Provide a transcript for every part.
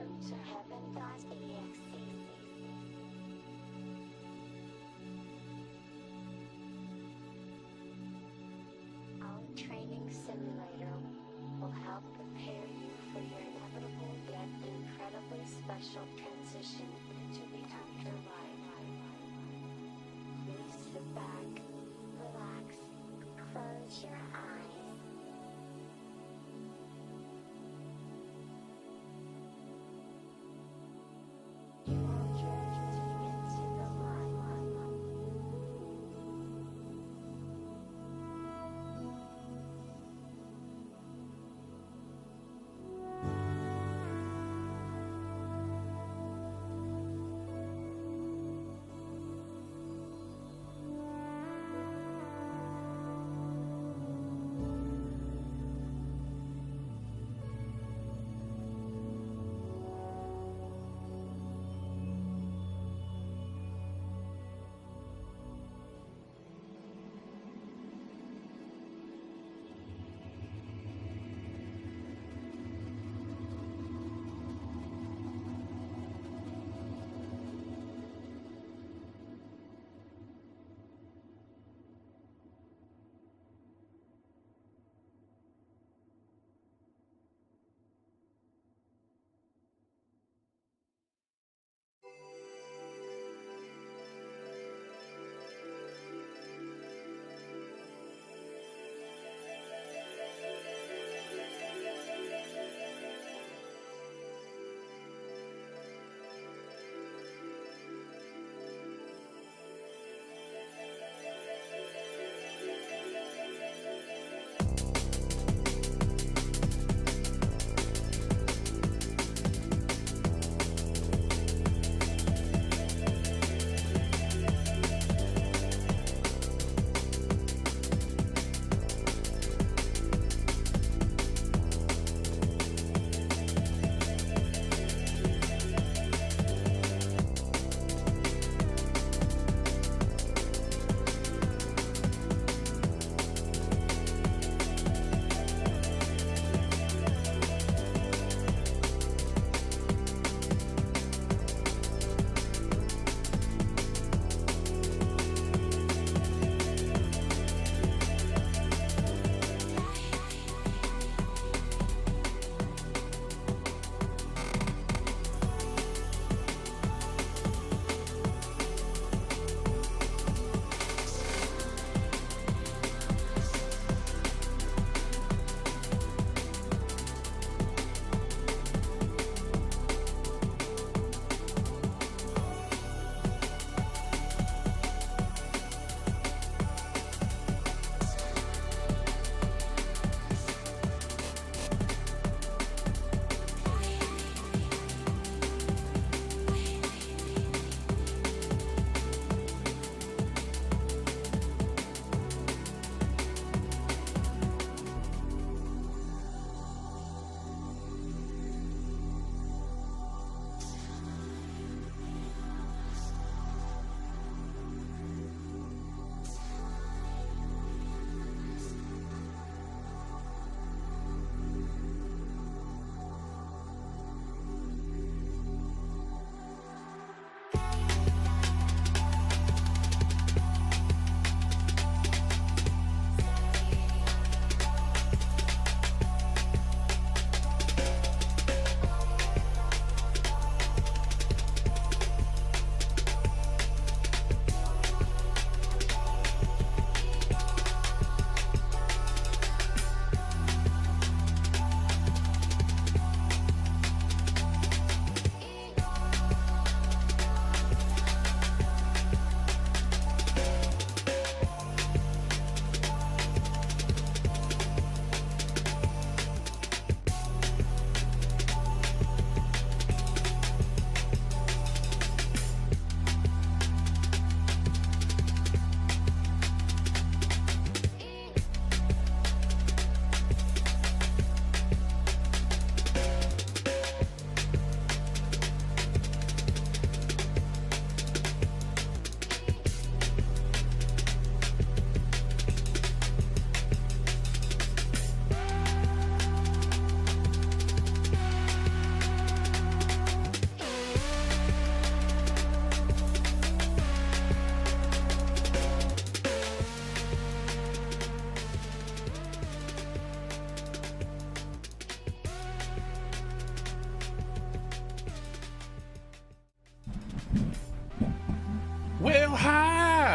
Welcome to Heaven.exe. Our training simulator will help prepare you for your inevitable yet incredibly special transition into the afterlife. Please sit back, relax, close your eyes. You are drifting into the light.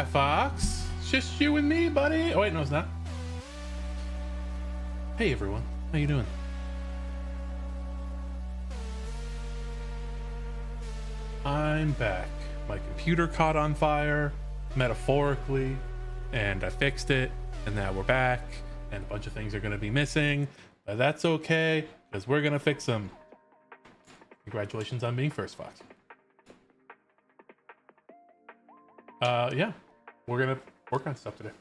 Matt Fox. It's just you and me, buddy. Oh wait, no, it's not. Hey everyone, how you doing? I'm back. My computer caught on fire, metaphorically, and I fixed it, and now we're back, and a bunch of things are gonna be missing, but that's okay, because we're gonna fix them. Congratulations on being first, Fox. Yeah, we're gonna work on stuff today.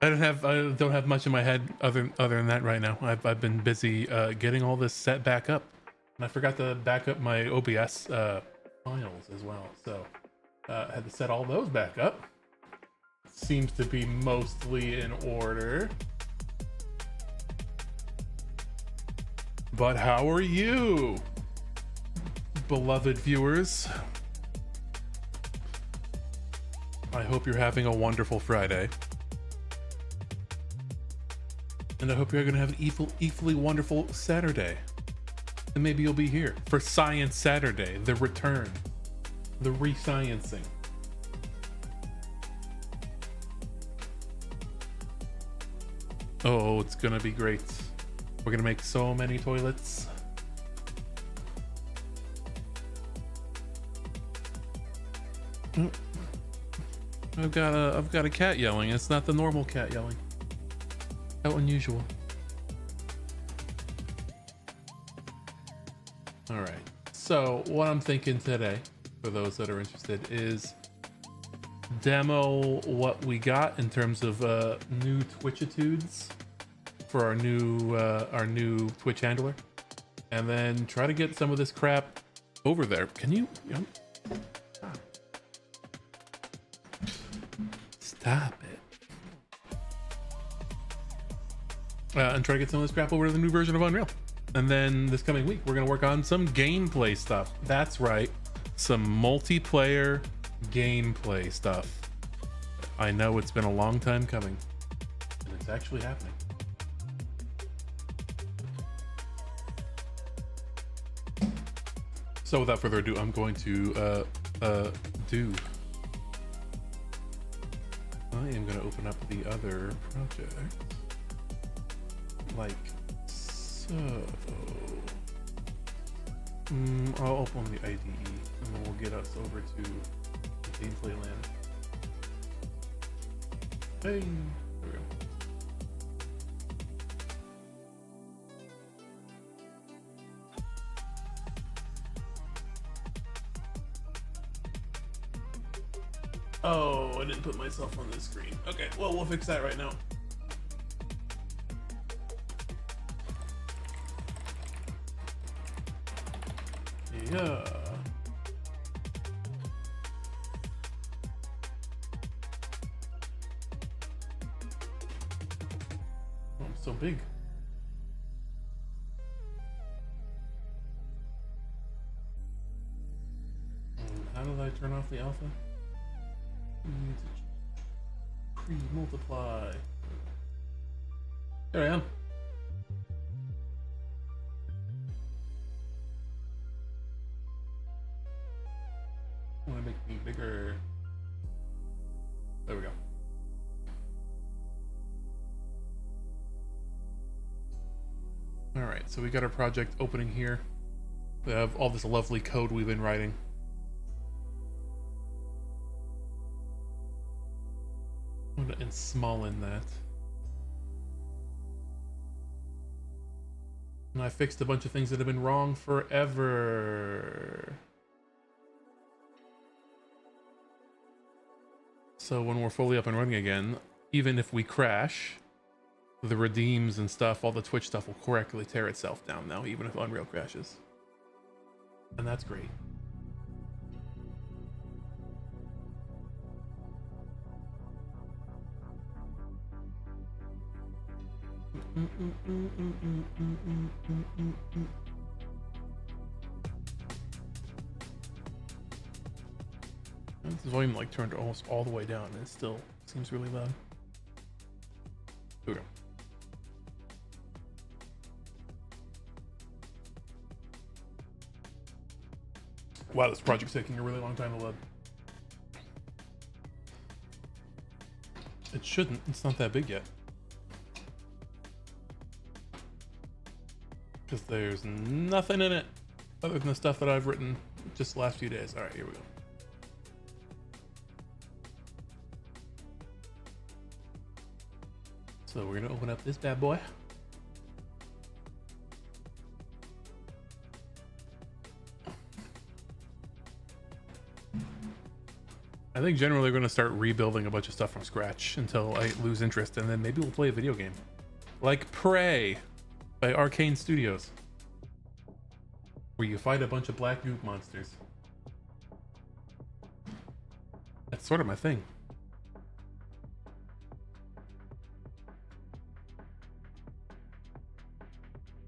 I don't have much in my head other than that right now. I've been busy getting all this set back up, and I forgot to back up my OBS files as well. So had to set all those back up. Seems to be mostly in order. But how are you, beloved viewers? I hope you're having a wonderful Friday. And I hope you're going to have an equally wonderful Saturday. And maybe you'll be here for Science Saturday, the return, the re-sciencing. Oh, it's going to be great. We're going to make so many toilets. I've got a cat yelling. It's not the normal cat yelling. How unusual. All right. So what I'm thinking today, for those that are interested, is demo what we got in terms of new Twitchitudes for our new Twitch handler, and then try to get some of this crap over there. Can you know, stop it. And try to get some of this crap over to the new version of Unreal. And then this coming week, we're going to work on some gameplay stuff. That's right. Some multiplayer gameplay stuff. I know it's been a long time coming, and it's actually happening. So without further ado, I'm going to I am going to open up the other project. Like so. I'll open the IDE and then we'll get us over to gameplay land. Hey, there we go. Oh, I didn't put myself on the screen. Okay, well, we'll fix that right now. Yeah. Oh, I'm so big. How did I turn off the alpha? Need to pre-multiply. There I am. I want to make me bigger. There we go. All right, so we got our project opening here. We have all this lovely code we've been writing. I'm gonna small-in that. And I fixed a bunch of things that have been wrong forever. So when we're fully up and running again, even if we crash, the redeems and stuff, all the Twitch stuff will correctly tear itself down now, even if Unreal crashes. And that's great. This volume like turned almost all the way down and it still seems really loud. Here we go. Wow, this project's taking a really long time to load. It shouldn't. It's not that big yet. Because there's nothing in it other than the stuff that I've written just the last few days. All right, here we go. So we're gonna open up this bad boy. I think generally we're going to start rebuilding a bunch of stuff from scratch until I lose interest, and then maybe we'll play a video game. Like Prey by Arcane Studios, where you fight a bunch of black goop monsters. That's sort of my thing.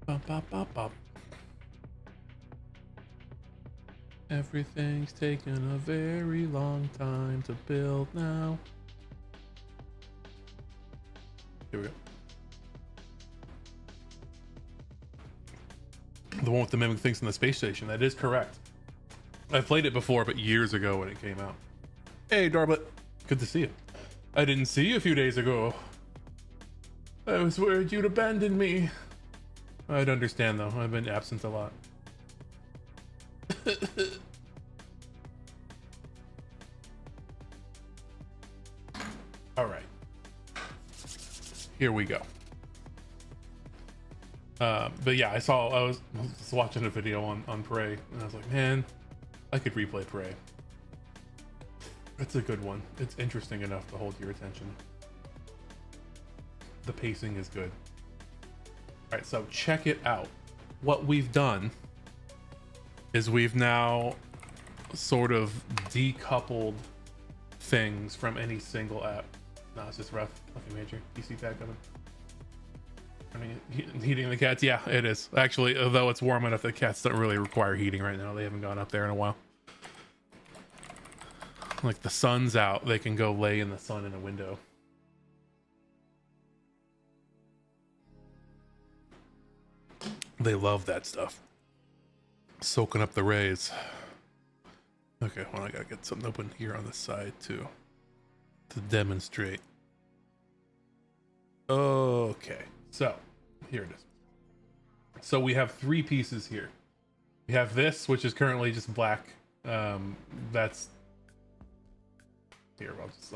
Bop, bop, bop, bop. Everything's taken a very long time to build now. Here we go. The one with the mimic things in the space station. That is correct. I played it before, but years ago when it came out. Hey, Darblet. Good to see you. I didn't see you a few days ago. I was worried you'd abandoned me. I'd understand, though. I've been absent a lot. All right. Here we go. But yeah, I was watching a video on Prey, and I was like, man, I could replay Prey. It's a good one. It's interesting enough to hold your attention. The pacing is good. All right, so check it out. What we've done is we've now sort of decoupled things from any single app. No, it's just rough. Nothing major. PC tag coming. Heating the cats. Yeah, it is. Actually, although it's warm enough, the cats don't really require heating right now. They haven't gone up there in a while. Like the sun's out, they can go lay in the sun in a window. They love that stuff. Soaking up the rays. Okay, well, I gotta get something open here on the side too to demonstrate. Okay, so here it is. So we have three pieces here. We have this, which is currently just black. That's here. I'll just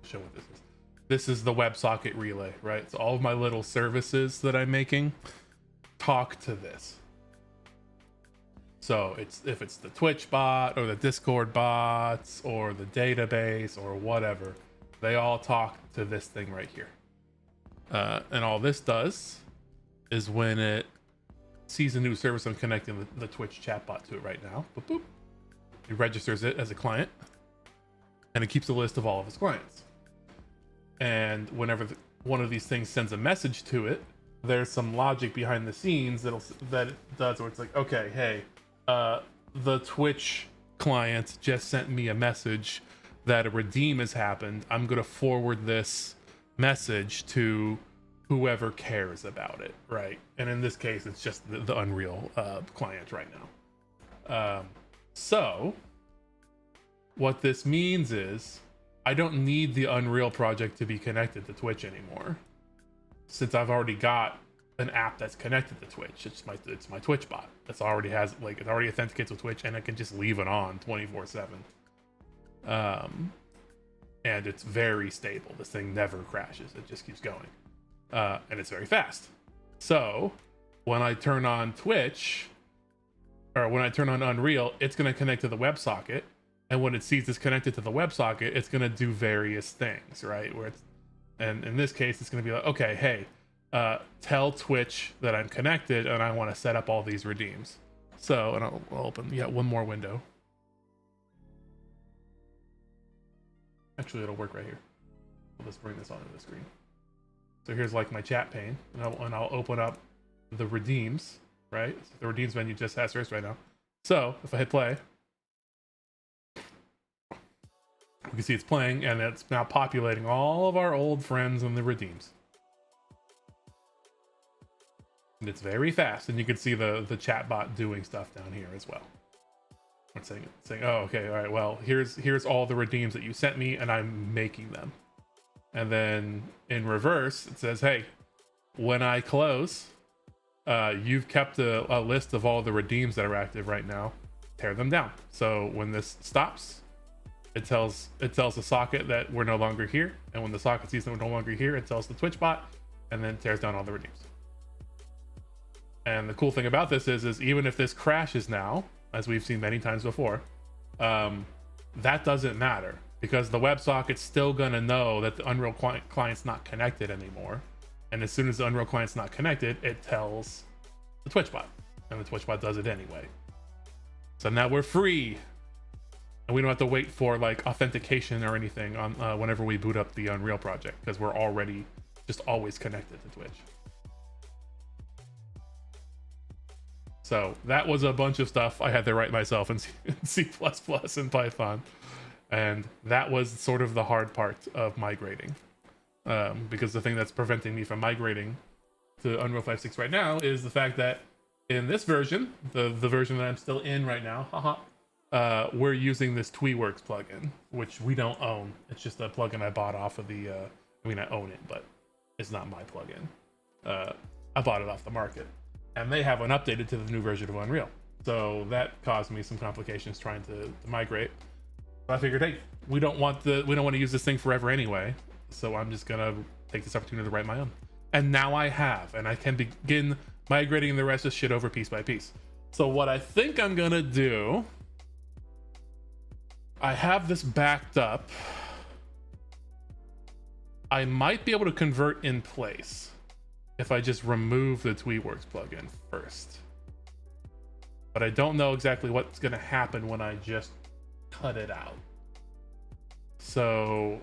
show what this is. This is the WebSocket relay, right? So all of my little services that I'm making talk to this. So if it's the Twitch bot or the Discord bots or the database or whatever, they all talk to this thing right here. And all this does is when it sees a new service, I'm connecting the Twitch chatbot to it right now. Boop, boop. It registers it as a client, and it keeps a list of all of its clients. And whenever one of these things sends a message to it, there's some logic behind the scenes that it does, where it's like, okay, hey, the Twitch client just sent me a message that a redeem has happened. I'm gonna forward this message to whoever cares about it, right? And in this case, it's just the Unreal client right now. So what this means is I don't need the Unreal project to be connected to Twitch anymore, since I've already got an app that's connected to Twitch. It's my Twitch bot that's already has, like, it already authenticates with Twitch, and I can just leave it on 24/7. And it's very stable. This thing never crashes. It just keeps going. And it's very fast. So when I turn on Twitch, or when I turn on Unreal, it's going to connect to the WebSocket. And when it sees it's connected to the WebSocket, it's going to do various things, right? And in this case, it's going to be like, okay, hey, tell Twitch that I'm connected and I want to set up all these redeems. So, and I'll open, one more window. Actually, it'll work right here. We'll just bring this onto the screen. So here's like my chat pane, and I'll open up the redeems, right? So the redeems menu just has first right now. So if I hit play, you can see it's playing, and it's now populating all of our old friends in the redeems. And it's very fast, and you can see the chat bot doing stuff down here as well. It's saying, oh, okay, all right, well, here's all the redeems that you sent me, and I'm making them. And then in reverse, it says, hey, when I close, you've kept a list of all the redeems that are active right now. Tear them down. So when this stops, it tells the socket that we're no longer here. And when the socket sees that we're no longer here, it tells the Twitch bot and then tears down all the redeems. And the cool thing about this is even if this crashes now, as we've seen many times before, that doesn't matter because the WebSocket's still gonna know that the Unreal client's not connected anymore. And as soon as the Unreal client's not connected, it tells the Twitch bot, and the Twitch bot does it anyway. So now we're free, and we don't have to wait for like authentication or anything on whenever we boot up the Unreal project because we're already just always connected to Twitch. So that was a bunch of stuff I had to write myself in C++ and Python. And that was sort of the hard part of migrating. Because the thing that's preventing me from migrating to Unreal 5.6 right now is the fact that in this version, the version that I'm still in right now, we're using this TweeWorks plugin, which we don't own. It's just a plugin I bought off of the, I mean, I own it, but it's not my plugin. I bought it off the market. And they haven't updated to the new version of Unreal. So that caused me some complications trying to migrate. But I figured, hey, we don't want to use this thing forever anyway. So I'm just gonna take this opportunity to write my own. And now I have, and I can begin migrating the rest of shit over piece by piece. So what I think I'm gonna do, I have this backed up. I might be able to convert in place if I just remove the TweeWorks plugin first. But I don't know exactly what's gonna happen when I just cut it out. So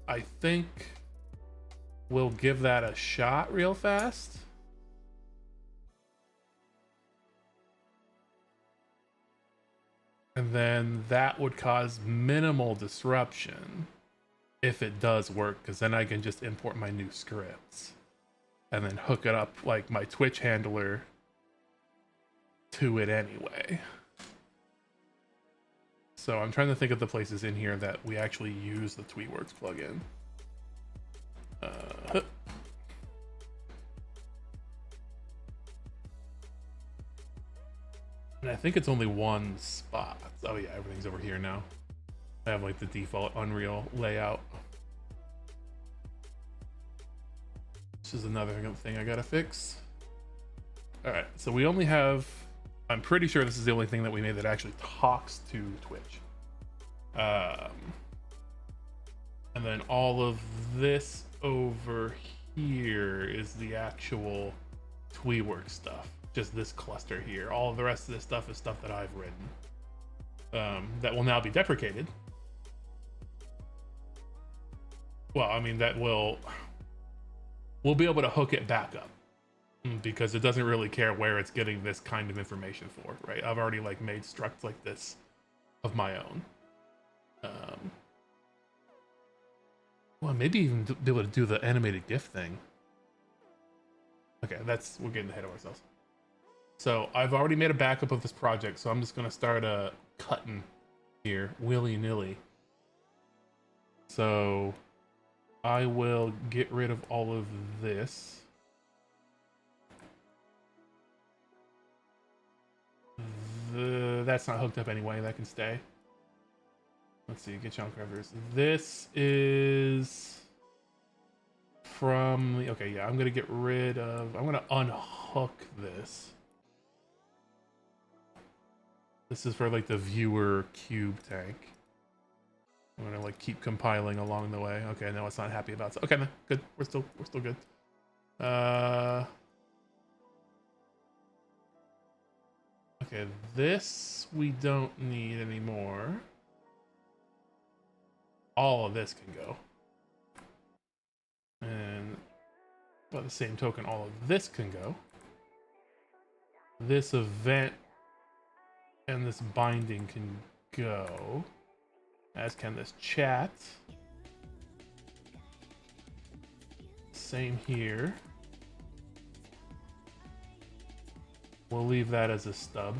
I think we'll give that a shot real fast. And then that would cause minimal disruption if it does work, because then I can just import my new scripts and then hook it up like my Twitch handler to it anyway. So I'm trying to think of the places in here that we actually use the TweeWorks plugin. And I think it's only one spot. Oh yeah, everything's over here now. I have like the default Unreal layout. This is another thing I gotta fix. All right, so we only have, I'm pretty sure this is the only thing that we made that actually talks to Twitch. And then all of this over here is the actual TweeWorks stuff. Just this cluster here. All of the rest of this stuff is stuff that I've written. That will now be deprecated. Well, I mean, that we'll be able to hook it back up because it doesn't really care where it's getting this kind of information for, right? I've already like made structs like this of my own. Well, maybe even be able to do the animated GIF thing. Okay, we're getting ahead of ourselves. So I've already made a backup of this project, so I'm just gonna start cutting here willy-nilly. So I will get rid of all of this. That's not hooked up anyway, that can stay. Let's see, get chunk covers. This is from the, okay, yeah, I'm gonna get rid of, I'm gonna unhook this. This is for like the viewer cube tank. I'm gonna like keep compiling along the way. Okay, no, it's not happy about it. Okay, no, good. We're still good. Okay, this we don't need anymore. All of this can go. And by the same token, all of this can go. This event and this binding can go. As can this chat. Same here. We'll leave that as a stub.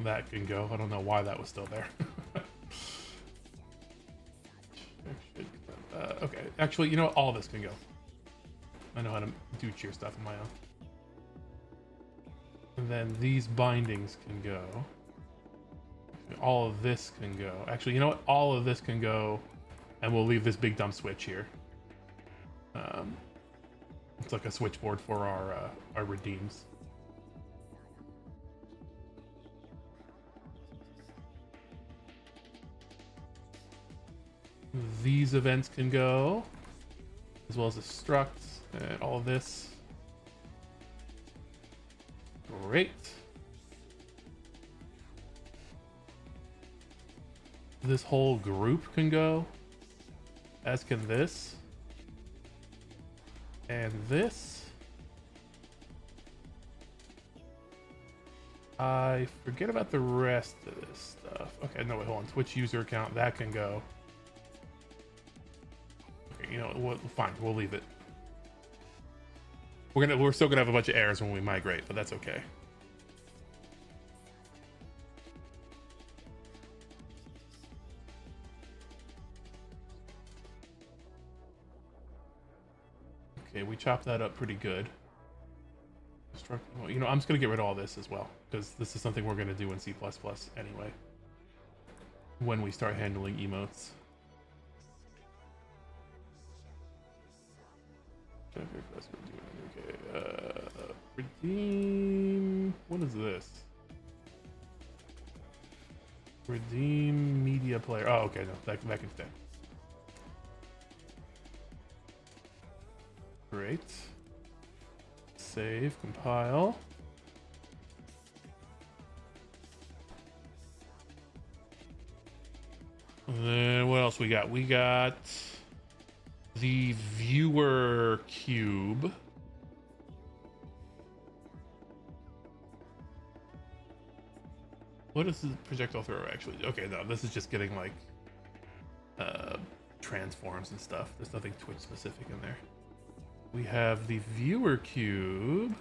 That can go. I don't know why that was still there. Actually, you know what? All of this can go. I know how to do cheer stuff on my own. And then these bindings can go. All of this can go. Actually, you know what? All of this can go, and we'll leave this big dumb switch here. It's like a switchboard for our redeems. These events can go, as well as the structs and all of this. Great. This whole group can go, as can this. And this. I forget about the rest of this stuff. Okay, no, wait, hold on. Twitch user account, that can go. Okay, you know what? Fine, we'll leave it. We're still gonna have a bunch of errors when we migrate, but that's okay. Okay, we chopped that up pretty good. Well, you know, I'm just gonna get rid of all this as well, because this is something we're gonna do in C++ anyway. When we start handling emotes. Okay, redeem. What is this? Redeem media player. Oh, okay, no, that can stay. Great. Save, compile. And then what else we got? We got the viewer cube. What is the projectile thrower actually? Okay, no, this is just getting like transforms and stuff. There's nothing Twitch specific in there. We have the viewer cube.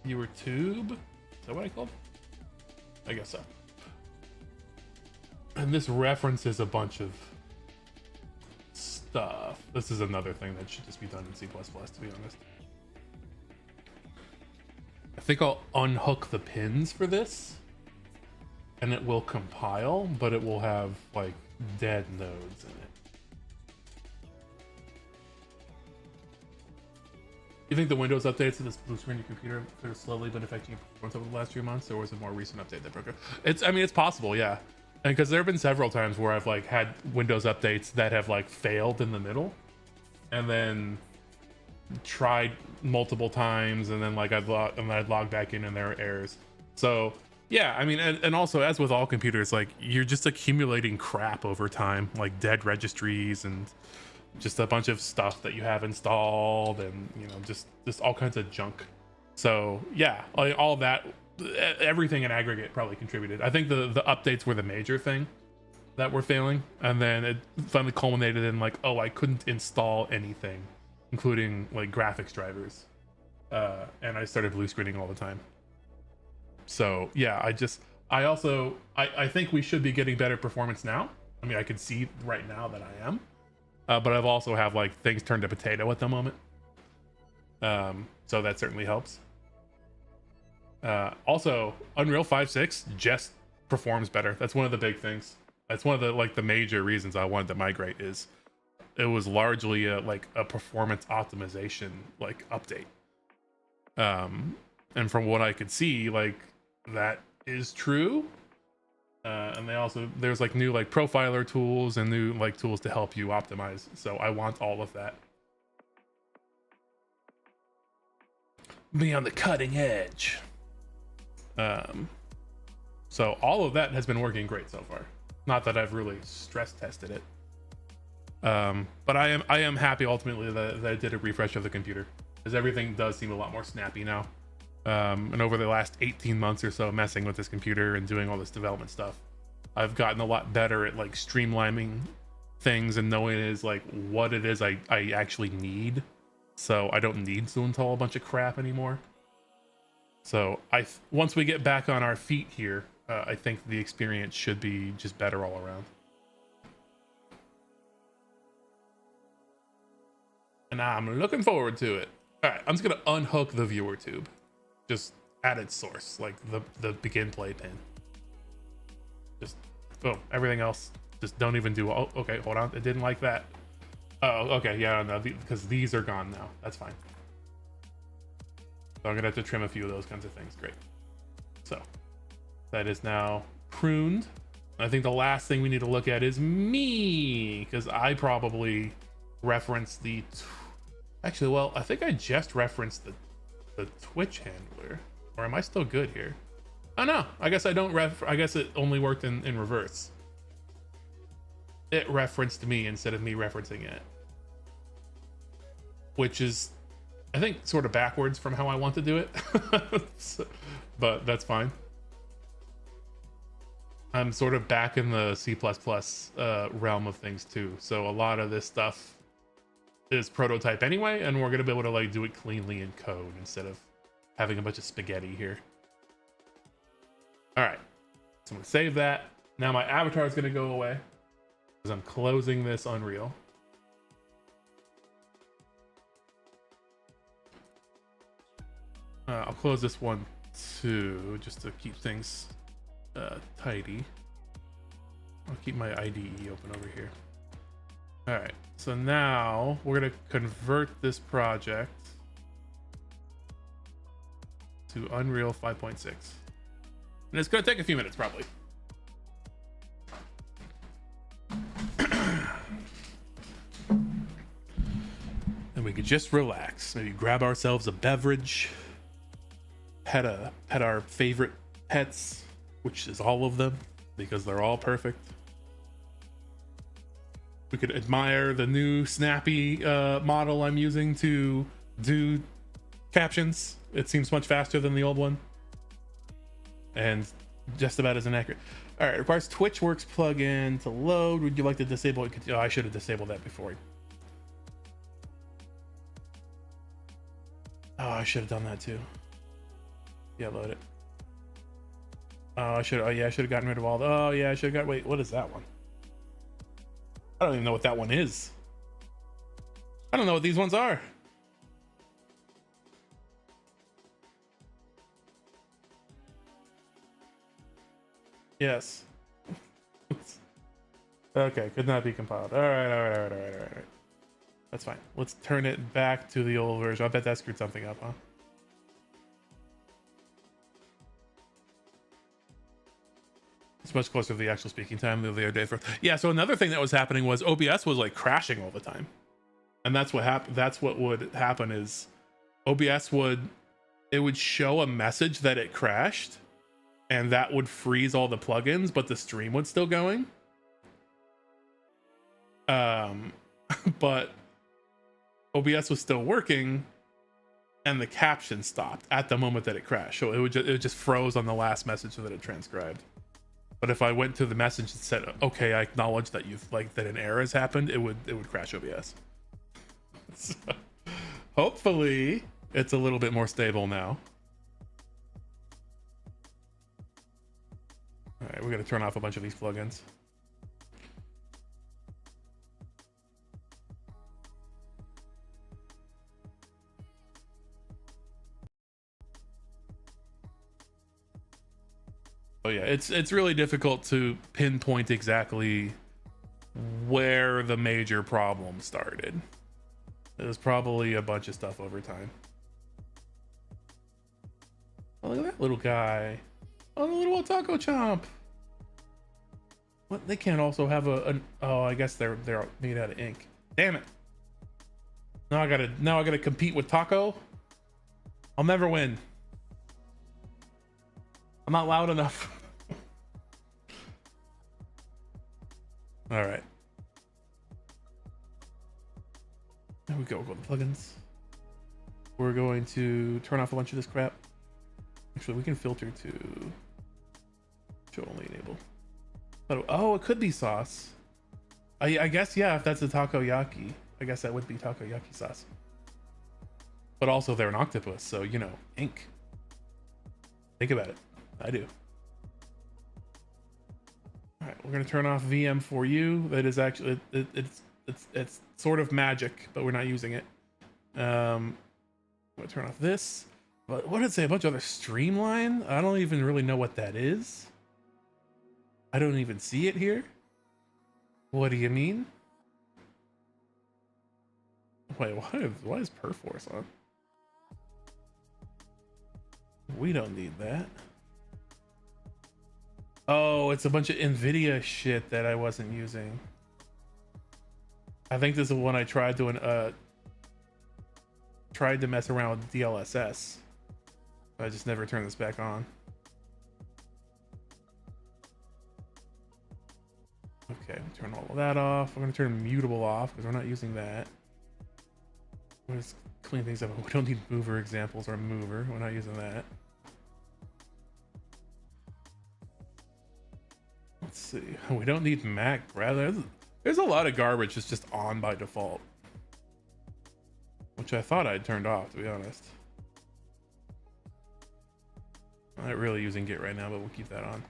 Viewer tube. Is that what I called? I guess so. And this references a bunch of stuff. This is another thing that should just be done in C++, to be honest. I think I'll unhook the pins for this, and it will compile, but it will have like dead nodes in it. You think the Windows updates to this blue screen your computer could have slowly been affecting your performance over the last few months, or was it a more recent update that broke it? I mean, it's possible, yeah. And because there have been several times where I've like had Windows updates that have like failed in the middle, and then tried multiple times, and then like I'd log back in and there are errors. So yeah, I mean, and also as with all computers, like you're just accumulating crap over time, like dead registries and just a bunch of stuff that you have installed, and you know, just all kinds of junk. So yeah, all of that, everything in aggregate probably contributed. I think the updates were the major thing that were failing, and then it finally culminated in like, oh, I couldn't install anything, including like graphics drivers, and I started blue screening all the time. So yeah, I think we should be getting better performance now. I mean, I can see right now that I am. But I've also have like things turned to potato at the moment. So that certainly helps. Also, Unreal 5.6 just performs better. That's one of the big things. That's one of the like the major reasons I wanted to migrate. Is it was largely like a performance optimization like update. And from what I could see, like that is true. And there's like new like profiler tools and new like tools to help you optimize. So I want all of that. Be on the cutting edge. So all of that has been working great so far. Not that I've really stress tested it. But I am happy ultimately that I did a refresh of the computer, because everything does seem a lot more snappy now. And over the last 18 months or so messing with this computer and doing all this development stuff, I've gotten a lot better at like streamlining things and knowing is like what it is I actually need. So I don't need to install a bunch of crap anymore. So once we get back on our feet here, I think the experience should be just better all around. and I'm looking forward to it. All right, I'm just gonna unhook the viewer tube, just at its source, like the begin play pin. Just boom. Everything else, just don't even do. Oh, okay, hold on. It didn't like that. Oh, okay, yeah, no, because these are gone now. That's fine. So I'm gonna have to trim a few of those kinds of things. Great. So that is now pruned. I think the last thing we need to look at is me, because I probably referenced the. Actually, well, I think I just referenced the Twitch handler, or am I still good here? Oh no, I guess I don't I guess it only worked in reverse. It referenced me instead of me referencing it, which is, I think, sort of backwards from how I want to do it. So, but that's fine. I'm sort of back in the C++ realm of things too, so a lot of this stuff is prototype anyway, and we're gonna be able to like do it cleanly in code instead of having a bunch of spaghetti here. All right, so I'm gonna save that. Now my avatar is gonna go away because I'm closing this Unreal. I'll close this one too, just to keep things tidy. I'll keep my IDE open over here. All right, so now we're gonna convert this project to Unreal 5.6. And it's gonna take a few minutes probably. And we could just relax, maybe grab ourselves a beverage, pet our favorite pets, which is all of them, because they're all perfect. We could admire the new snappy model I'm using to do captions. It seems much faster than the old one, and just about as inaccurate. All right, it requires TwitchWorks plugin to load. Would you like to disable it? Oh, I should have disabled that before. Oh, I should have done that too. Yeah, load it. Oh, I should. Oh, yeah, I should have gotten rid of all the. Oh, yeah, I should have got. Wait, what is that one? I don't even know what that one is. I don't know what these ones are. Yes. Okay, could not be compiled. All right. That's fine. Let's turn it back to the old version. I bet that screwed something up, huh? It's much closer to the actual speaking time the other day. Yeah, so another thing that was happening was OBS was like crashing all the time. And that's what happened. That's what would happen is OBS would show a message that it crashed, and that would freeze all the plugins, but the stream was still going. But OBS was still working, and the caption stopped at the moment that it crashed. So it just froze on the last message that it transcribed. But if I went to the message and said, "Okay, I acknowledge that that an error has happened," it would crash OBS. So, hopefully, it's a little bit more stable now. All right, we're gonna turn off a bunch of these plugins. Oh yeah, it's really difficult to pinpoint exactly where the major problem started. There's probably a bunch of stuff over time. Oh, look at that little guy. Oh, the little taco chomp. What? They can't also have oh, I guess they're made out of ink. Damn it. Now I gotta compete with Taco. I'll never win. I'm not loud enough. All right. There we go. Go to plugins. We're going to turn off a bunch of this crap. Actually, we can filter to show only enable. Oh, it could be sauce. I guess, yeah, if that's a takoyaki, I guess that would be takoyaki sauce. But also they're an octopus, so, you know, ink. Think about it. I do. All right, we're gonna turn off VM4U. That is actually it's sort of magic, but we're not using it. I'm gonna turn off this. But what did it say? A bunch of other streamline? I don't even really know what that is. I don't even see it here. What do you mean? Wait, why is Perforce on? We don't need that. Oh, it's a bunch of NVIDIA shit that I wasn't using. I think this is one I tried doing. Tried to mess around with DLSS. But I just never turned this back on. Okay, turn all of that off. I'm gonna turn mutable off because we're not using that. Let's clean things up. We don't need mover examples or mover. We're not using that. Let's see. We don't need Mac. Rather, there's a lot of garbage that's just on by default, which I thought I'd turned off, to be honest. I'm not really using Git right now, but we'll keep that on.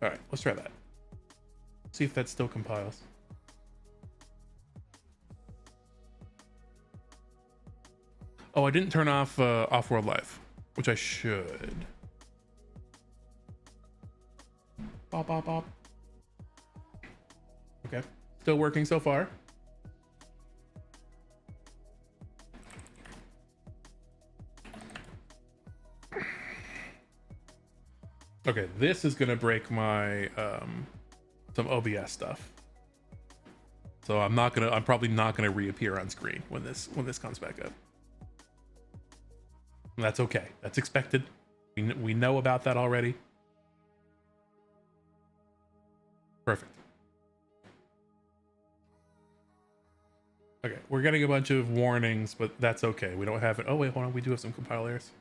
All right, let's try that. See if that still compiles. Oh, I didn't turn off Off-World Live, which I should. Bop, bop, bop. Okay, still working so far. Okay, this is gonna break my some OBS stuff. So I'm probably not gonna reappear on screen when this comes back up. And that's okay. That's expected. We know about that already. Perfect. Okay, we're getting a bunch of warnings, but that's okay. We don't have it. Oh wait, hold on. We do have some compile errors.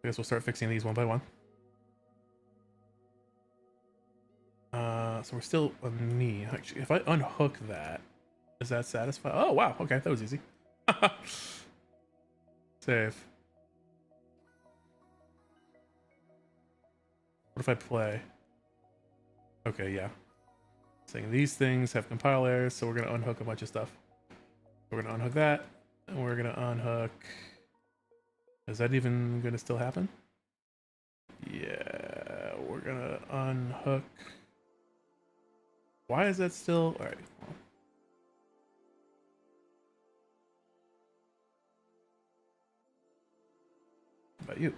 I guess we'll start fixing these one by one. So we're still on me. Actually, if I unhook that, does that satisfy? Oh wow, okay, that was easy. Save. What if I play? Okay, yeah. Saying these things have compile errors, so we're gonna unhook a bunch of stuff. We're gonna unhook that, and we're gonna unhook. Is that even gonna still happen? Yeah, we're gonna unhook. Why is that still? All right. Well. How about you?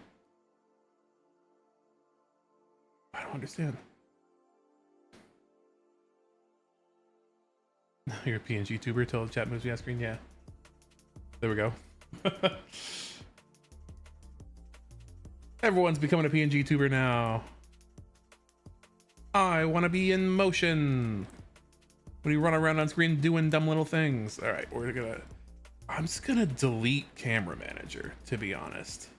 I don't understand. You're a PNG tuber till the chat moves me on screen. Yeah. There we go. Everyone's becoming a PNG tuber now. I want to be in motion. When you run around on screen doing dumb little things. All right, I'm just gonna delete Camera Manager, to be honest.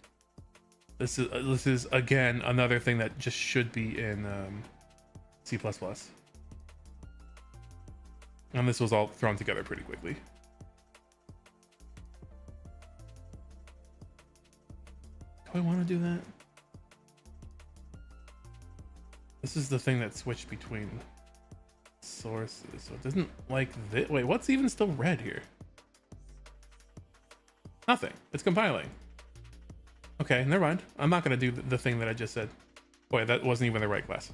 This is again another thing that just should be in C++. And this was all thrown together pretty quickly. Do I want to do that? This is the thing that switched between sources, so it doesn't like this. Wait, what's even still red here? Nothing. It's compiling. Okay, never mind. I'm not gonna do the thing that I just said. Boy, that wasn't even the right class.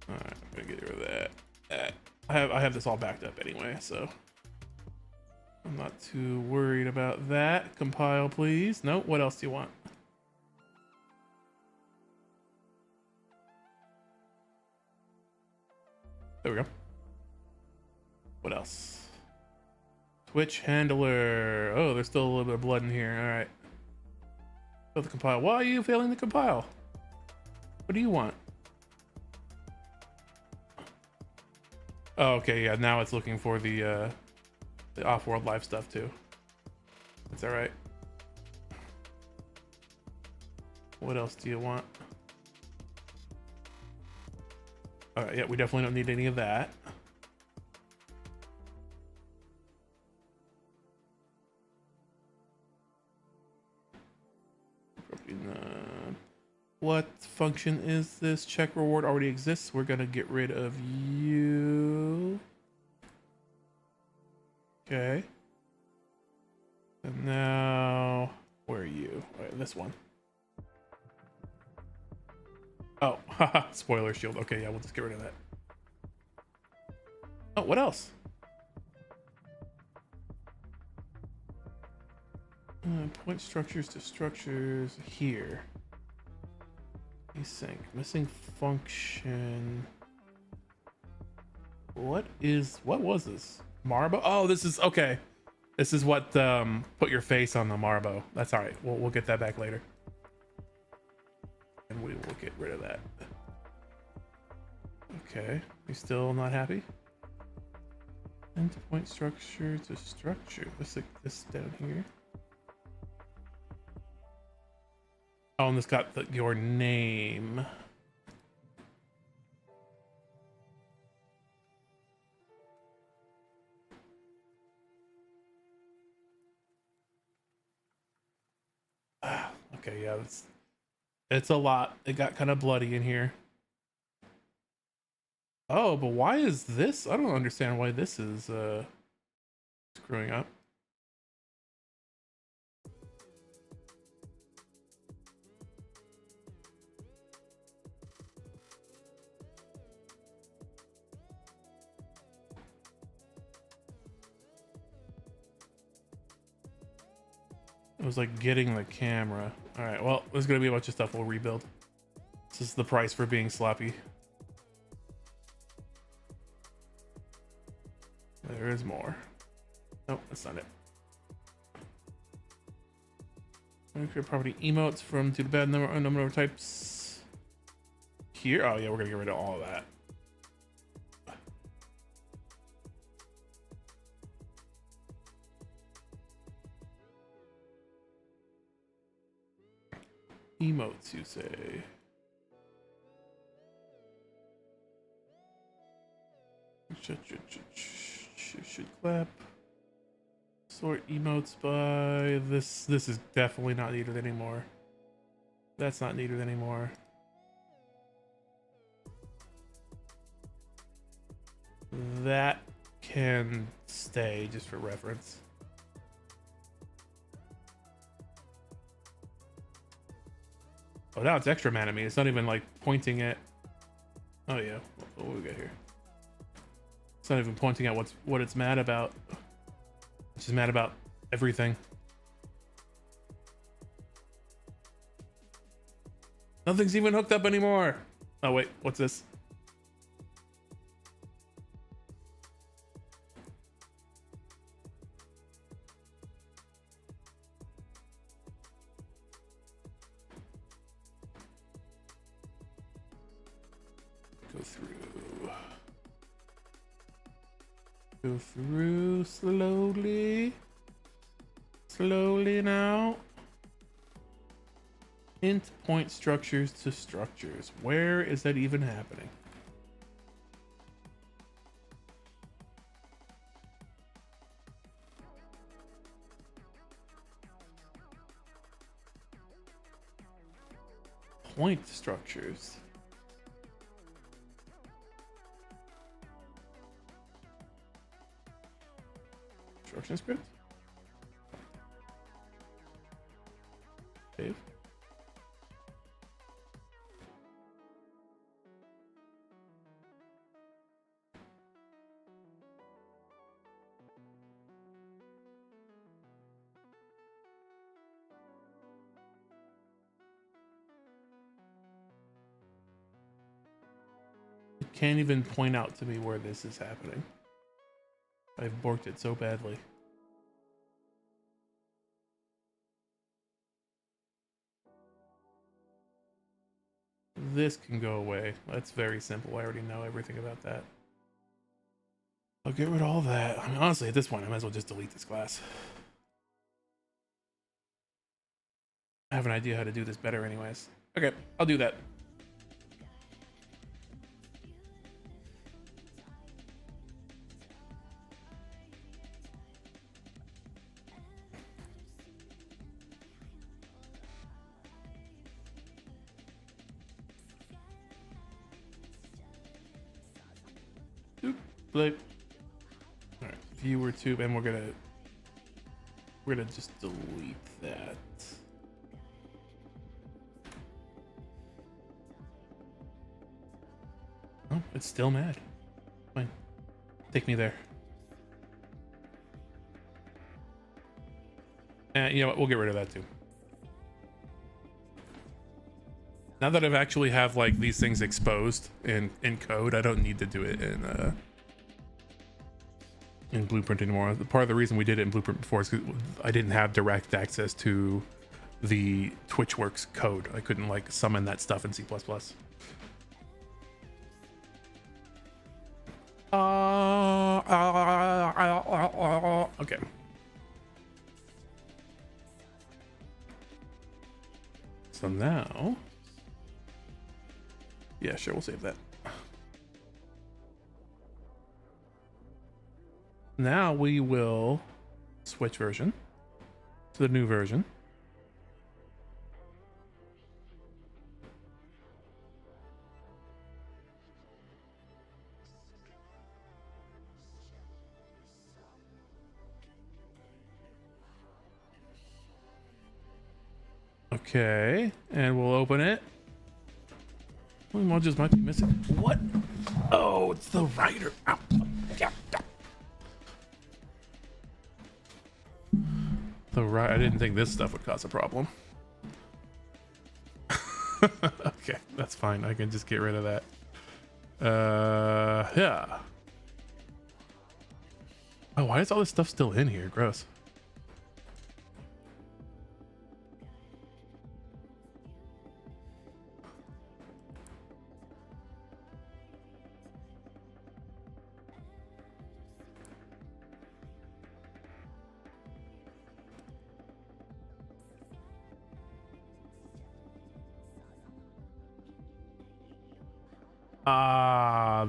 All right, I'm gonna get rid of that. I have this all backed up anyway, so I'm not too worried about that. Compile, please. No, what else do you want? There we go. What else? Twitch handler. Oh, there's still a little bit of blood in here. All right. Fail to compile. Why are you failing to compile? What do you want? Oh, okay. Yeah, now it's looking for the off-world live stuff too. That's all right. What else do you want? All right. Yeah, we definitely don't need any of that. What function is this? Check reward already exists. We're gonna get rid of you. Okay. And now, where are you? All right, this one. Oh, haha, spoiler shield. Okay, yeah, we'll just get rid of that. Oh, what else? Point structures to structures here. Async. Missing function. What was this? Marbo? Oh, this is okay. This is what put your face on the Marbo. That's all right. We'll get that back later. And we will get rid of that. Okay. You still not happy? Endpoint structure to structure. Let's like this down here. Oh, and this got your name. Okay, yeah, it's a lot. It got kind of bloody in here. Oh, but why is this? I don't understand why this is screwing up. It was like getting the camera. All right, well, there's gonna be a bunch of stuff we'll rebuild. This is the price for being sloppy. There is more. Nope, that's not it. Create property emotes from to the bad number of types. Here, oh yeah, we're gonna get rid of all of that. Emotes, you say? Should clap. Sort emotes by this. This is definitely not needed anymore. That's not needed anymore. That can stay just for reference. Oh, now it's extra mad at me. It's not even like pointing at. Oh yeah, what do we got here? It's not even pointing at what it's mad about. It's just mad about everything. Nothing's even hooked up anymore. Oh wait, what's this? Go through slowly. Slowly now. Int point structures to structures. Where is that even happening? Point structures. Instruction script? Save. It can't even point out to me where this is happening. I've borked it so badly. This can go away. That's very simple. I already know everything about that. I'll get rid of all that. I mean, honestly, at this point, I might as well just delete this class. I have an idea how to do this better anyways. Okay, I'll do that. Blip. All right, viewer tube, and we're gonna just delete that. Oh, it's still mad. Fine, take me there. And you know what? We'll get rid of that too. Now that I've actually have like these things exposed in code, I don't need to do it in Blueprint anymore. Part of the reason we did it in Blueprint before is because I didn't have direct access to the TwitchWorks code. I couldn't like summon that stuff in C++. Okay. So now, yeah, sure, we'll save that. Now we will switch version to the new version. Okay, and we'll open it. Modules might be missing. What? Oh, it's the writer. Ow. Yeah. I didn't think this stuff would cause a problem. Okay, that's fine. I can just get rid of that. Yeah. Oh, why is all this stuff still in here? Gross.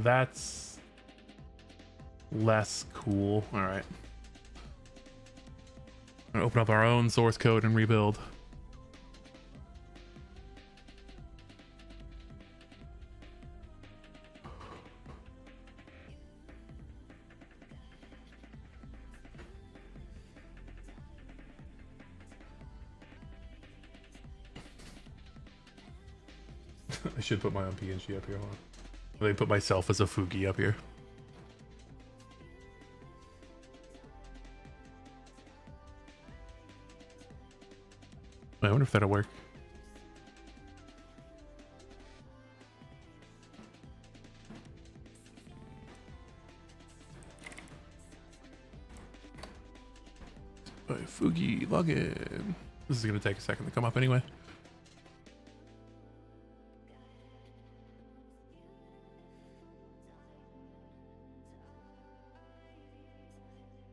That's less cool. All right. I'm gonna open up our own source code and rebuild. I should put my own PNG up here. Hold on. Let me put myself as a Fugi up here. I wonder if that'll work. Fugi login. This is gonna take a second to come up anyway.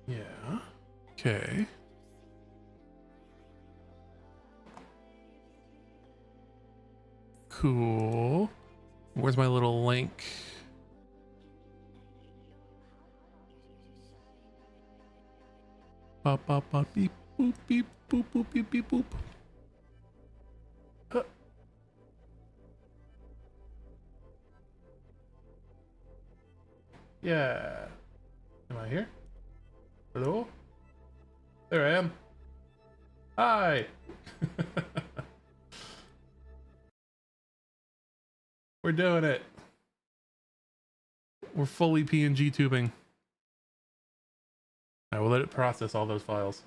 Yeah. Okay. Cool. Where's my little link? Bop bop bop beep boop beep boop boop beep beep boop. Yeah. Am I here? Hello? There I am. Hi. We're doing it. We're fully PNG tubing. I will let it process all those files.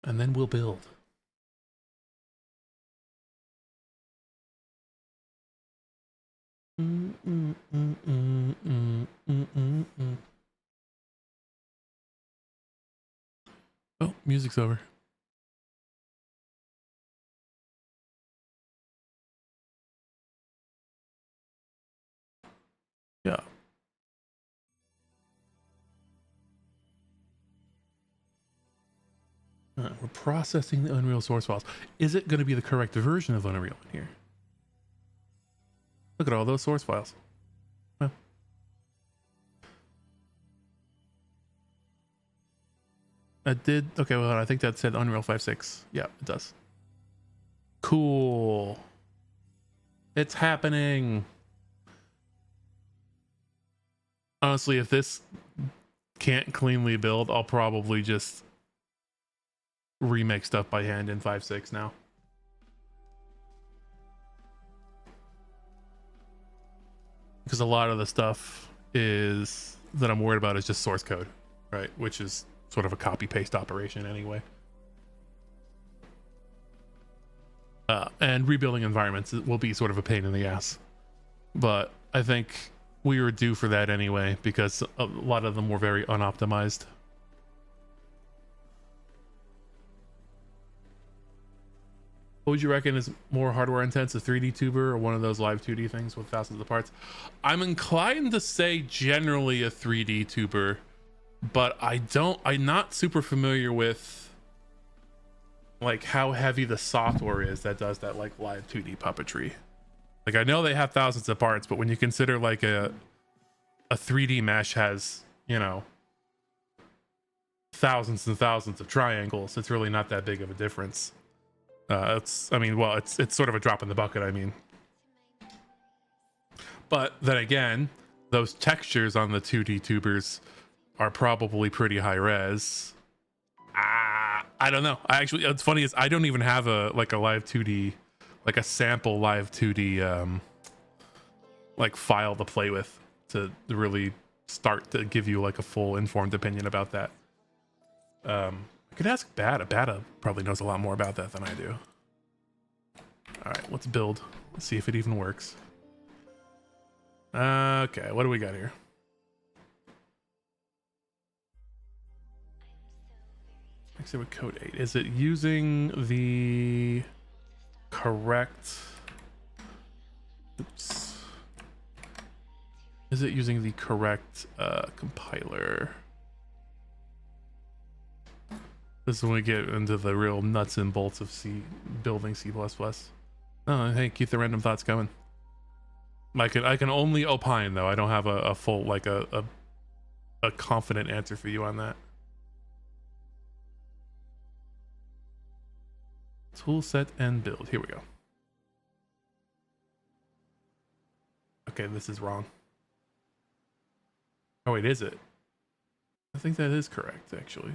And then we'll build. Oh, music's over. Yeah. We're processing the Unreal source files. Is it going to be the correct version of Unreal in here? Look at all those source files. Well. I did. Okay, well, I think that said Unreal 5.6. Yeah, it does. Cool. It's happening. Honestly, if this can't cleanly build, I'll probably just remake stuff by hand in 5.6 now. Because a lot of the stuff is that I'm worried about is just source code, right? Which is sort of a copy paste operation anyway. And rebuilding environments will be sort of a pain in the ass. But I think we were due for that anyway, because a lot of them were very unoptimized. What would you reckon is more hardware intense, a 3D tuber or one of those live 2D things with thousands of parts? I'm inclined to say generally a 3D tuber, but I'm not super familiar with like how heavy the software is that does that like live 2D puppetry. Like I know they have thousands of parts, but when you consider like a 3D mesh has, you know, thousands and thousands of triangles, it's really not that big of a difference. It's sort of a drop in the bucket, I mean. But then again, those textures on the 2D tubers are probably pretty high res. I don't know. It's funny is I don't even have a live 2D, like a sample live 2D like file to play with to really start to give you like a full informed opinion about that. I could ask Bada. Bada probably knows a lot more about that than I do. All right, let's build. Let's see if it even works. Okay, what do we got here? Exit with code 8. Is it using the correct... Oops. Is it using the correct compiler? This is when we get into the real nuts and bolts of building C++. Oh, hey, keep the random thoughts coming. I can only opine though. I don't have a full like a confident answer for you on that. Tool set and build. Here we go. Okay, this is wrong. Oh wait, is it? I think that is correct actually.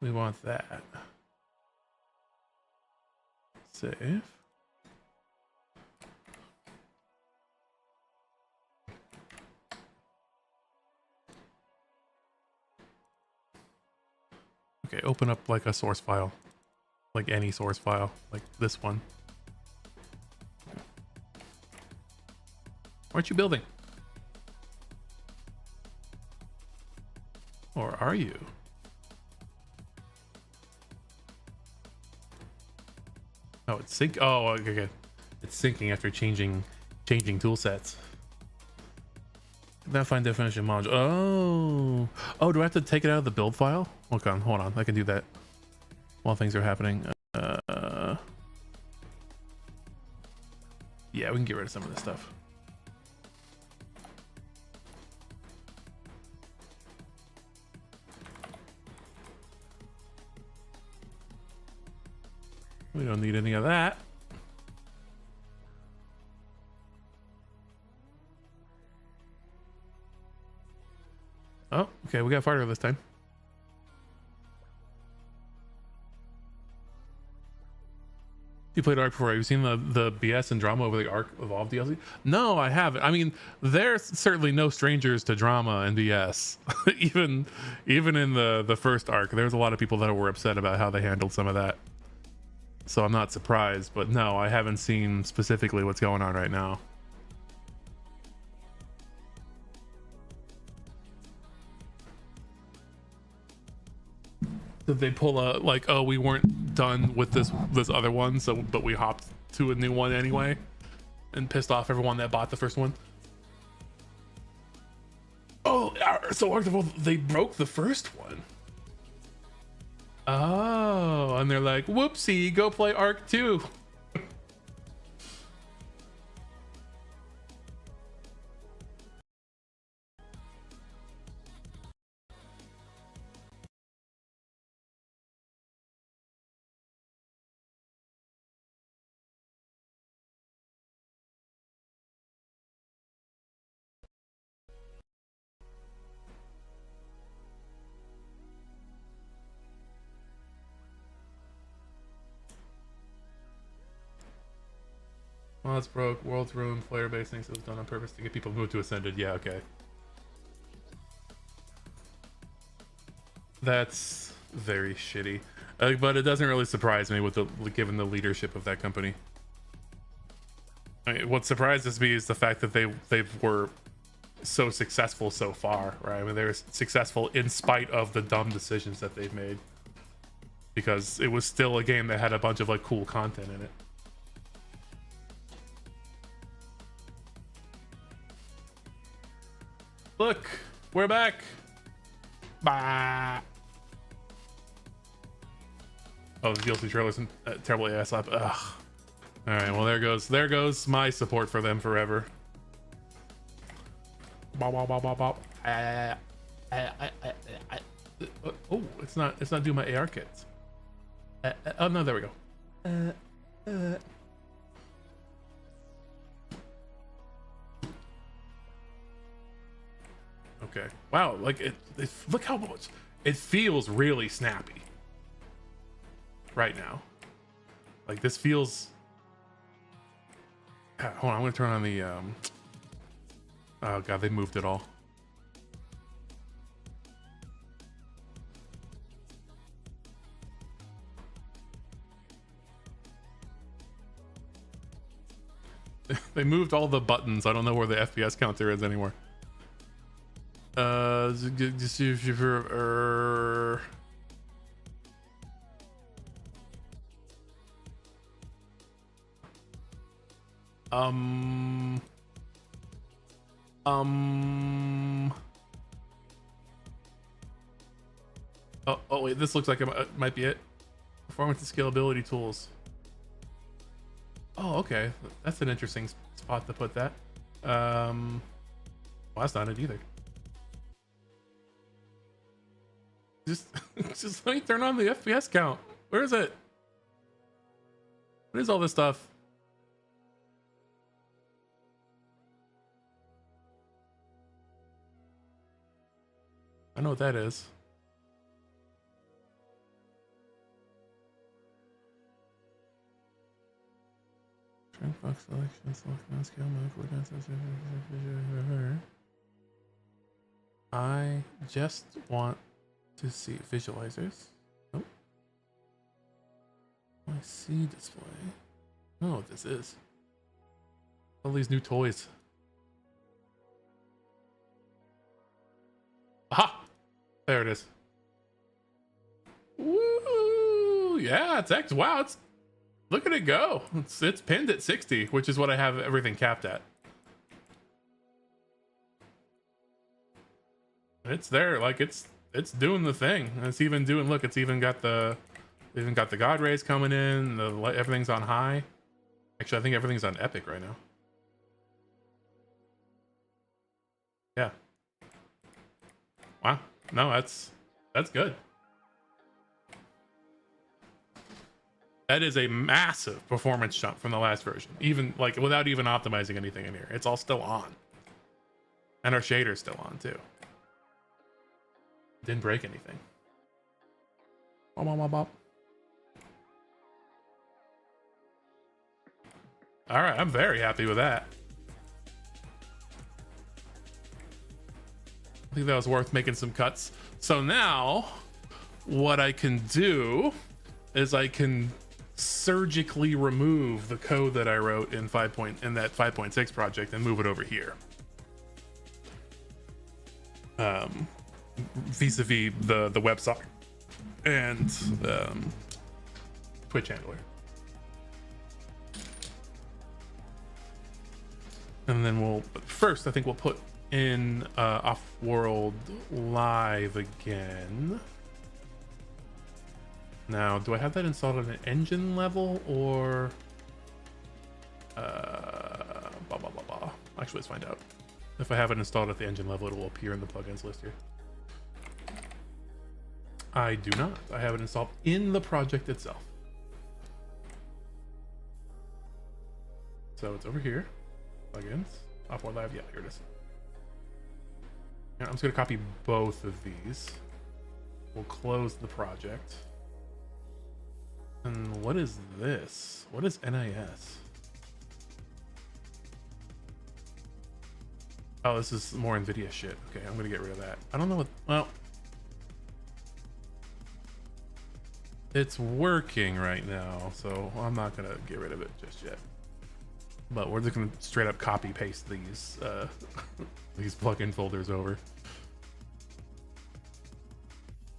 We want that. Save. Okay, open up like a source file. Like any source file, like this one. Aren't you building? Or are you? Oh, it's sync. Oh, okay. It's syncing after changing tool sets. That fine definition module. Oh, do I have to take it out of the build file? Okay, hold on. I can do that while things are happening. Yeah, we can get rid of some of this stuff. We don't need any of that. Oh, okay, we got farther this time. You played Ark before. Have you seen the BS and drama over the Ark Evolved DLC? No, I haven't. I mean, there's certainly no strangers to drama and BS. even in the first Ark, there's a lot of people that were upset about how they handled some of that. So I'm not surprised, but no, I haven't seen specifically what's going on right now. Did they pull a like, oh, we weren't done with this other one, so but we hopped to a new one anyway, and pissed off everyone that bought the first one? Oh, so Ark of the World, they broke the first one. Oh, and they're like, whoopsie, go play Ark 2. Mods broke, world's ruined, player base thinks it was done on purpose to get people moved to Ascended. Yeah, okay. That's very shitty. But it doesn't really surprise me with given the leadership of that company. I mean, what surprises me is the fact that they were so successful so far, right? I mean, they're successful in spite of the dumb decisions that they've made, because it was still a game that had a bunch of like cool content in it. Look, we're back. Bah. Oh, the DLC trailer's terribly ass up. Ugh. All right, well there goes my support for them forever. Bop, bop, bop, bop, bop. Oh, it's not doing my AR kits. Oh no, there we go. Okay. Wow, like it look how much it feels really snappy right now. Like this feels. Hold on, I'm gonna turn on the oh god, they moved it all. They moved all the buttons. I don't know where the FPS counter is anymore. Oh wait, this looks like it might be it. Performance and scalability tools. Oh, okay. That's an interesting spot to put that. Well, that's not it either. Just let me turn on the FPS count. Where is it? What is all this stuff? I know what that is. Box selection, select scale mode. I just want to see visualizers. Nope. My C display. I don't know what this is. All these new toys. Aha! There it is. Woo! Yeah, it's X. Wow, it's look at it go. It's pinned at 60, which is what I have everything capped at. It's there, like it's doing the thing. It's even doing. Look, it's even got the God rays coming in. Everything's on high. Actually, I think everything's on epic right now. Yeah. Wow. No, that's good. That is a massive performance jump from the last version. Even like without even optimizing anything in here, it's all still on, and our shader's still on too. Didn't break anything. Bop, bop, bop, bop. All right, I'm very happy with that. I think that was worth making some cuts. So now, what I can do is I can surgically remove the code that I wrote in that 5.6 project and move it over here. Vis-a-vis the website and Twitch handler. And then first I think we'll put in Off-World Live again. Now, do I have that installed at an engine level or blah blah blah blah? Actually, let's find out. If I have it installed at the engine level, it will appear in the plugins list here. I do not. I have it installed in the project itself. So it's over here. Plugins. Off-World Live. Yeah, here it is. Now, I'm just going to copy both of these. We'll close the project. And what is this? What is NIS? Oh, this is more NVIDIA shit. Okay, I'm gonna get rid of that. I don't know what. Well, it's working right now, so I'm not gonna get rid of it just yet. But we're just gonna straight up copy paste these these plugin folders over.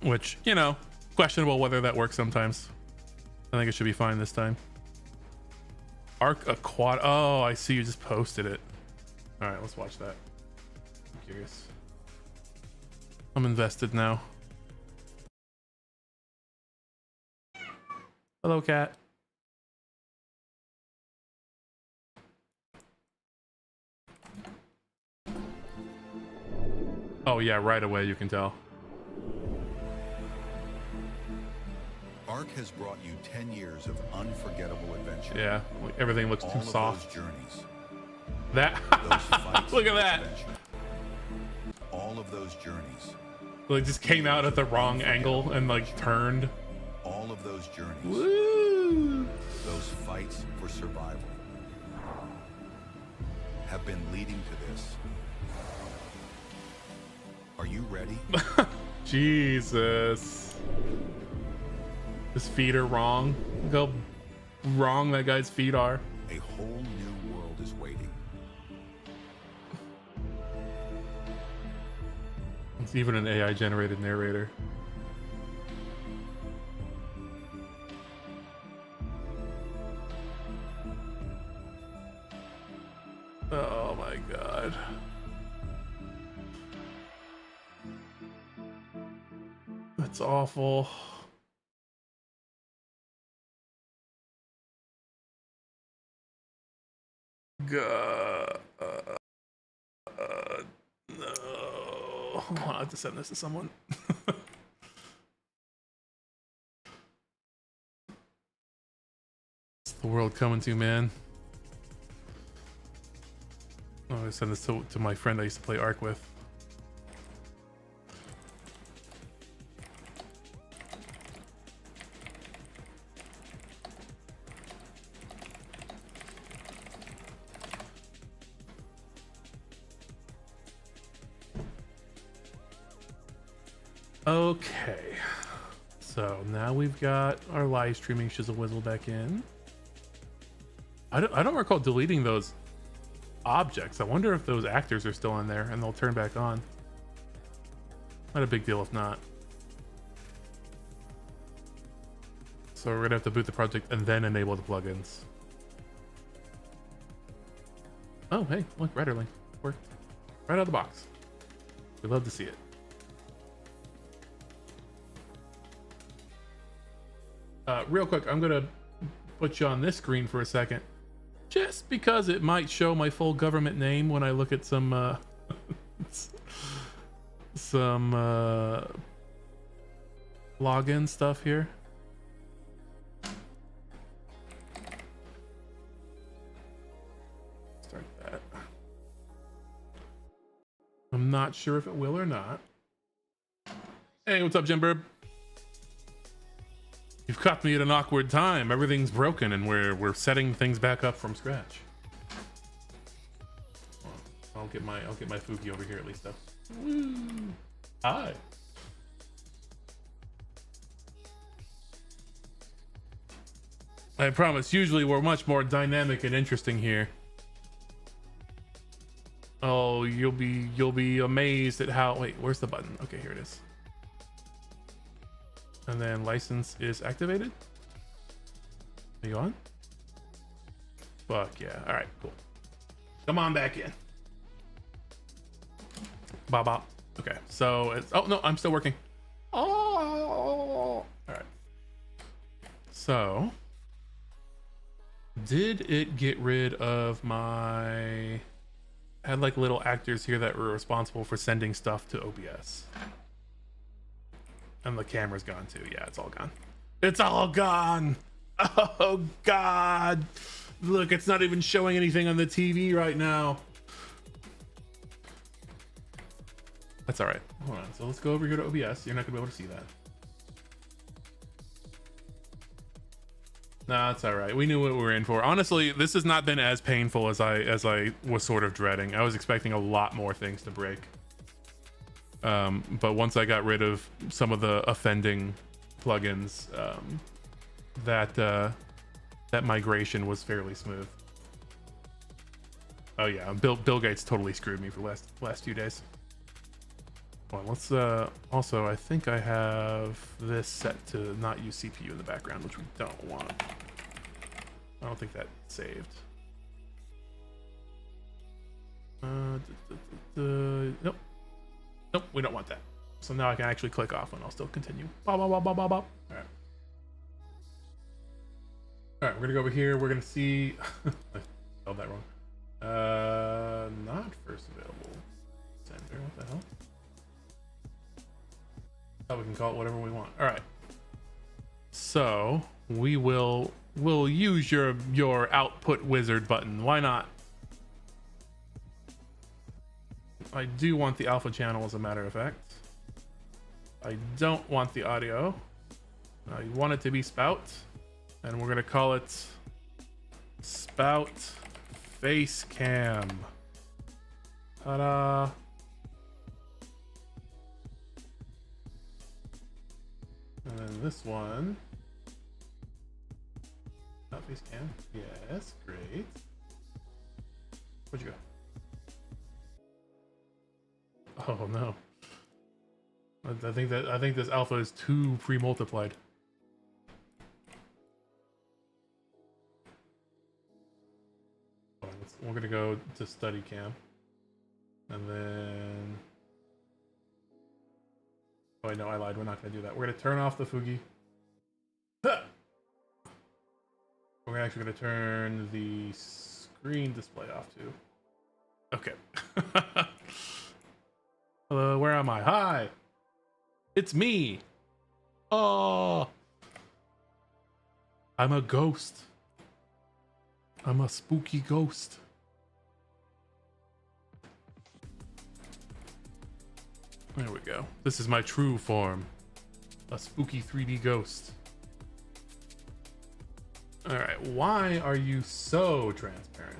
Which, you know, questionable whether that works sometimes. I think it should be fine this time. Arc a quad. Oh, I see. You just posted it. All right, let's watch that. I'm curious. I'm invested now. Hello, cat. Oh yeah, right away you can tell. Ark has brought you 10 years of unforgettable adventure. Yeah, everything looks All too of soft. Those journeys, That those fights look at of that. adventure, all of those journeys, Like just came out at the wrong angle and like turned. all of those journeys, Woo! those fights for survival have been leading to this. Are you ready? Jesus. His feet are wrong. Look how wrong that guy's feet are. A whole new world is waiting. It's even an AI generated narrator. Oh my god. That's awful. God. No. I'll have to send this to someone. It's the world coming to, man. Oh, I send this to my friend I used to play Ark with. Okay, so now we've got our live streaming Shizzle Wizzle back in. I don't recall deleting those objects. I wonder if those actors are still in there and they'll turn back on. Not a big deal if not. So we're gonna have to boot the project and then enable the plugins. Oh, hey, look, Retterling worked right out of the box. We love to see it. Real quick, I'm gonna put you on this screen for a second, just because it might show my full government name when I look at some login stuff here. Start that. I'm not sure if it will or not. Hey, what's up, Jimberb? You've caught me at an awkward time. Everything's broken and we're setting things back up from scratch. Well, I'll get my Fuki over here at least though. Woo. Hi. I promise, usually we're much more dynamic and interesting here. Oh, you'll be amazed at how, wait, where's the button? Okay, here it is. And then license is activated. Are you on? Fuck yeah. All right, cool. Come on back in. Bop bop. Okay, so it's, oh no, I'm still working. Oh, all right. So, did it get rid of my, I had like little actors here that were responsible for sending stuff to OBS. And the camera's gone too. Yeah, it's all gone. It's all gone. Oh God. Look, it's not even showing anything on the TV right now. That's all right. Hold on. So let's go over here to OBS. You're not gonna be able to see that. Nah, it's all right. We knew what we were in for. Honestly, this has not been as painful as I was sort of dreading. I was expecting a lot more things to break. But once I got rid of some of the offending plugins, that migration was fairly smooth. Oh yeah, Bill Gates totally screwed me for the last few days. Well, let's also, I think I have this set to not use CPU in the background, which we don't want. I don't think that saved. Nope. Nope, we don't want that. So now I can actually click off and I'll still continue. Bop, bop, bop, bop, bop, bop. All right. All right, we're gonna go over here. We're gonna see. I spelled that wrong. Not first available. Center. What the hell? Oh, we can call it whatever we want. All right. So we'll use your output wizard button. Why not? I do want the alpha channel, as a matter of fact. I don't want the audio. I want it to be spout, and we're gonna call it spout face cam. Ta-da! And then this one, spout face cam. Yes, great. Where'd you go? Oh no. I think this alpha is too pre-multiplied. We're gonna go to study cam, and then oh no, I lied. We're not gonna do that. We're gonna turn off the Fugi. Huh! We're actually gonna turn the screen display off too. Okay. Hello, where am I? Hi! It's me! Oh! I'm a ghost. I'm a spooky ghost. There we go. This is my true form. A spooky 3D ghost. Alright, why are you so transparent?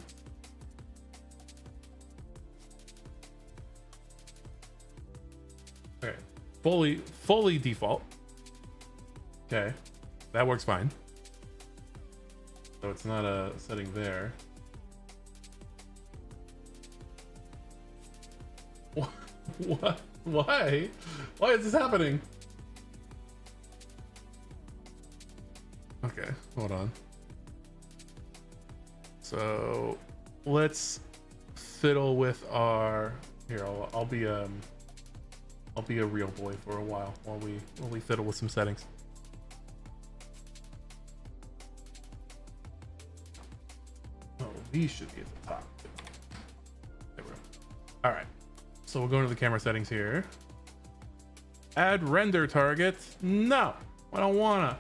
Okay, fully default. Okay, that works fine. So it's not a setting there. What? Why? Why is this happening? Okay, hold on. So let's fiddle with our here. I'll be a real boy for a while while we fiddle with some settings. Oh, these should be at the top. There we go. All right. So we'll go into the camera settings here. Add render target. No, I don't wanna.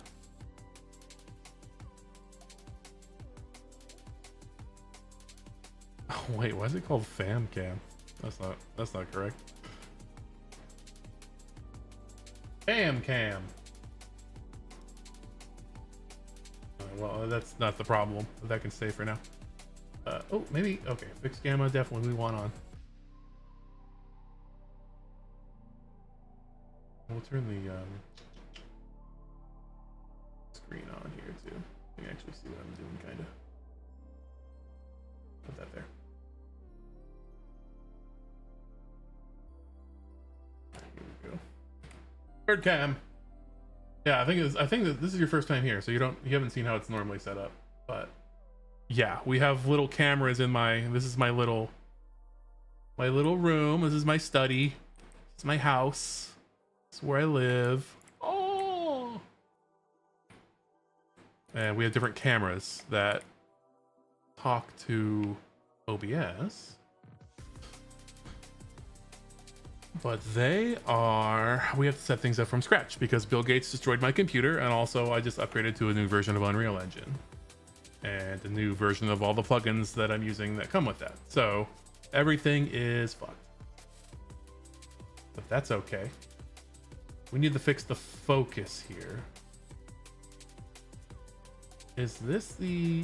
Oh wait, why is it called fam cam? That's not correct. Fam cam. Well, that's not the problem. That can stay for now. Oh, maybe okay. Fixed gamma definitely we want on. We'll turn the screen on here too. You can actually see what I'm doing, kind of. Put that there. Here we go. Third cam. Yeah, I think that this is your first time here, so you haven't seen how it's normally set up. But yeah, we have little cameras in this is my little room. This is my study. It's my house. It's where I live. Oh! And we have different cameras that talk to OBS. But we have to set things up from scratch because Bill Gates destroyed my computer, and also I just upgraded to a new version of Unreal Engine. And a new version of all the plugins that I'm using that come with that. So everything is fucked. But that's okay. We need to fix the focus here. Is this the...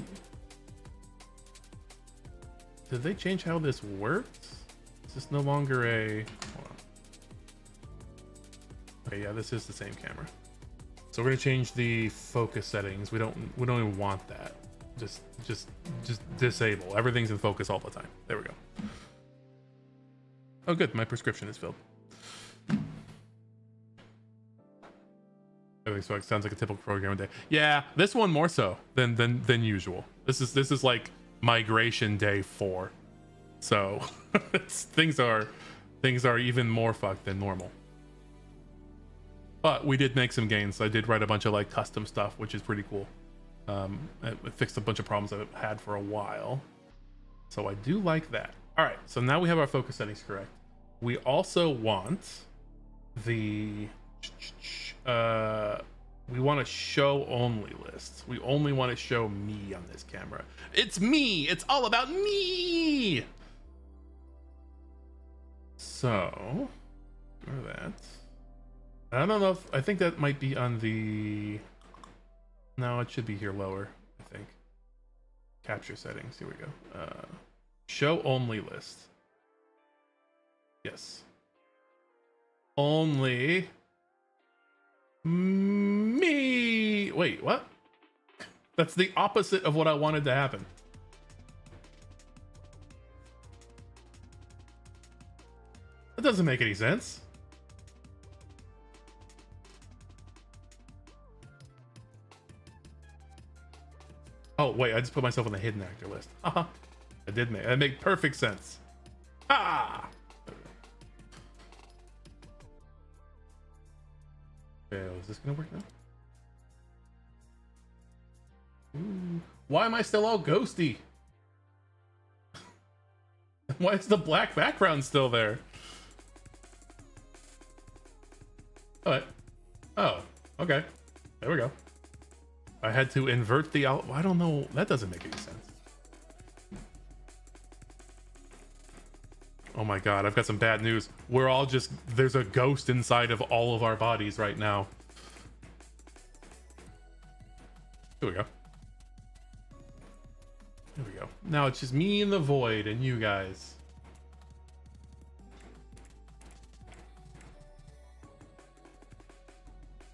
Did they change how this works? Is this no longer a... Hold on. Okay, yeah, this is the same camera. So we're gonna change the focus settings. We don't even want that. Just disable. Everything's in focus all the time. There we go. Oh, good. My prescription is filled. Everything sounds like a typical programming day. Yeah, this one more so than usual. This is like migration day 4. So things are even more fucked than normal. But we did make some gains. I did write a bunch of like custom stuff, which is pretty cool. It fixed a bunch of problems I've had for a while. So I do like that. All right, so now we have our focus settings correct. We also want the we want to show only list. We only want to show me on this camera. It's me. It's all about me. So go to that. I don't know if I think that might be on the... No, it should be here lower, I think. Capture settings. Here we go. Show only list. Yes. Only me. Wait, what? That's the opposite of what I wanted to happen. That doesn't make any sense. Oh, wait, I just put myself on the hidden actor list. Haha. That made perfect sense. Ah! Okay, is this gonna work now? Ooh. Why am I still all ghosty? Why is the black background still there? Alright. Oh, okay. There we go. I had to invert the out. I don't know. That doesn't make any sense. Oh my god, I've got some bad news. We're all just... There's a ghost inside of all of our bodies right now. Here we go. There we go. Now it's just me in the void and you guys.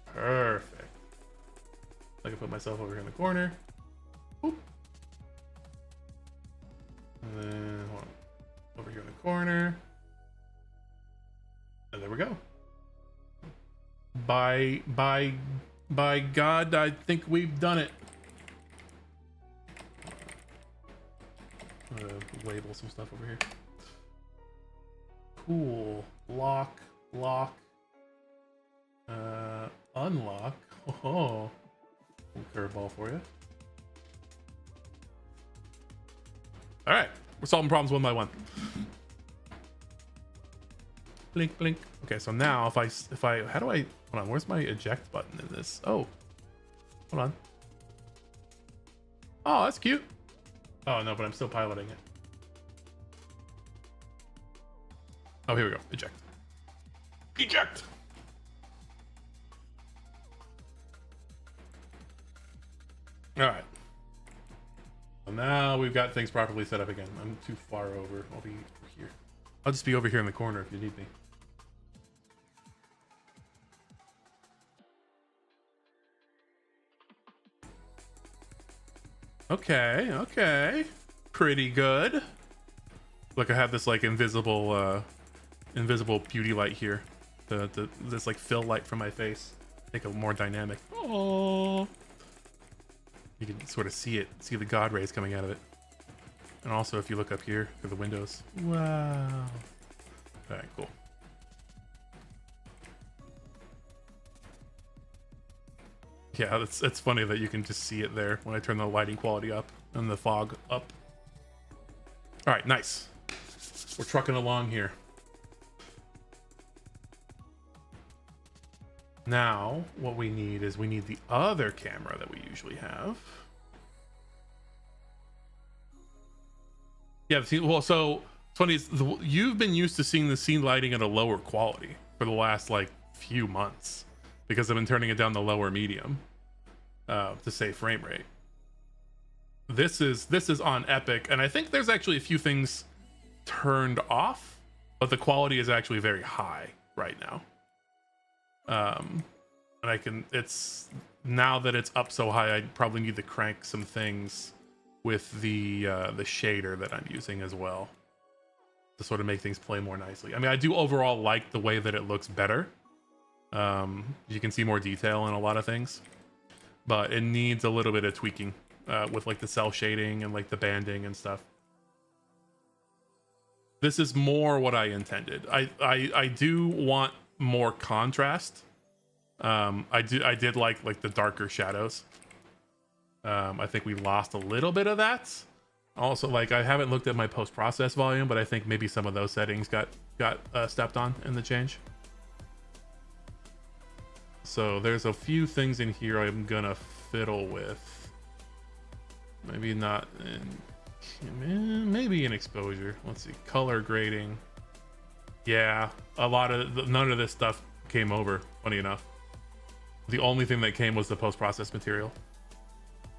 Perfect. I can put myself over here in the corner. Boop. And then, hold on. Over here in the corner. And there we go. By God, I think we've done it. I'm gonna label some stuff over here. Cool. Lock. Unlock. Oh. Curveball for you. All right, we're solving problems one by one. Blink, blink. Okay, so now if I, how do I? Hold on. Where's my eject button in this? Oh, hold on. Oh, that's cute. Oh no, but I'm still piloting it. Oh, here we go. Eject. Eject. All right. So now we've got things properly set up again. I'm too far over. I'll be over here. I'll just be over here in the corner if you need me. Okay. Pretty good. Look, I have this like invisible beauty light here. This like fill light from my face. Make it more dynamic. Oh. You can sort of see the god rays coming out of it. And also if you look up here through the windows. Wow. All right, cool. Yeah, it's funny that you can just see it there when I turn the lighting quality up and the fog up. All right, nice. We're trucking along here. Now, what we need is we need the other camera that we usually have. Yeah, well, so it's funny. You've been used to seeing the scene lighting at a lower quality for the last like few months because I've been turning it down to lower medium to save frame rate. this is on Epic, and I think there's actually a few things turned off, but the quality is actually very high right now. And it's now that it's up so high, I probably need to crank some things with the shader that I'm using as well to sort of make things play more nicely. I mean, I do overall like the way that it looks better. You can see more detail in a lot of things, but it needs a little bit of tweaking with like the cell shading and like the banding and stuff. This is more what I intended. I do want more contrast. I did like the darker shadows. I think we lost a little bit of that. Also, like, I haven't looked at my post-process volume, but I think maybe some of those settings got stepped on in the change. So there's a few things in here I'm gonna fiddle with. Maybe not in, maybe in exposure. Let's see, color grading. Yeah, none of this stuff came over, funny enough. The only thing that came was the post-process material,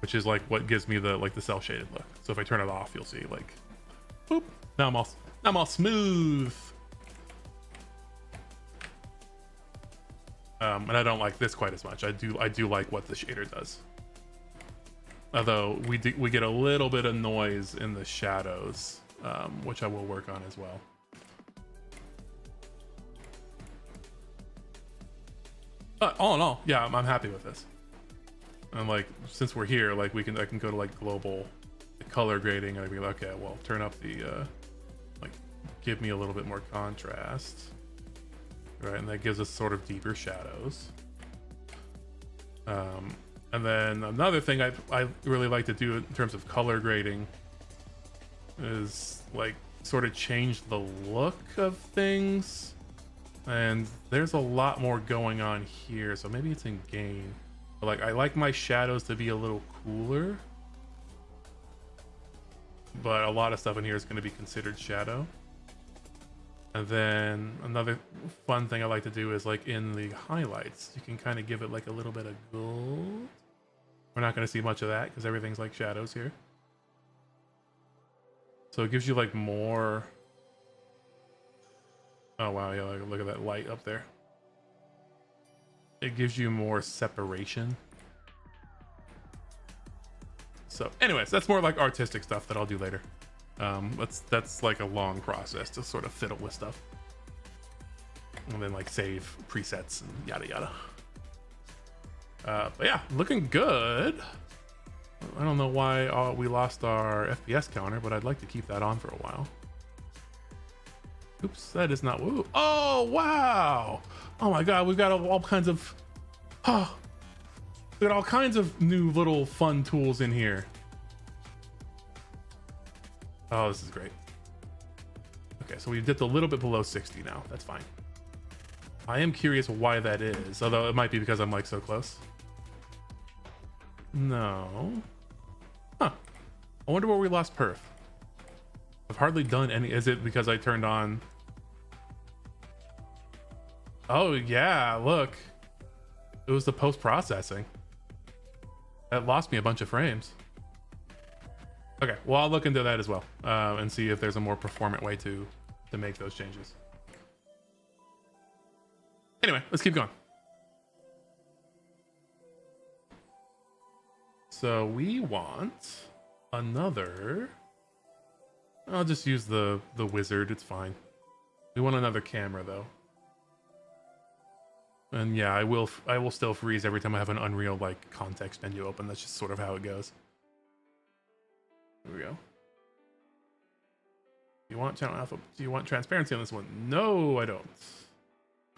which is like what gives me the cell shaded look. So if I turn it off, you'll see like, boop. Now I'm all smooth. And I don't like this quite as much. I do like what the shader does. Although we get a little bit of noise in the shadows, which I will work on as well. But all in all, yeah, I'm happy with this. And like, since we're here, like I can go to like global color grading, and I'd be like, okay, well, turn up the like, give me a little bit more contrast, right? And that gives us sort of deeper shadows. And then another thing I really like to do in terms of color grading is like sort of change the look of things. And there's a lot more going on here, so maybe it's in gain. But like, I like my shadows to be a little cooler, but a lot of stuff in here is going to be considered shadow. And then another fun thing I like to do is like in the highlights, you can kind of give it like a little bit of gold. We're not going to see much of that because everything's like shadows here. So it gives you like more. Oh wow, yeah, like, look at that light up there. It gives you more separation. So anyways, that's more like artistic stuff that I'll do later. That's like a long process to sort of fiddle with stuff. And then like save presets and yada yada. But yeah, looking good. I don't know why we lost our FPS counter, but I'd like to keep that on for a while. Oops, that is not. Woo. Oh wow! Oh my god, we've got all kinds of. Oh, we got all kinds of new little fun tools in here. Oh, this is great. Okay, so we dipped a little bit below 60 now. That's fine. I am curious why that is, although it might be because I'm like so close. No. Huh. I wonder where we lost perf. I've hardly done any. Is it because I turned on? Oh yeah, look. It was the post-processing. That lost me a bunch of frames. Okay, well, I'll look into that as well, and see if there's a more performant way to make those changes. Anyway, let's keep going. So we want another. I'll just use the wizard. It's fine. We want another camera though. And yeah, I will still freeze every time I have an Unreal like context menu open. That's just sort of how it goes. Here we go. Do you want channel alpha? Do you want transparency on this one? No, I don't. Do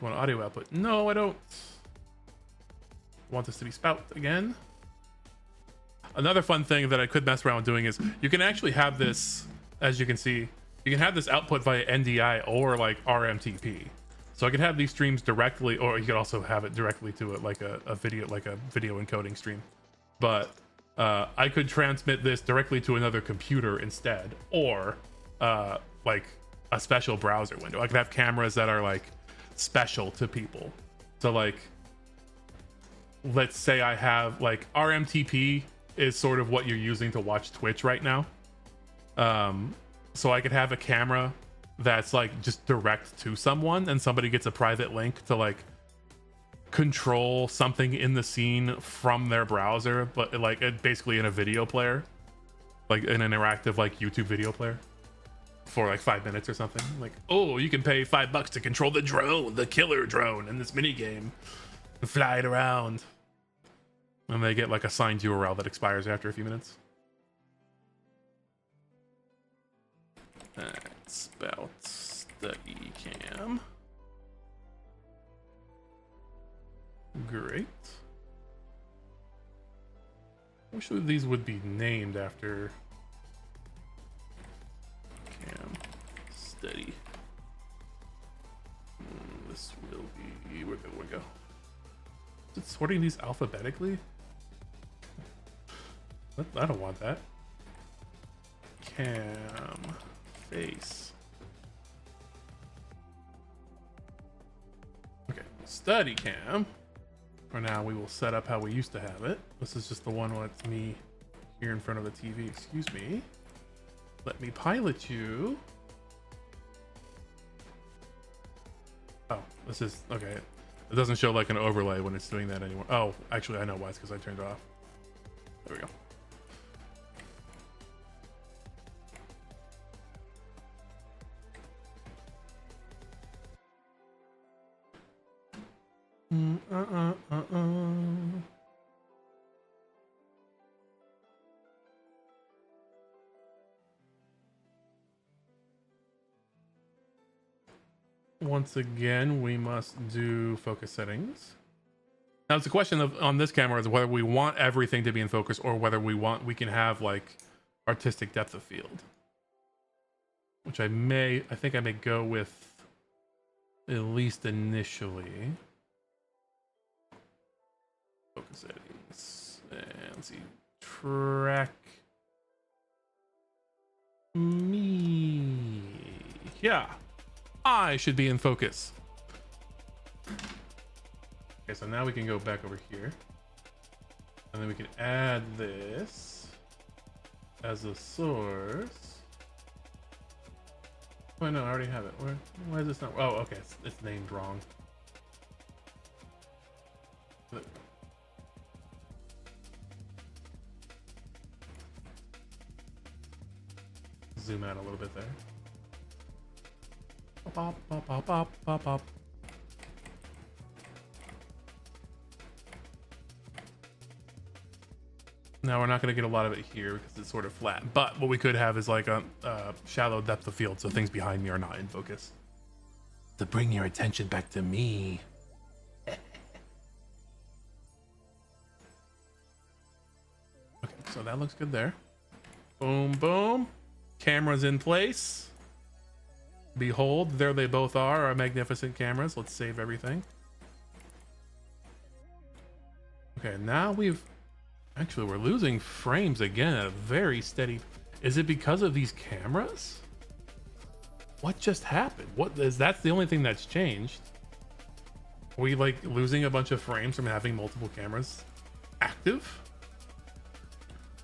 you want audio output? No, I don't. Want this to be spout again? Another fun thing that I could mess around with doing is you can actually have this, as you can see, you can have this output via NDI or like RMTP. So I could have these streams directly, or you could also have it directly to it like a video encoding stream. But I could transmit this directly to another computer instead, or like a special browser window. I could have cameras that are like special to people. So like, let's say I have like RMTP is sort of what you're using to watch Twitch right now. So I could have a camera that's like just direct to someone, and somebody gets a private link to like control something in the scene from their browser, but like basically in a video player, like an interactive like YouTube video player, for like 5 minutes or something. Like, oh, you can pay $5 to control the drone, the killer drone in this mini game, and fly it around. And they get like a signed URL that expires after a few minutes. That's about study cam. Great. Wish these would be named after cam study. This will be, where we go. Is it sorting these alphabetically? I don't want that. Cam face. Okay, study cam. For now, we will set up how we used to have it. This is just the one where it's me here in front of the TV. Excuse me. Let me pilot you. Oh, this is okay. It doesn't show like an overlay when it's doing that anymore. Oh, actually, I know why. It's because I turned it off. There we go. Once again, we must do focus settings. Now it's a question of on this camera is whether we want everything to be in focus or whether we can have like artistic depth of field, which I think I may go with at least initially. Focus settings and let's see, track me. Yeah, I should be in focus. Okay, so now we can go back over here, and then we can add this as a source. Oh no, I already have it. Why is this not? Oh, okay, it's named wrong. Zoom out a little bit there. Pop, pop, pop, pop, pop, pop. Now we're not going to get a lot of it here because it's sort of flat, but what we could have is like a shallow depth of field, so things behind me are not in focus. To bring your attention back to me. Okay, so that looks good there. Boom, boom. Cameras in place. Behold, there they both are, our magnificent cameras. Let's save everything. Okay, now actually, we're losing frames again at a very steady... Is it because of these cameras? What just happened? That's the only thing that's changed. Are we like losing a bunch of frames from having multiple cameras active?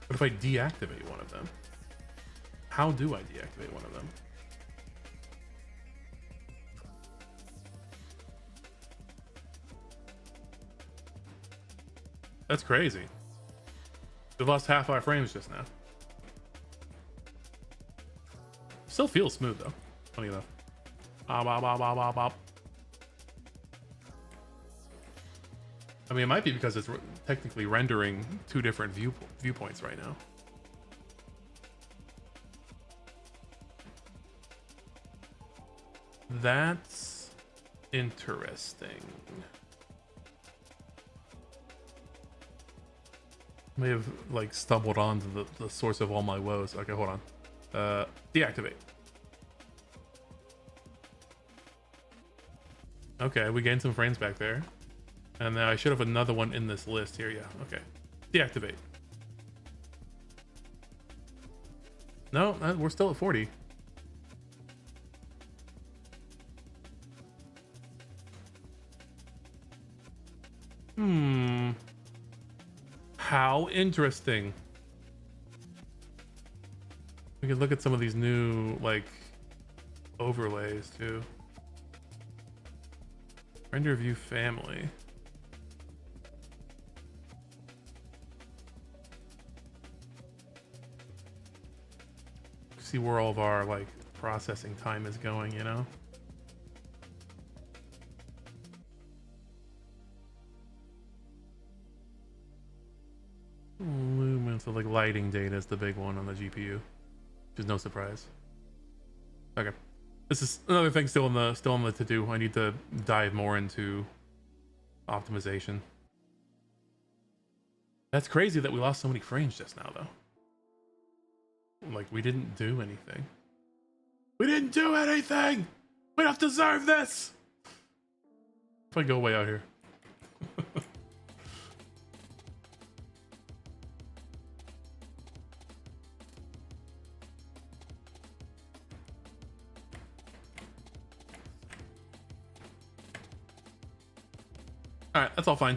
What if I deactivate one of them? How do I deactivate one of them? That's crazy. We lost half our frames just now. Still feels smooth though. Funny enough. I mean, it might be because it's technically rendering two different viewpoints right now. That's interesting. May have like stumbled onto the source of all my woes. Okay, hold on. Deactivate. Okay, we gained some frames back there. And then I should have another one in this list here. Yeah, okay. Deactivate. No, we're still at 40. How interesting. We could look at some of these new like overlays too. Render view family. See where all of our like processing time is going, you know? Lumen, so like lighting data is the big one on the GPU, which is no surprise. Okay, this is another thing still in the to do. I need to dive more into optimization. That's crazy that we lost so many frames just now, though. Like we didn't do anything. We didn't do anything. We don't deserve this. If I go way out here. All right, that's all fine.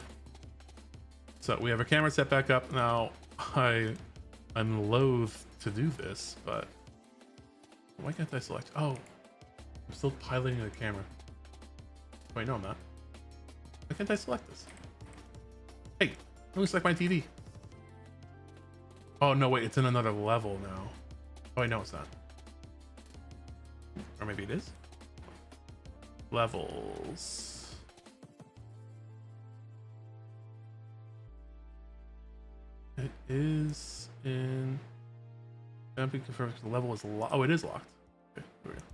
So we have our camera set back up now. I'm loath to do this, but why can't I select? Oh, I'm still piloting the camera. Wait, no, I'm not. Why can't I select this? Hey, let me select my TV. Oh no, wait, it's in another level now. Oh wait, no, it's not. Or maybe it is. Levels. It is in. Jumping confirms the level is locked. Oh, it is locked. Okay, here we go.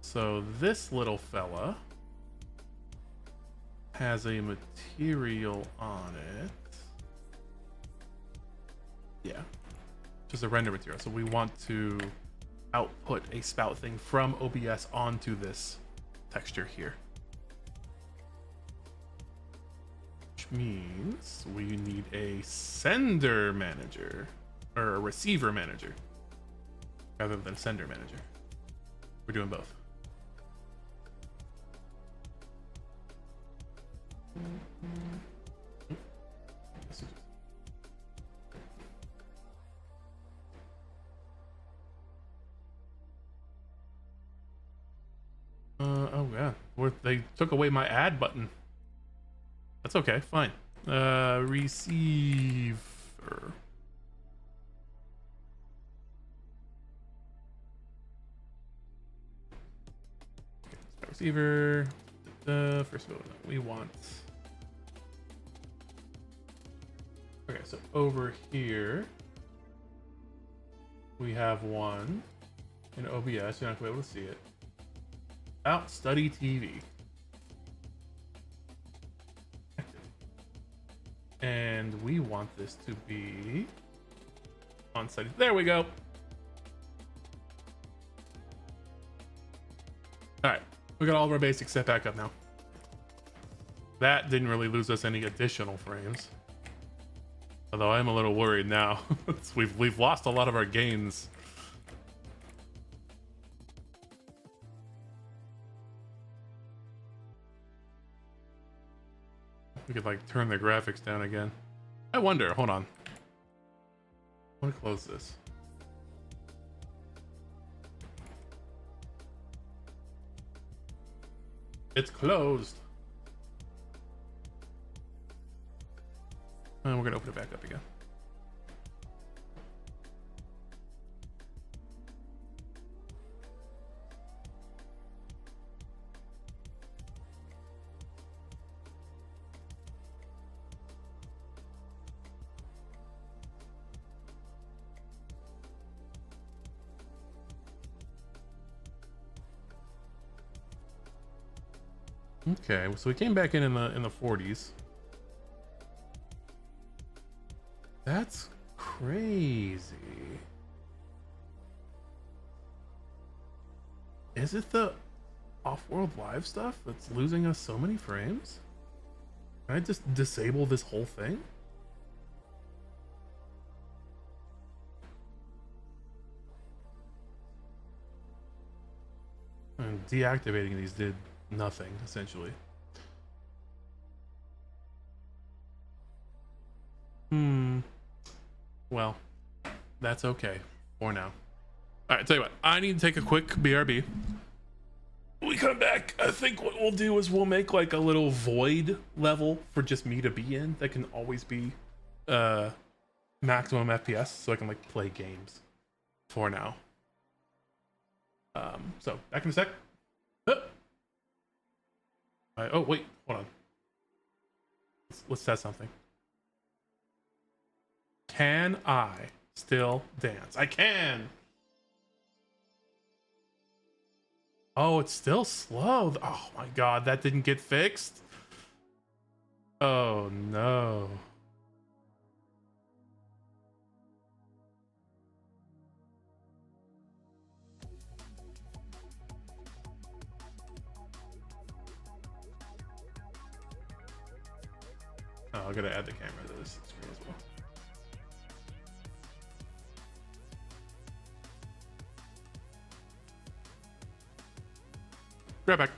So this little fella has a material on it. Yeah, just a render material. So we want to output a spout thing from OBS onto this texture here. Means we need a sender manager or a receiver manager rather than sender manager. We're doing both. Oh yeah, they took away my add button. That's okay, fine. Receiver. Okay, receiver. First of all, we want. Okay, so over here we have one in OBS. You're not gonna be able to see it. Out study TV. And we want this to be on site. There we go. All right, we got all of our basics set back up now. That didn't really lose us any additional frames. Although I'm a little worried now. we've lost a lot of our gains. We could like turn the graphics down again. I wonder, hold on. I want to close this. It's closed. And we're gonna open it back up again. Okay, so we came back in the 40s. That's crazy. Is it the Off-World Live stuff that's losing us so many frames? Can I just disable this whole thing? And deactivating these did nothing, essentially. Well, that's okay for now. All right, tell you what, I need to take a quick BRB. When we come back, I think what we'll do is we'll make like a little void level for just me to be in that can always be maximum FPS, so I can like play games for now. So back in a sec. Oh wait, hold on. Let's test something. Can I still dance? I can. Oh, it's still slow. Oh my god, that didn't get fixed. Oh no. Oh, I gotta add the camera to this screen as well. Right back.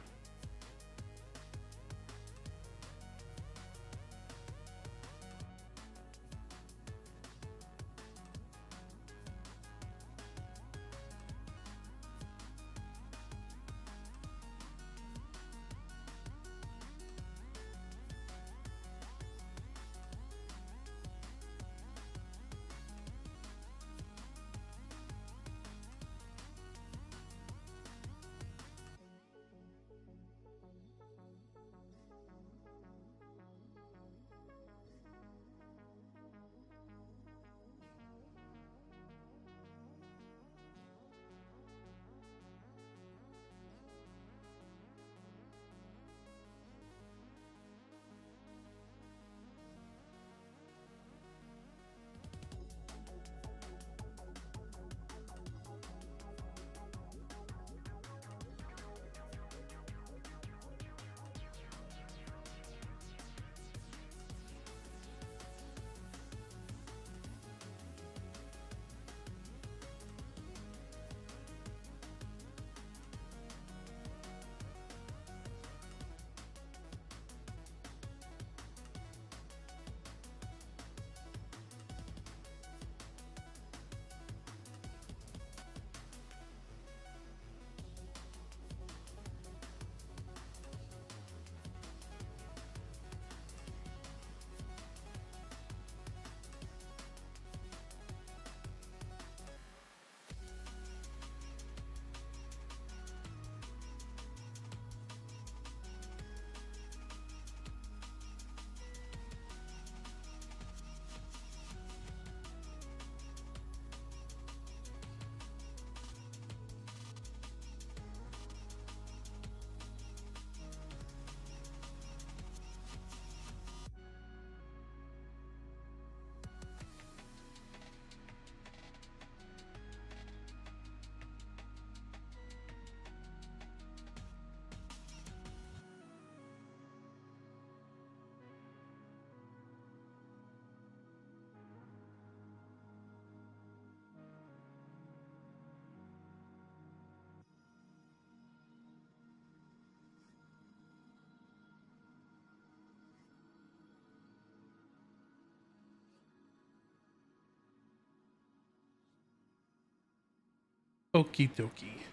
Okie dokie.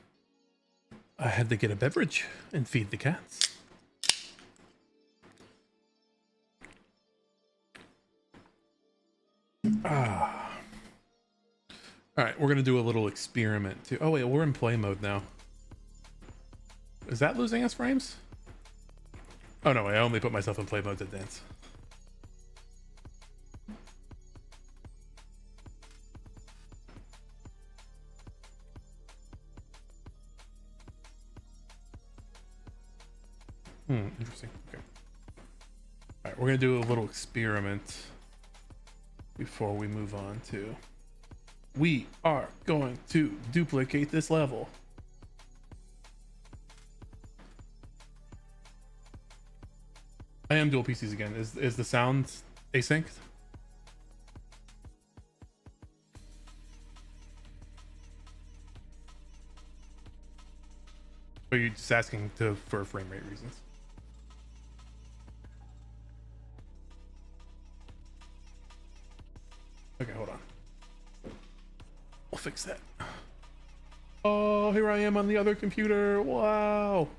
I had to get a beverage and feed the cats. Ah. All right, we're gonna do a little experiment too. Oh wait, we're in play mode now. Is that losing us frames? Oh no, I only put myself in play mode to dance. Interesting. Okay. All right, we're gonna do a little experiment before we move on to. We are going to duplicate this level. I am dual PCs again. Is the sound asynced? Or are you just asking for frame rate reasons? Okay, hold on. fix that. Oh, here I am on the other computer. Wow.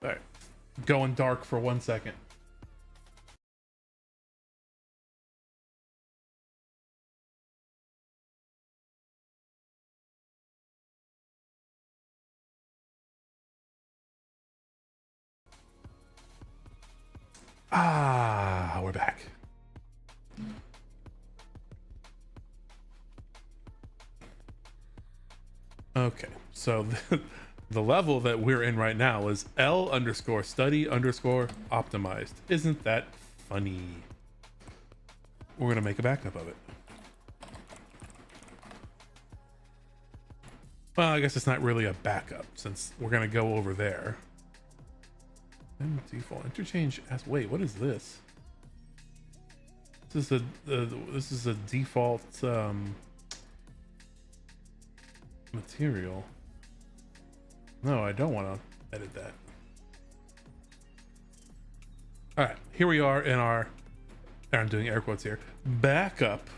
All right, going dark for 1 second. Ah, we're back. Okay, so the level that we're in right now is L_study_optimized. Isn't that funny? We're gonna make a backup of it. Well, I guess it's not really a backup since we're gonna go over there. And default interchange as wait, what is this? This is a default material. No, I don't want to edit that. All right, here we are in our, I'm doing air quotes here, backup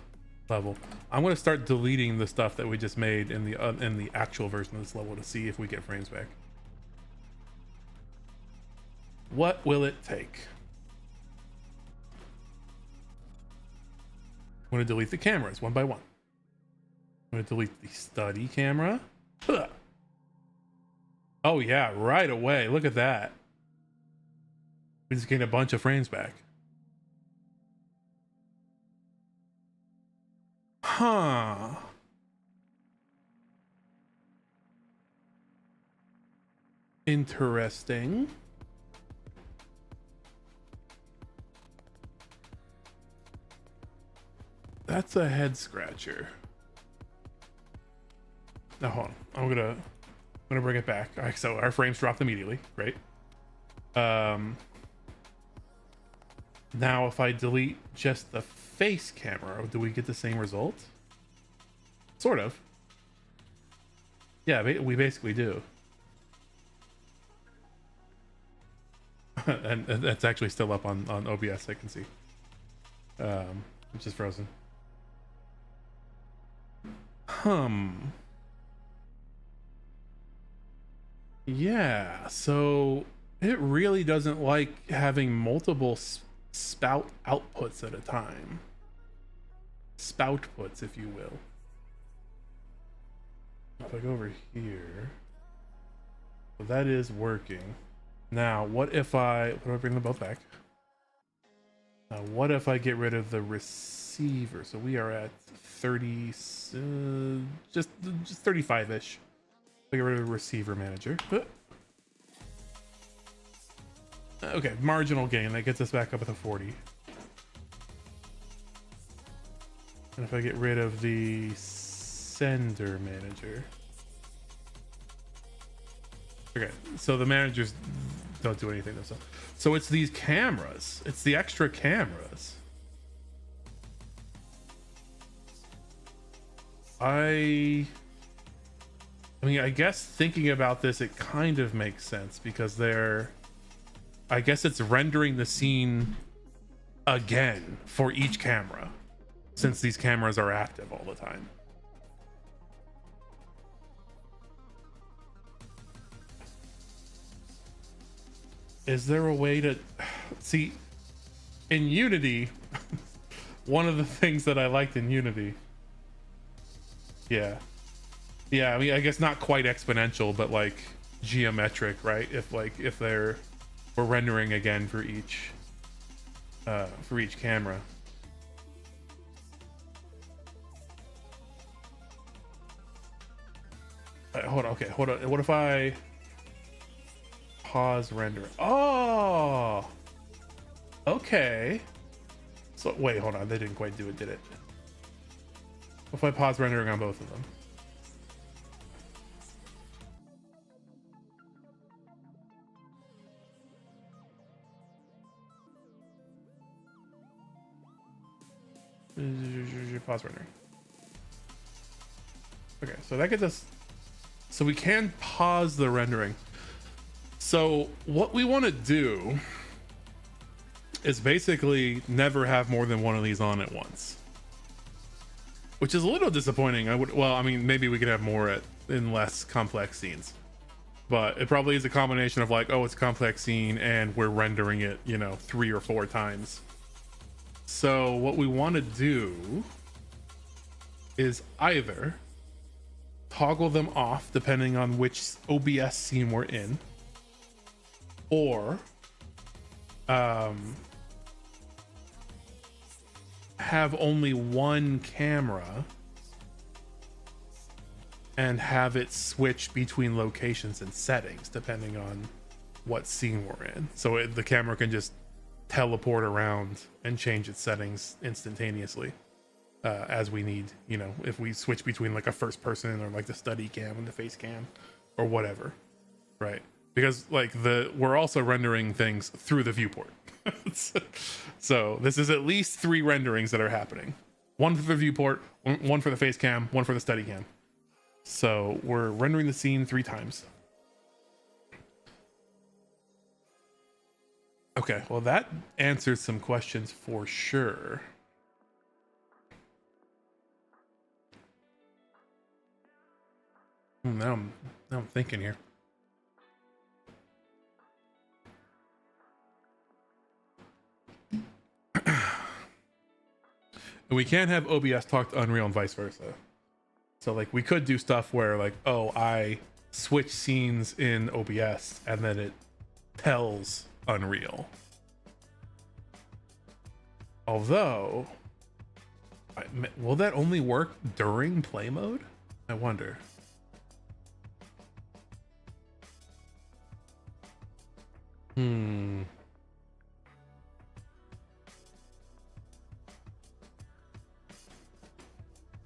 level. I'm going to start deleting the stuff that we just made in the actual version of this level to see if we get frames back. What will it take? I'm going to delete the cameras one by one. I'm going to delete the study camera. Huh. Oh yeah, right away. Look at that. We just gained a bunch of frames back. Huh. Interesting. That's a head scratcher. Now hold on. I'm gonna bring it back. All right, so our frames dropped immediately. Great. Now if I delete just the face camera, do we get the same result? Sort of. Yeah, we basically do. and that's actually still up on OBS, I can see. Which is frozen. Yeah, so it really doesn't like having multiple spout outputs at a time. Spoutputs, if you will. If I go over here, so that is working. Now, what if I bring them both back? Now, what if I get rid of the receiver? So we are at 30, just 35-ish. I get rid of the receiver manager. Okay, marginal gain. That gets us back up at the 40. And if I get rid of the sender manager. Okay, so the managers don't do anything themselves. So it's these cameras. It's the extra cameras. I mean, I guess thinking about this, it kind of makes sense because I guess it's rendering the scene again for each camera since these cameras are active all the time. Is there a way to see in Unity? One of the things that I liked in Unity. Yeah, I mean, I guess not quite exponential, but like geometric, right? If we're rendering again for each camera. Hold on. Okay, hold on. What if I pause render? Oh, okay. So wait, hold on. They didn't quite do it, did it? What if I pause rendering on both of them? Pause rendering. Okay, so that gets us, so we can pause the rendering. So what we want to do is basically never have more than one of these on at once, which is a little disappointing. I mean, maybe we could have more in less complex scenes, but it probably is a combination of like, oh, it's a complex scene and we're rendering it, 3 or 4 times. So what we want to do is either toggle them off depending on which OBS scene we're in, or have only one camera and have it switch between locations and settings depending on what scene we're in. So the camera can just teleport around and change its settings instantaneously as we need, if we switch between like a first person or like the study cam and the face cam or whatever, right? Because like we're also rendering things through the viewport. So this is at least 3 renderings that are happening. One for the viewport, one for the face cam, one for the study cam. So we're rendering the scene 3 times. Okay, well that answers some questions for sure. Now I'm thinking here. And we can't have OBS talk to Unreal and vice versa. So like we could do stuff where like, oh, I switch scenes in OBS and then it tells Unreal. Although, will that only work during play mode? I wonder.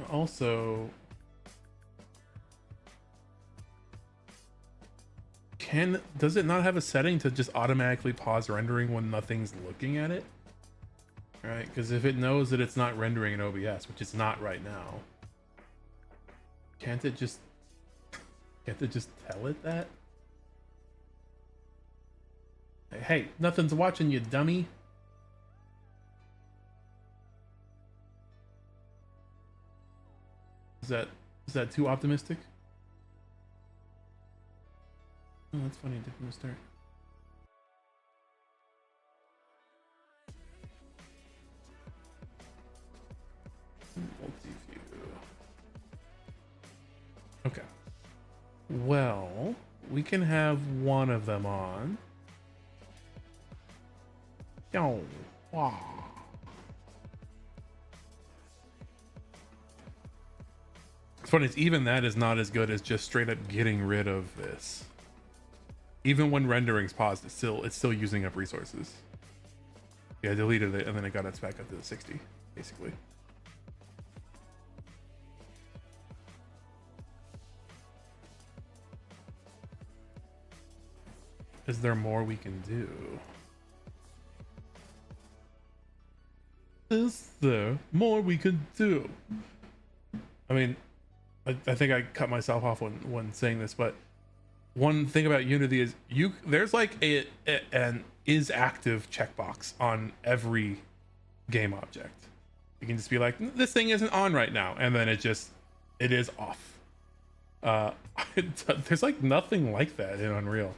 Also, does it not have a setting to just automatically pause rendering when nothing's looking at it? Right, because if it knows that it's not rendering in OBS, which it's not right now, can't it just tell it that? Hey, nothing's watching you, dummy. Is that too optimistic? Oh, that's funny. It did from the start. Multi-view. Okay. Well, we can have one of them on. Yo, wow. It's funny, even that is not as good as just straight up getting rid of this. Even when rendering's paused, it's still using up resources. Yeah, I deleted it and then it got us back up to the 60, basically. Is there more we can do? Is there more we can do? I mean, I think I cut myself off when saying this, but one thing about Unity is there's like an is active checkbox on every game object. You can just be like, this thing isn't on right now, and then it is off. There's like nothing like that in Unreal.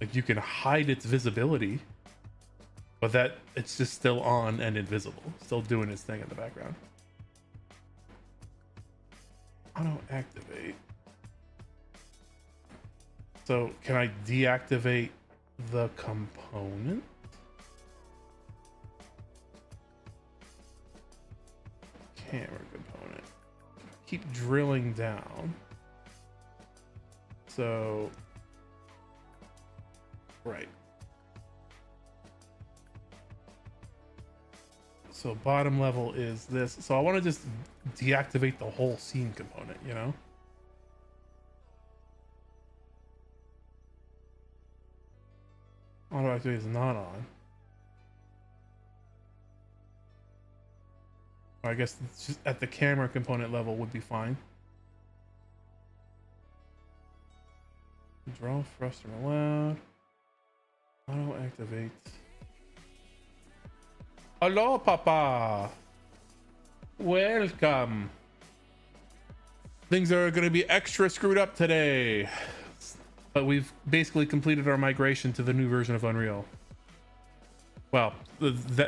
Like you can hide its visibility, but that it's just still on and invisible, still doing its thing in the background. Auto activate. So can I deactivate the component? Camera component. Keep drilling down. So, right. So bottom level is this. So I want to just deactivate the whole scene component, you know? Auto activate is not on. Or I guess it's just at the camera component level would be fine. Draw thruster allowed. Auto activate. Hello, Papa. Welcome. Things are going to be extra screwed up today, but we've basically completed our migration to the new version of Unreal. Well,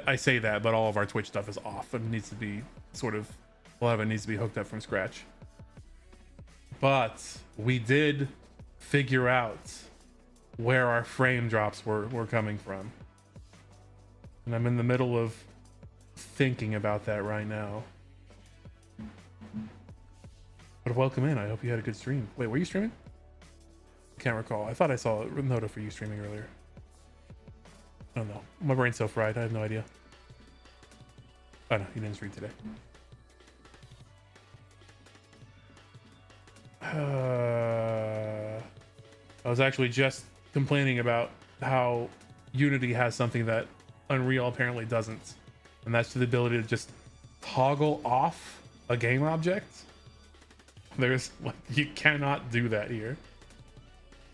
I say that, but all of our Twitch stuff is off and needs to be sort of, a lot of it needs to be hooked up from scratch. But we did figure out where our frame drops were coming from. And I'm in the middle of thinking about that right now. But welcome in. I hope you had a good stream. Wait, were you streaming? I can't recall. I thought I saw a note for you streaming earlier. I don't know. My brain's so fried. I have no idea. Oh no, you didn't stream today. I was actually just complaining about how Unity has something that Unreal apparently doesn't, and that's the ability to just toggle off a game object. There's like, you cannot do that here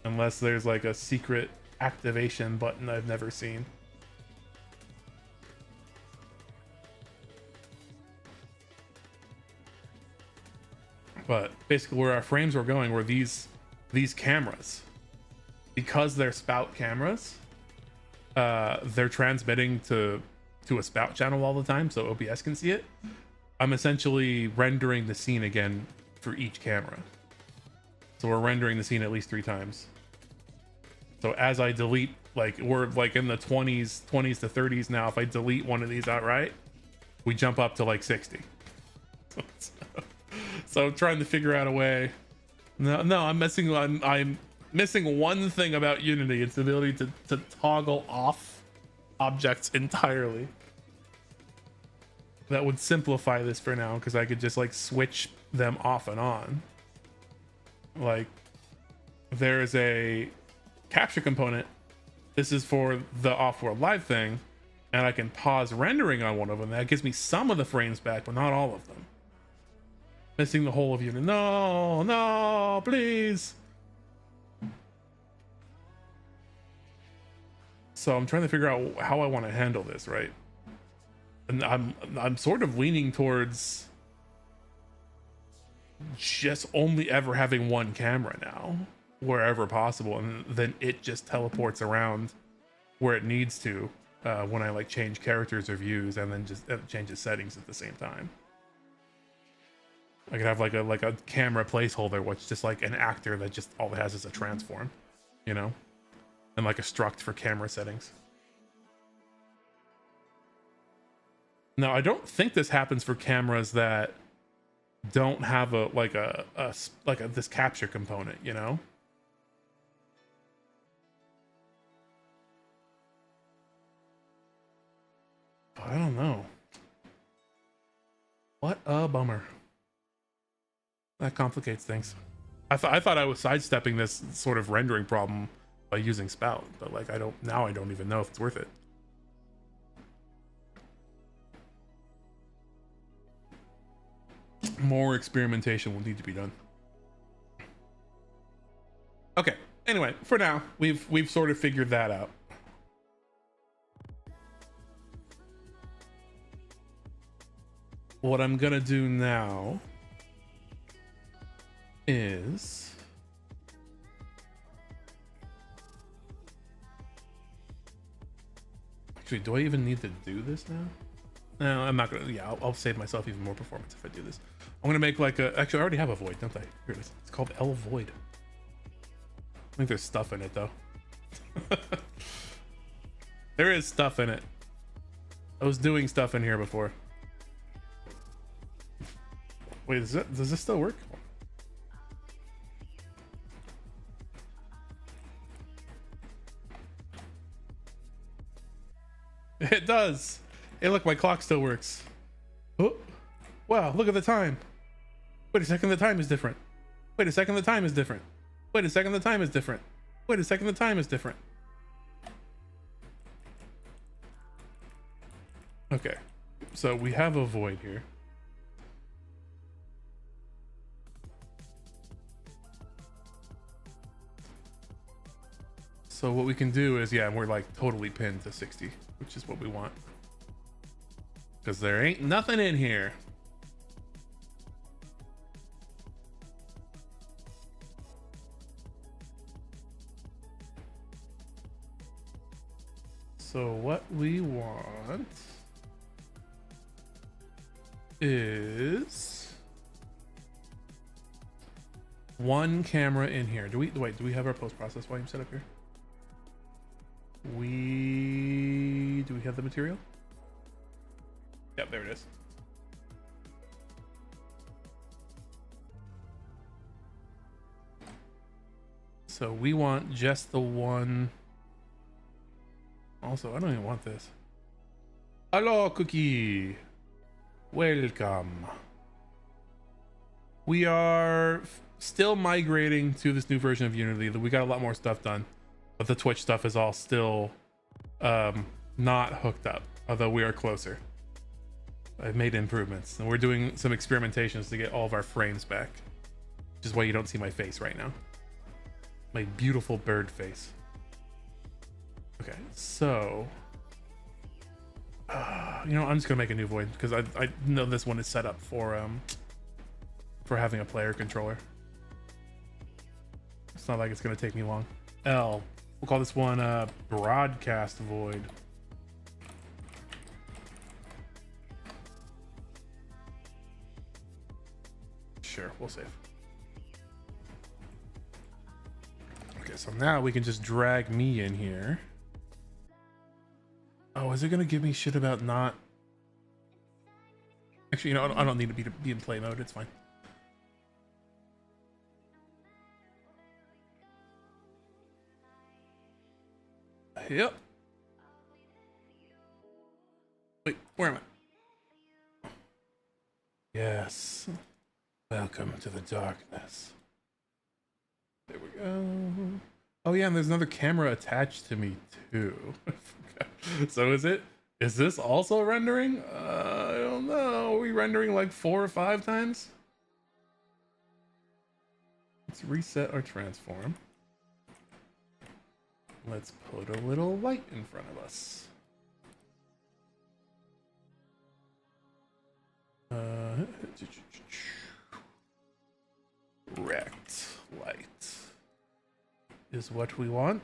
unless there's like a secret activation button I've never seen. But basically where our frames were going were these cameras. Because they're spout cameras, they're transmitting to a spout channel all the time, so OBS can see it. I'm essentially rendering the scene again for each camera. So we're rendering the scene at least 3 times. So as I delete, like we're like in the 20s to 30s now. If I delete one of these outright, we jump up to like 60. So I'm trying to figure out a way. No, I'm missing one thing about Unity. It's the ability to toggle off objects entirely. That would simplify this for now, because I could just like switch them off and on. Like there is a capture component. This is for the Offworld Live thing, and I can pause rendering on one of them. That gives me some of the frames back, but not all of them. Missing the whole of Unity. No, please. So I'm trying to figure out how I want to handle this, right? And I'm sort of leaning towards just only ever having one camera now, wherever possible, and then it just teleports around where it needs to when I like change characters or views, and then just changes settings at the same time. I could have like a camera placeholder, which is just like an actor that just all it has is a transform, you know, and like a struct for camera settings. Now, I don't think this happens for cameras that don't have this capture component, you know. I don't know. What a bummer. That complicates things. I thought I was sidestepping this sort of rendering problem by using Spout, but like I don't even know if it's worth it. More experimentation will need to be done. Okay. Anyway, for now, we've sort of figured that out. What I'm gonna do now is actually, do I even need to do this now? No, I'm not gonna. Yeah, I'll save myself even more performance if I do this. I'm gonna make like a. Actually, I already have a void, don't I? Here it is. It's called L Void. I think there's stuff in it though. There is stuff in it. I was doing stuff in here before. Wait, does this still work? It does. Hey, look, my clock still works. Oh, wow, look at the time. Wait a second, the time is different. Wait a second, the time is different. Wait a second, the time is different. Wait a second, the time is different. Okay, so we have a void here. So what we can do is, yeah, we're like totally pinned to 60, which is what we want. Because there ain't nothing in here. So what we want is one camera in here. Do we have our post-process volume set up here? Do we have the material? Yep, there it is. So we want just the one. Also, I don't even want this. Hello, Cookie. Welcome. We are still migrating to this new version of Unity. We got a lot more stuff done, but the Twitch stuff is all still not hooked up, although we are closer. I've made improvements, and we're doing some experimentations to get all of our frames back, which is why you don't see my face right now. My beautiful bird face. Okay, so you know, I'm just gonna make a new void because I know this one is set up for having a player controller. It's not like it's gonna take me long. We'll call this one broadcast void. Sure, we'll save. Okay, so now we can just drag me in here. Oh, is it gonna give me shit about not? Actually, you know, I don't need to be in play mode. It's fine. Yep. Wait, where am I? Yes. Welcome to the darkness. There we go. Oh yeah, and there's another camera attached to me too. So is this also rendering? I don't know. Are we rendering like 4 or 5 times? Let's reset our transform. Let's put a little light in front of us. Rect light is what we want.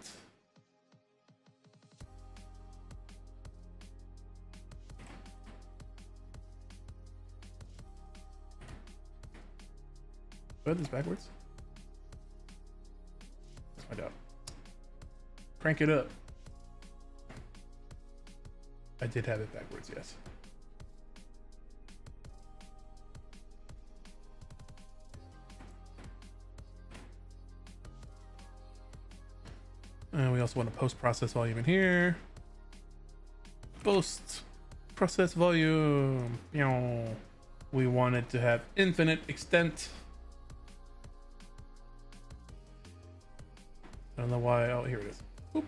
Do I have this backwards? Let's find out. Crank it up. I did have it backwards, yes. And we also want a post-process volume in here. Post-process volume. We want it to have infinite extent. I don't know why. Oh, here it is. Boop.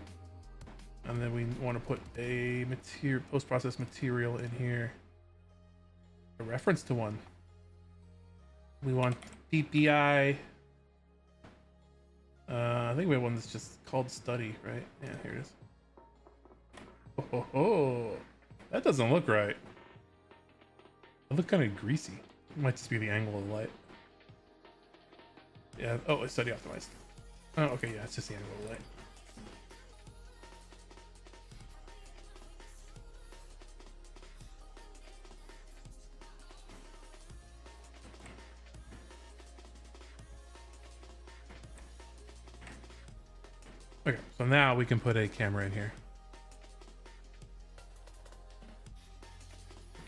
And then we want to put a post-process material in here. A reference to one. We want PPI. I think we have one that's just called study, right? Yeah, here it is. Oh, that doesn't look right. It look kind of greasy. It might just be the angle of the light. Yeah. Oh, it's study optimized. Oh, okay. Yeah, it's just the angle of the light. Okay, so now we can put a camera in here.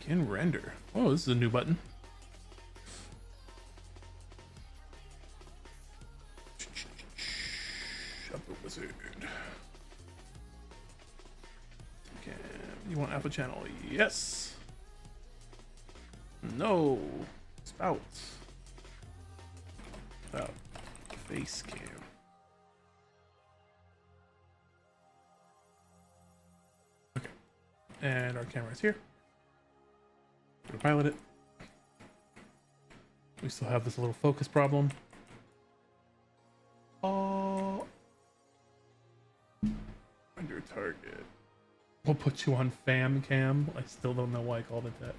Can render. Oh, this is a new button. Shut the wizard. Okay, you want alpha channel? Yes. No. Spout. Spout. Face cam. And our camera is here. We're gonna pilot it. We still have this little focus problem. Oh. We'll put you on fam cam. I still don't know why I called it that.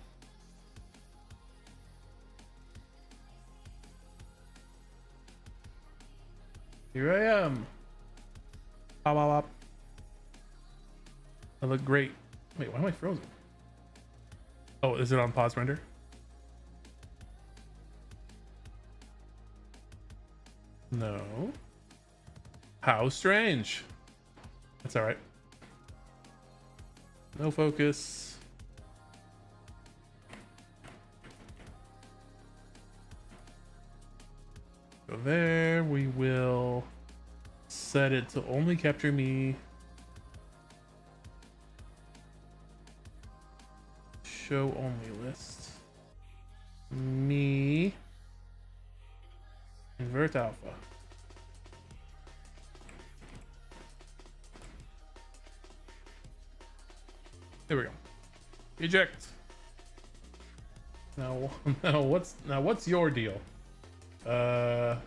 Here I am. Bop, bop, bop. I look great. Wait, why am I frozen? Oh, is it on pause render? No. How strange. That's all right. No focus. Go there. We will set it to only capture me. Show only list. Me. Invert alpha. There we go. Eject. Now what's your deal? Why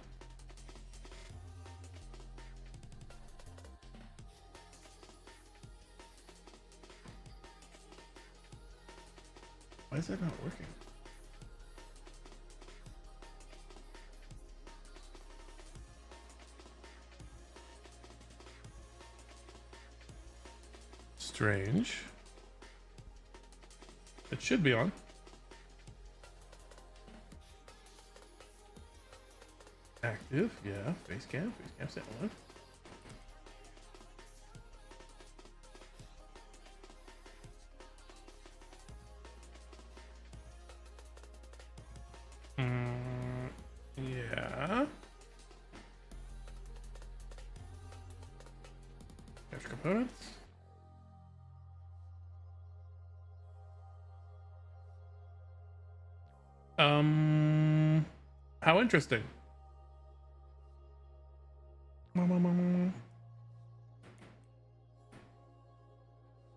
is that not working? Strange. It should be on. Active, yeah. Face cam set on. Yeah. Capture components. How interesting. Meemo,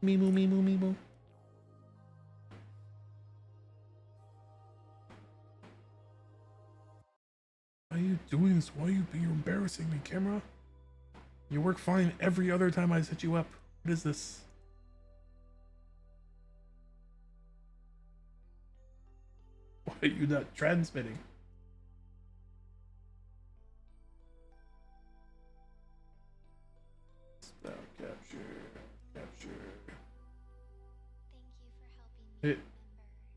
meemo, meemo. Why are you doing this? Why are you embarrassing me, camera? You work fine every other time I set you up. What is this? Why are you not transmitting? Stop capture. It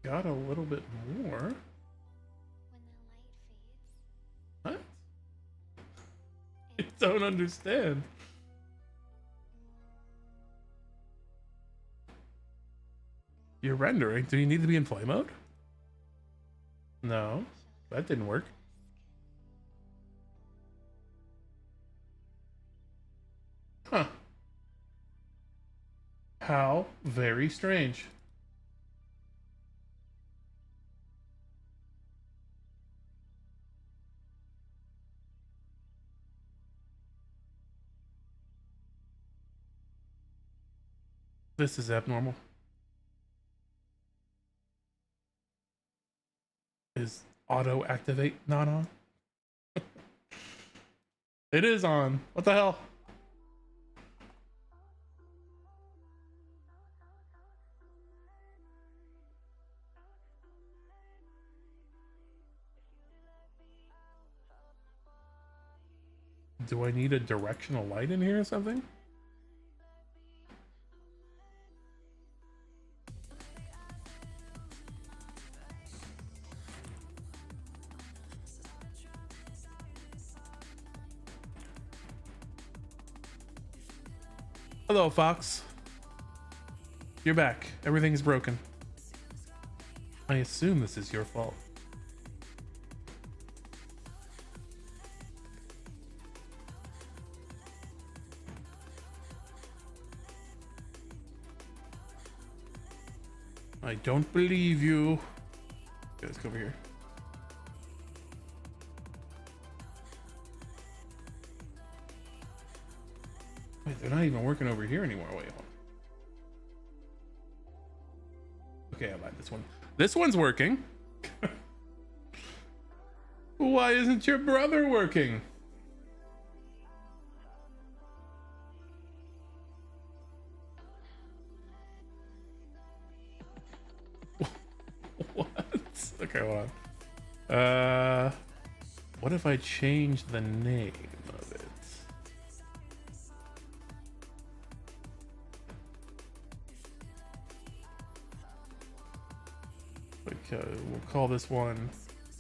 got a little bit more. What? I don't understand. You're rendering. Do you need to be in play mode? No, that didn't work. Huh. How very strange. This is abnormal. Is auto activate not on? It is on. What the hell? Do I need a directional light in here or something? Hello, Fox. You're back. Everything's broken. I assume this is your fault. I don't believe you. Okay, let's go over here. Wait, they're not even working over here anymore. Wait, hold on. Okay, I like this one. This one's working. Why isn't your brother working? Okay, hold on. What if I change the name of it? Okay, we'll call this one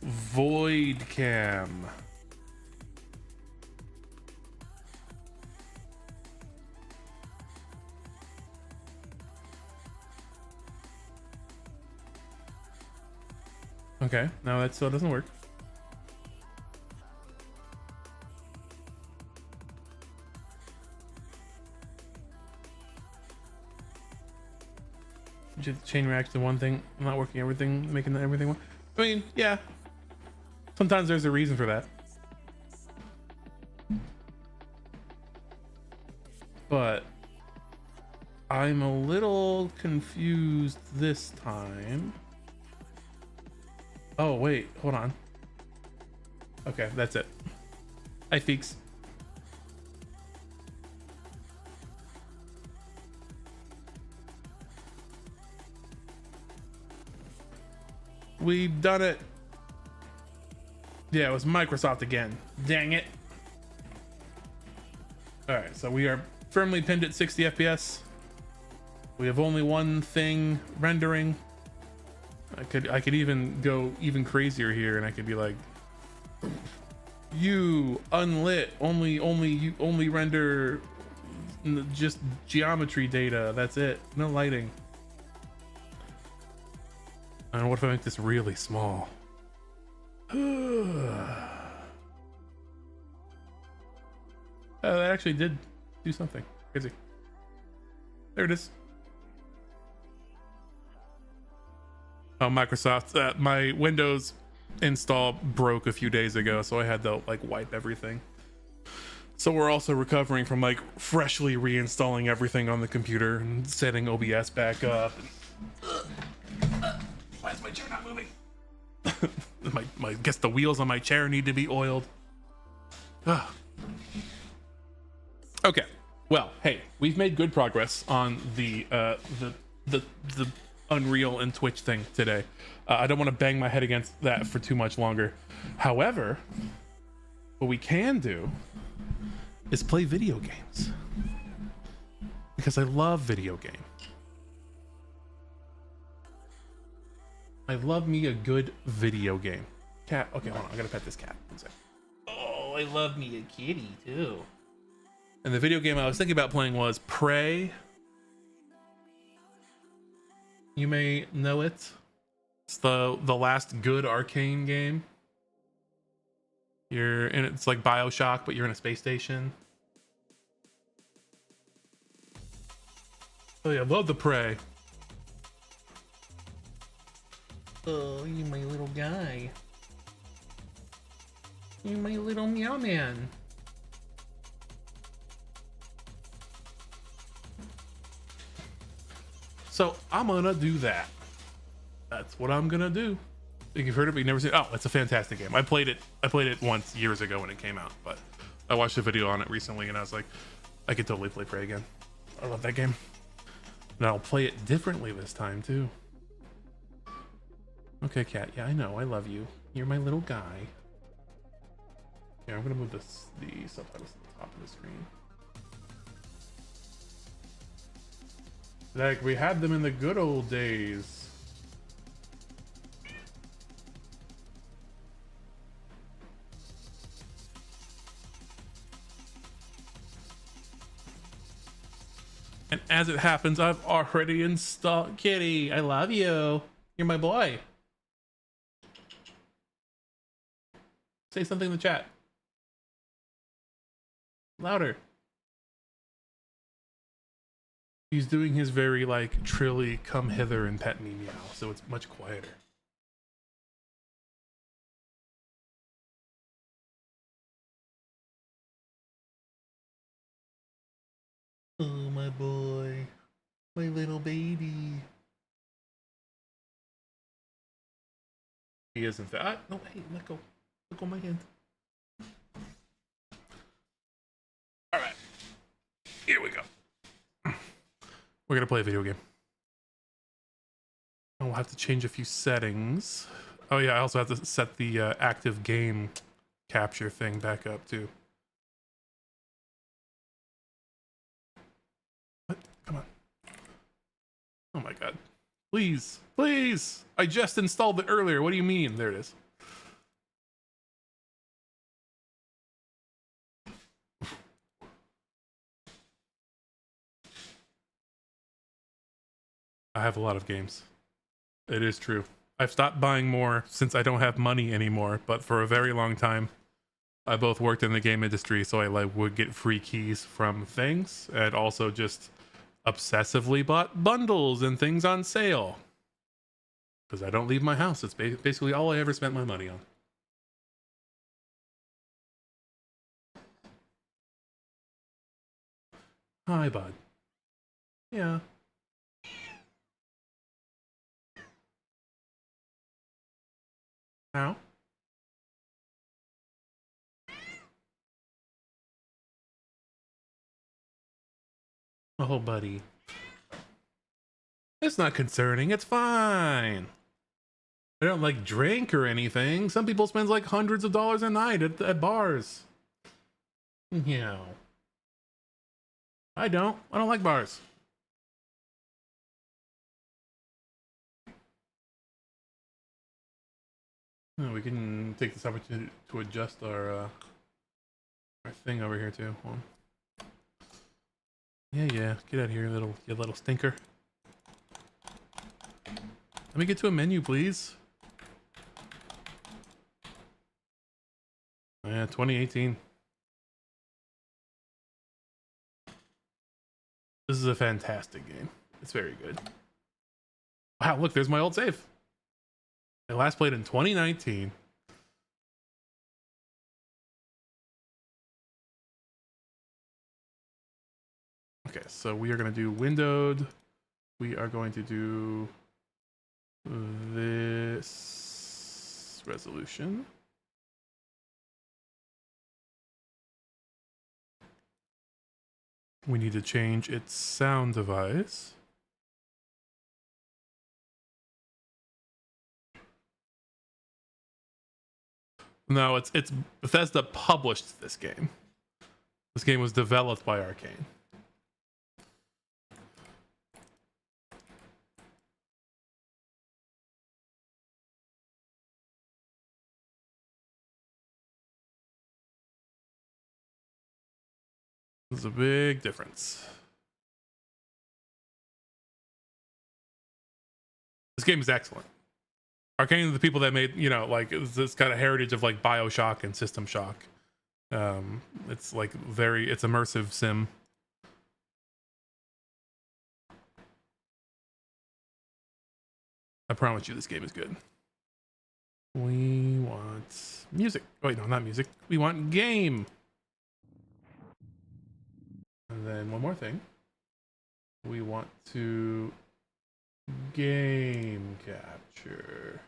Void Cam. Okay, now that still doesn't work. Just chain reaction to one thing, not working everything, making everything work. I mean, yeah. Sometimes there's a reason for that. But I'm a little confused this time. Oh, wait, hold on. Okay, that's it. Hi, Feeks. We've done it. Yeah, it was Microsoft again. Dang it. All right, so we are firmly pinned at 60 FPS. We have only one thing rendering. I could even go even crazier here, and I could be like, you unlit, only render just geometry data. That's it. No lighting. And what if I make this really small? That actually did do something crazy. There it is. Oh, Microsoft, my Windows install broke a few days ago, so I had to like wipe everything. So we're also recovering from like freshly reinstalling everything on the computer and setting OBS back up. Why is my chair not moving? I guess the wheels on my chair need to be oiled. Okay, well, hey, we've made good progress on the Unreal and Twitch thing today. I don't want to bang my head against that for too much longer. However, what we can do is play video games, because I love video games. I love me a good video game. Cat. Okay, hold on. I gotta pet this cat. One second. Oh, I love me a kitty too. And the video game I was thinking about playing was Prey. You may know it. It's the last good Arcane game. You're in, it's like BioShock, but you're in a space station. Oh yeah, I love the Prey. Oh, you my little guy. You my little meow man. So I'm gonna do that. That's what I'm gonna do. If you've heard of it, you've never seen it. Oh, it's a fantastic game. I played it once years ago when it came out, but I watched a video on it recently and I was like, I could totally play Prey again. I love that game. And I'll play it differently this time too. Okay, cat. Yeah, I know. I love you. You're my little guy. Yeah, I'm gonna move the subtitles to the top of the screen. Like we had them in the good old days. And as it happens, I've already installed Kitty. I love you. You're my boy. Say something in the chat. Louder. He's doing his very like trilly come hither and pet me meow, so it's much quieter. Oh my boy, my little baby. He is in fact. No, hey, let go of my hand. All right, here we go. We're gonna play a video game. I'll have to change a few settings. Oh yeah, I also have to set the active game capture thing back up too. What? Come on. Oh my god. Please, please. I just installed it earlier. What do you mean? There it is. I have a lot of games. It is true. I've stopped buying more since I don't have money anymore, but for a very long time, I both worked in the game industry, so I like would get free keys from things, and also just obsessively bought bundles and things on sale. Because I don't leave my house. It's basically all I ever spent my money on. Hi, bud. Yeah. How? Oh, buddy. It's not concerning. It's fine. I don't like drink or anything. Some people spend like hundreds of dollars a night at bars. Yeah. I don't like bars. Oh, we can take this opportunity to adjust our thing over here too. Hold on. Yeah. Get out of here, you little stinker. Let me get to a menu, please. Yeah, 2018. This is a fantastic game. It's very good. Wow, look, there's my old save. I last played in 2019. Okay, so we are going to do windowed. We are going to do this resolution. We need to change its sound device. No, it's Bethesda published this game. This game was developed by Arcane. There's a big difference. This game is excellent. Arcane are the people that made, you know, like this kind of heritage of like BioShock and System Shock. It's like it's immersive sim. I promise you this game is good. We want music. Oh, wait, no, not music. We want game. And then one more thing. We want to game capture.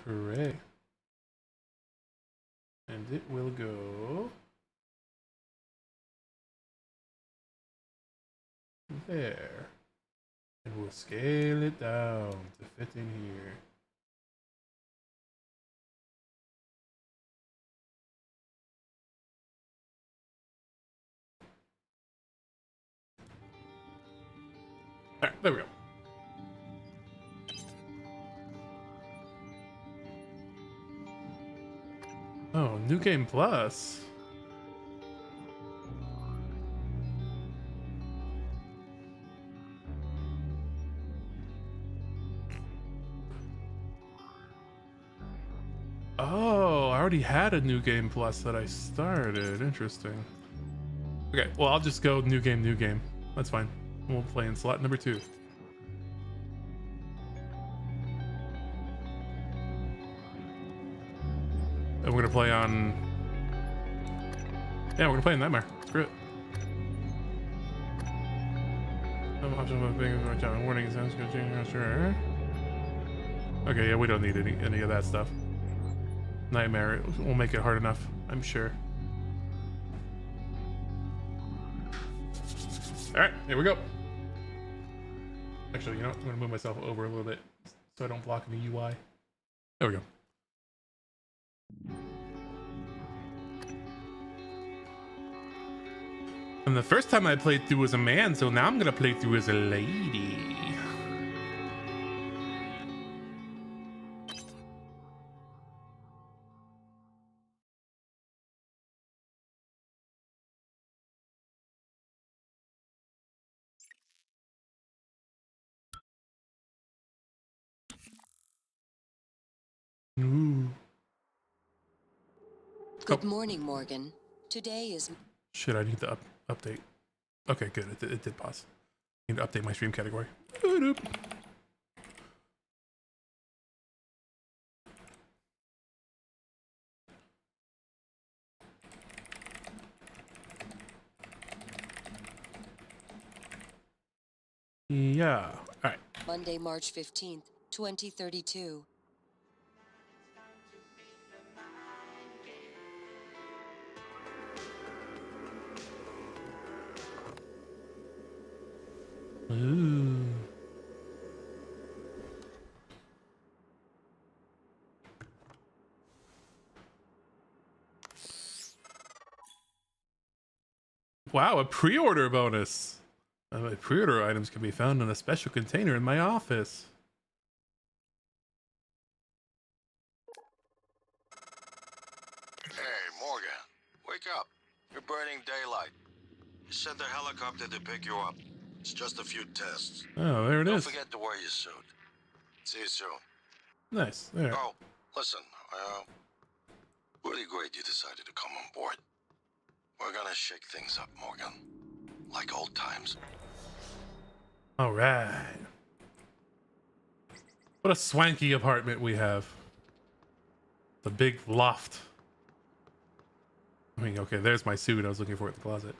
Hooray. And it will go there. And we'll scale it down to fit in here. All right, there we go. Oh, New Game Plus. Oh, I already had a New Game Plus that I started. Interesting. Okay, well, I'll just go new game. That's fine. We'll play in slot number 2. And we're gonna play on... Yeah, we're gonna play in Nightmare. Screw it. Warning sounds good. Sure. Okay, yeah, we don't need any of that stuff. Nightmare will make it hard enough, I'm sure. All right, here we go. Actually, you know what? I'm gonna move myself over a little bit so I don't block any UI. There we go. And the first time I played through as a man, so now I'm gonna play through as a lady. Ooh. Good morning, Morgan. Today is... Shit, I need to update. Okay, good. It did pause. I need to update my stream category. Yeah. All right. Monday, March 15th, 2032. Ooh. Wow, a pre-order bonus. My pre-order items can be found in a special container in my office. Hey, Morgan. Wake up. You're burning daylight. You sent a helicopter to pick you up. It's just a few tests. Oh, there it Don't is. forget to wear your suit. See you soon. Nice. There. Oh, listen. Really great you decided to come on board. We're gonna shake things up, Morgan. Like old times. All right. What a swanky apartment we have. The big loft. I mean, okay, there's my suit I was looking for in the closet.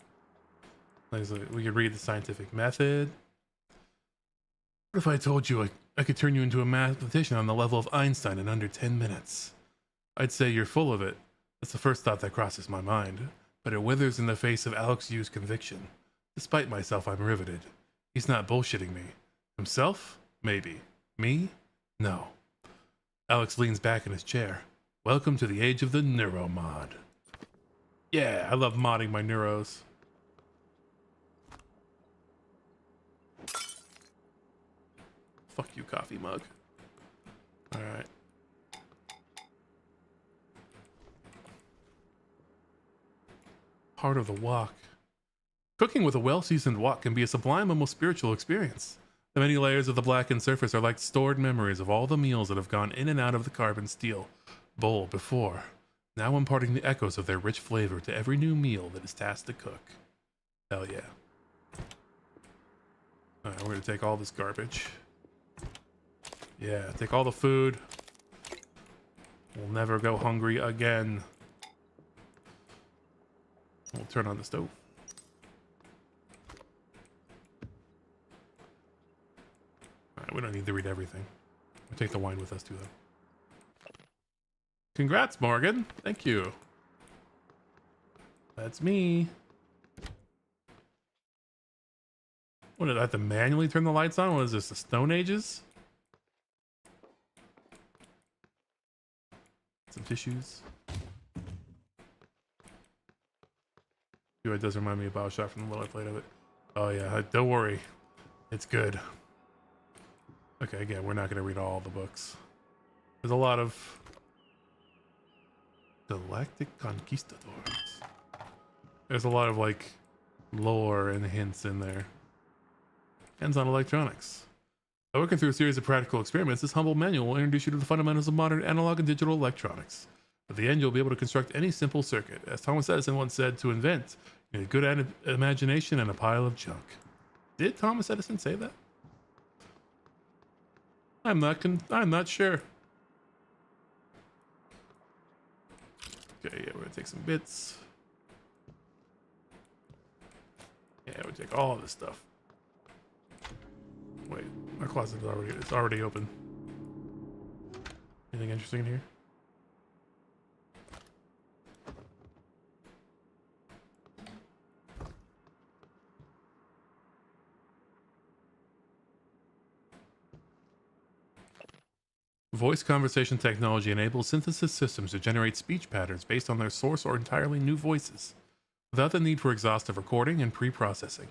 We could read the scientific method. What if I told you I could turn you into a mathematician on the level of Einstein in under 10 minutes? I'd say you're full of it. That's the first thought that crosses my mind. But it withers in the face of Alex Yu's conviction. Despite myself, I'm riveted. He's not bullshitting me. Himself? Maybe. Me? No. Alex leans back in his chair. Welcome to the age of the neuromod. Yeah, I love modding my neuros. Fuck you, coffee mug. Alright. Part of the wok. Cooking with a well-seasoned wok can be a sublime, almost spiritual experience. The many layers of the blackened surface are like stored memories of all the meals that have gone in and out of the carbon steel bowl before, now imparting the echoes of their rich flavor to every new meal that is tasked to cook. Hell yeah. Alright, we're gonna take all this garbage. Yeah, take all the food. We'll never go hungry again. We'll turn on the stove. Alright, we don't need to read everything. We'll take the wine with us too, though. Congrats, Morgan. Thank you. That's me. What, did I have to manually turn the lights on? What is this, the Stone Ages? Some tissues. It does remind me of BioShock from the little I played of it. Oh yeah, don't worry. It's good. Okay, again, we're not going to read all the books. There's a lot of Galactic Conquistadors. There's a lot of like lore and hints in there. Hands-on electronics. By working through a series of practical experiments, this humble manual will introduce you to the fundamentals of modern analog and digital electronics. At the end, you'll be able to construct any simple circuit. As Thomas Edison once said, to invent, you need a good imagination and a pile of junk. Did Thomas Edison say that? I'm not sure. Okay, yeah, we're gonna take some bits. Yeah, we'll take all this stuff. Wait, our closet is already open. Anything interesting in here? Voice conversation technology enables synthesis systems to generate speech patterns based on their source or entirely new voices, without the need for exhaustive recording and pre-processing.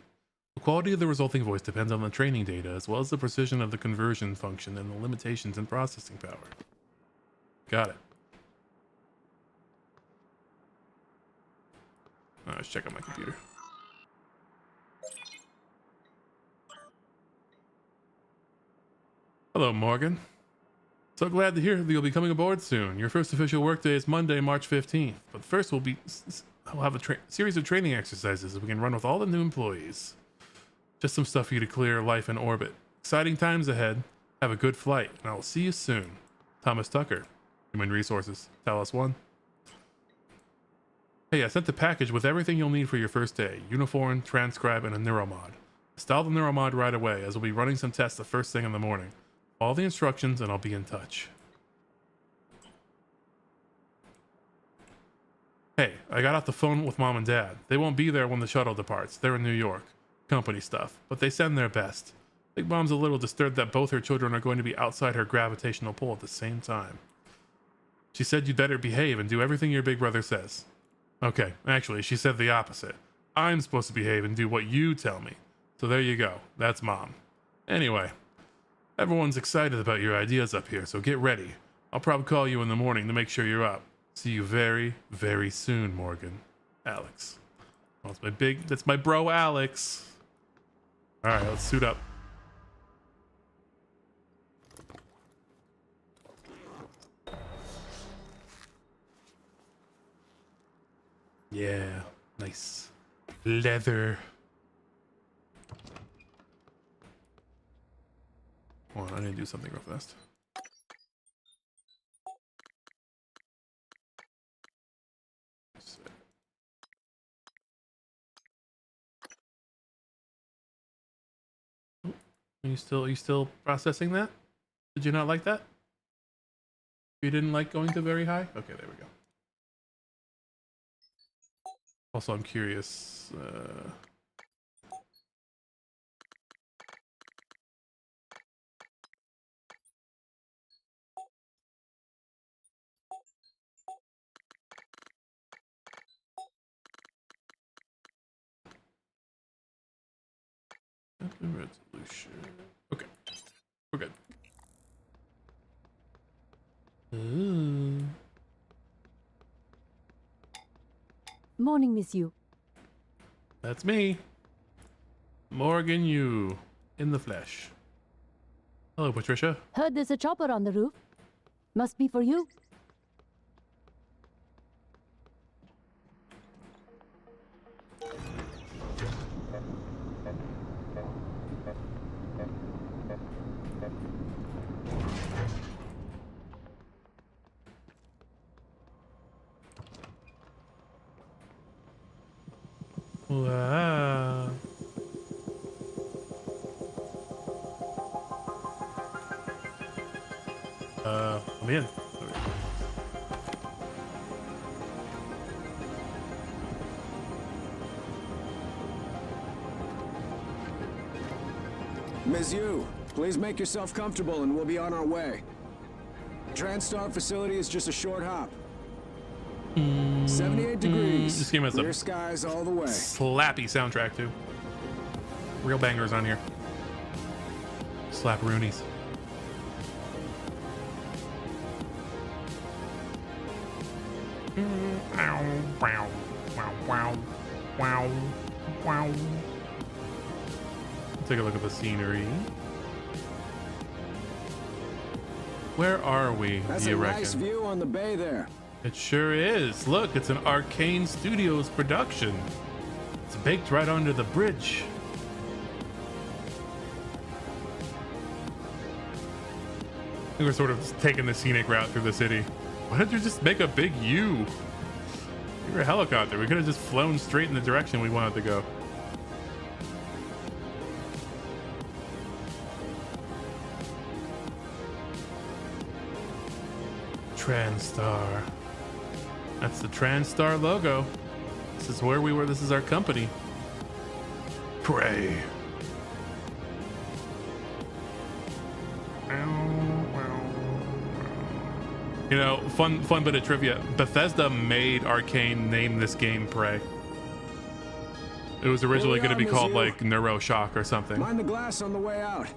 The quality of the resulting voice depends on the training data, as well as the precision of the conversion function and the limitations in processing power. Got it. Let's check out my computer. Hello, Morgan. So glad to hear that you'll be coming aboard soon. Your first official workday is Monday, March 15th. But first, we'll have a series of training exercises that we can run with all the new employees. Just some stuff for you to clear life in orbit. Exciting times ahead. Have a good flight, and I will see you soon. Thomas Tucker, Human Resources, Talos 1. Hey, I sent the package with everything you'll need for your first day. Uniform, transcribe, and a neuromod. Install the neuromod right away, as we'll be running some tests the first thing in the morning. All the instructions, and I'll be in touch. Hey, I got off the phone with Mom and Dad. They won't be there when the shuttle departs. They're in New York. Company stuff. But they send their best. Big Mom's a little disturbed that both her children are going to be outside her gravitational pull at the same time. She said you'd better behave and do everything your big brother says. Okay, actually, she said the opposite. I'm supposed to behave and do what you tell me. So there you go. That's Mom. Anyway. Everyone's excited about your ideas up here, so get ready. I'll probably call you in the morning to make sure you're up. See you very, very soon, Morgan. Alex. Oh, that's my bro, Alex. All right, let's suit up. Yeah, nice. Leather. Hold on, I need to do something real fast. Are you still processing that? Did you not like that? You didn't like going to very high? Okay, there we go. Also, I'm curious. Resolution. Okay, we're good. Ooh. Morning, Miss Yu. That's me, Morgan Yu, in the flesh. Hello, Patricia. Heard there's a chopper on the roof. Must be for you. Wow. I'm in. Ms. Yu, please make yourself comfortable and we'll be on our way. TranStar facility is just a short hop. 78 degrees. This game has Clear a skies all the way. slappy soundtrack too. Real bangers on here. Slap Roonies. Wow, wow, wow, wow, wow. Take a look at the scenery. Where are we, That's do you a reckon? nice view on the bay there. It sure is. Look, it's an Arcane Studios production. It's baked right under the bridge. I think we're sort of just taking the scenic route through the city. Why don't you just make a big U? We were a helicopter. We could have just flown straight in the direction we wanted to go. TranStar. That's the TranStar logo. This is where we were. This is our company. Prey. You know, fun bit of trivia. Bethesda made Arcane name this game Prey. It was originally going to be called like NeuroShock or something. Mind the glass on the way out.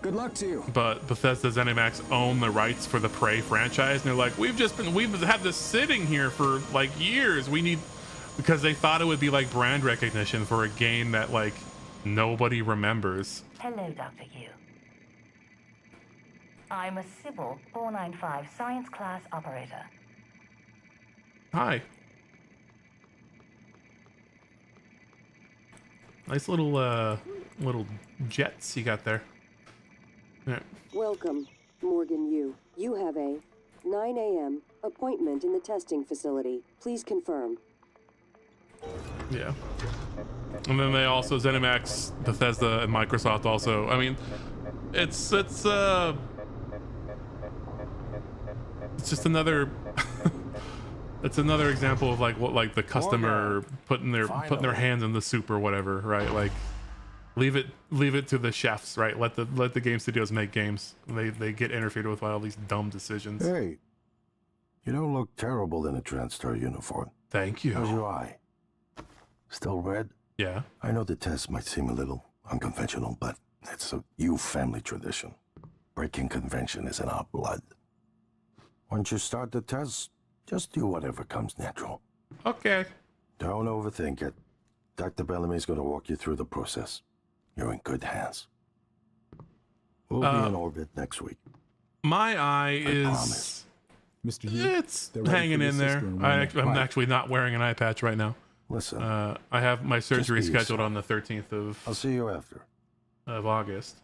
Good luck to you. But Bethesda ZeniMax own the rights for the Prey franchise, and they're like, we've had this sitting here for like years. We need, because they thought it would be like brand recognition for a game that like nobody remembers. Hello, Dr. Yu. I'm a Sybil 495 science class operator. Hi. Nice little jets you got there. Yeah. Welcome, Morgan Yu. You have a 9 a.m. appointment in the testing facility. Please confirm. Yeah. And then they also, ZeniMax, Bethesda, and Microsoft also. I mean, it's just another it's another example of like what like the customer putting their hands in the soup or whatever, right? Like leave it to the chefs, right? Let the game studios make games. They get interfered with by all these dumb decisions. Hey, you don't look terrible in a TranStar uniform. Thank you. How's your eye? Still red? Yeah. I know the test might seem a little unconventional, but it's a Yu family tradition. Breaking convention is in our blood. Once you start the test, just do whatever comes natural. Okay. Don't overthink it. Dr. Bellamy's going to walk you through the process. You're in good hands. We'll be in orbit next week. My eye is... promise. Mr. Yu, it's hanging in there. I'm actually not wearing an eye patch right now. Listen. I have my surgery be scheduled yourself. on the 13th I'll see you after. of August.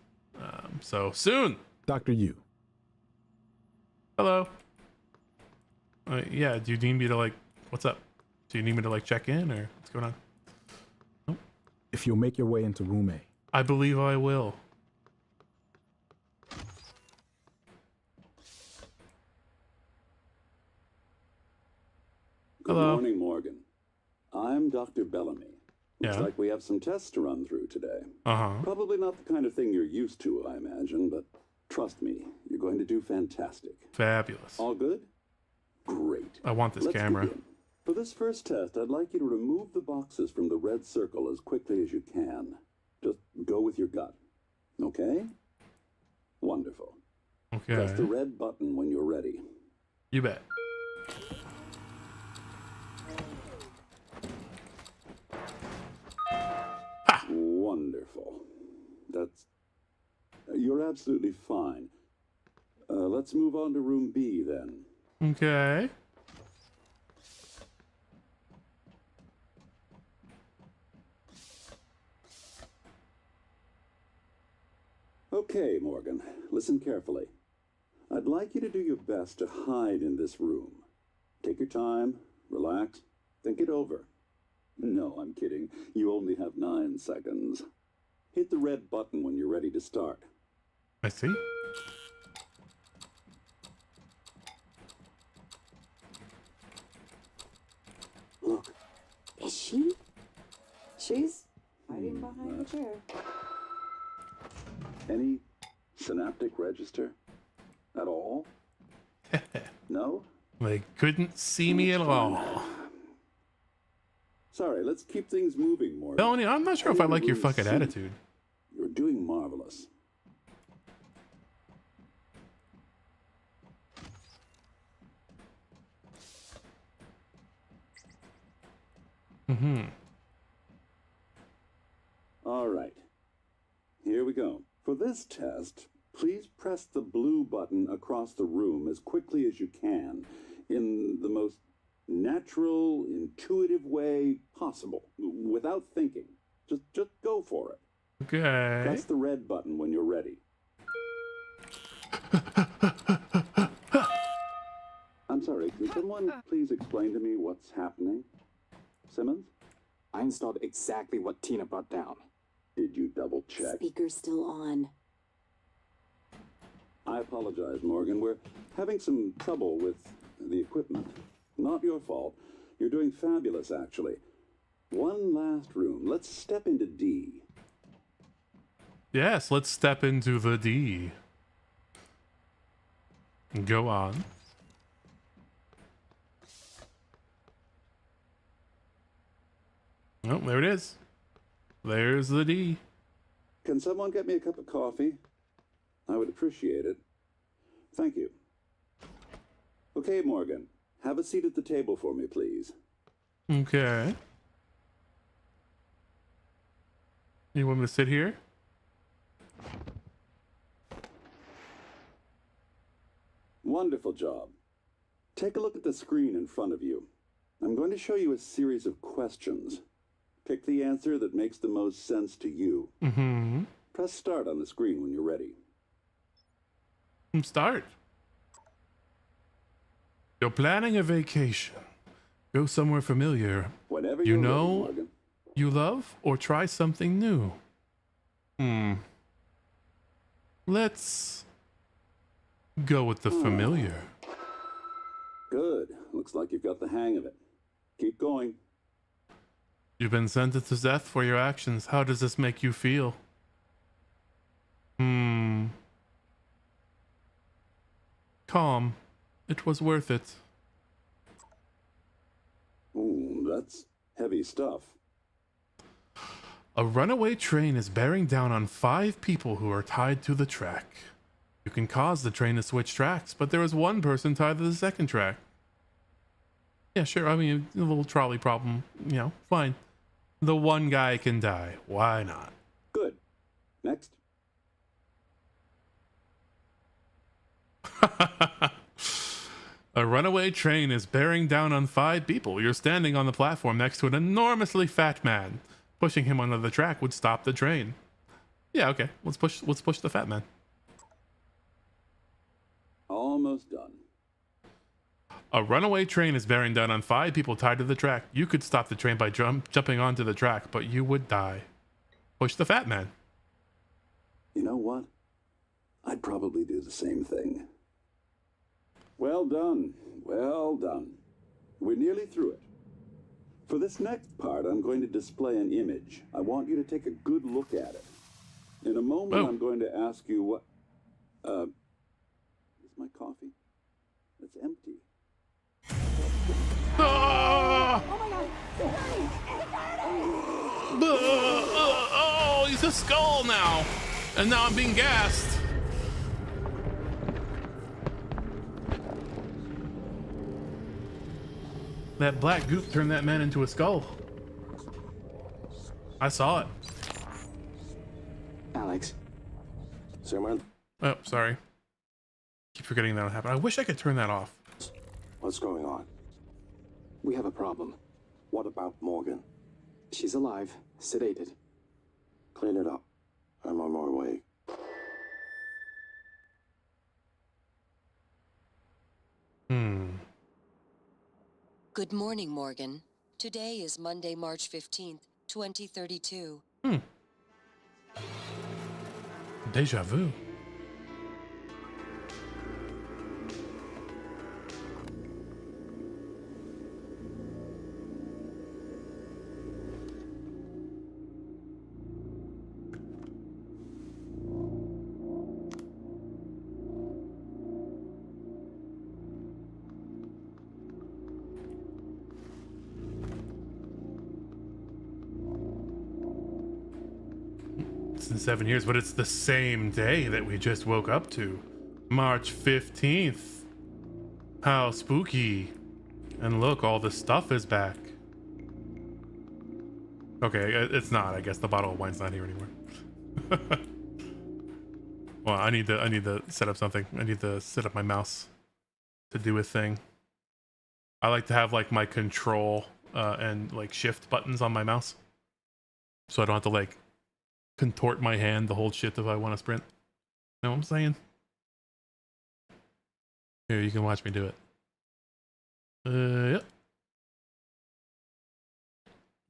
So soon. Dr. Yu. Hello. Yeah, do you need me to like, what's up? Do you need me to like check in or what's going on? If you'll make your way into room A. I believe I will. Good Hello. morning, Morgan. I'm Dr. Bellamy. Looks Yeah. like we have some tests to run through today. Uh-huh. Probably not the kind of thing you're used to, I imagine, but trust me, you're going to do fantastic. Fabulous. All good? Great. I want this Let's camera. begin. For this first test, I'd like you to remove the boxes from the red circle as quickly as you can. Just go with your gut. Okay? Wonderful. Okay. Press the red button when you're ready. You bet. Wonderful. You're absolutely fine. Let's move on to room B then. Okay. Okay, Morgan, listen carefully. I'd like you to do your best to hide in this room. Take your time, relax, think it over. No, I'm kidding. You only have 9 seconds. Hit the red button when you're ready to start. I see. Look, is she? She's hiding behind the chair. Any synaptic register? At all? No? They couldn't see me at all. Sorry, let's keep things moving, Morgan. Melanie, I'm not sure if I like your Room fucking C. attitude. You're doing marvelous. Mm-hmm. All right. Here we go. For this test, please press the blue button across the room as quickly as you can in the most natural, intuitive way possible, without thinking. Just go for it. Okay. Press the red button when you're ready. I'm sorry, can someone please explain to me what's happening? Simmons? I installed exactly what Tina brought down. Did you double check? Speaker's still on. I apologize, Morgan. We're having some trouble with the equipment. Not your fault. You're doing fabulous, actually. One last room. Let's step into D. Yes, let's step into the D. Go on. Oh, there it is. There's the D. Can someone get me a cup of coffee? I would appreciate it. Thank you. Okay, Morgan. Have a seat at the table for me, please. Okay. You want me to sit here? Wonderful job. Take a look at the screen in front of you. I'm going to show you a series of questions. Pick the answer that makes the most sense to you. Mm-hmm. Press start on the screen when you're ready. Start. You're planning a vacation. Go somewhere familiar. Whenever You you're ready, know Morgan. you love, or try something new. Let's go with the familiar. Good. Looks like you've got the hang of it. Keep going. You've been sentenced to death for your actions. How does this make you feel? Calm. It was worth it. Ooh, that's heavy stuff. A runaway train is bearing down on 5 people who are tied to the track. You can cause the train to switch tracks, but there is one person tied to the second track. Yeah, sure. I mean, a little trolley problem. You know, fine. The one guy can die. Why not? Good. Next. A runaway train is bearing down on 5 people. You're standing on the platform next to an enormously fat man. Pushing him onto the track would stop the train. Yeah, okay. Let's push the fat man. Almost done. A runaway train is bearing down on 5 people tied to the track. You could stop the train by jumping onto the track, but you would die. Push the fat man. You know what? I'd probably do the same thing. Well done. Well done. We're nearly through it. For this next part, I'm going to display an image. I want you to take a good look at it. In a moment, I'm going to ask you what... is my coffee? It's empty. Oh, he's a skull now. And now I'm being gassed. That black goop turned that man into a skull. I saw it. Alex. Simran? Oh, sorry. Keep forgetting that happened. I wish I could turn that off. What's going on? We have a problem. What about Morgan? She's alive, sedated. Clean it up. I'm on my way. Good morning, Morgan. Today is Monday, March 15th, 2032. Deja vu. It's in 7 years, but it's the same day that we just woke up to. March 15th. How spooky. And look, all the stuff is back. Okay, it's not. I guess the bottle of wine's not here anymore. Well, I need to set up something. I need to set up my mouse to do a thing. I like to have like my control and like shift buttons on my mouse, so I don't have to like contort my hand to hold shit if I want to sprint. Know what I'm saying? Here, you can watch me do it. Yep.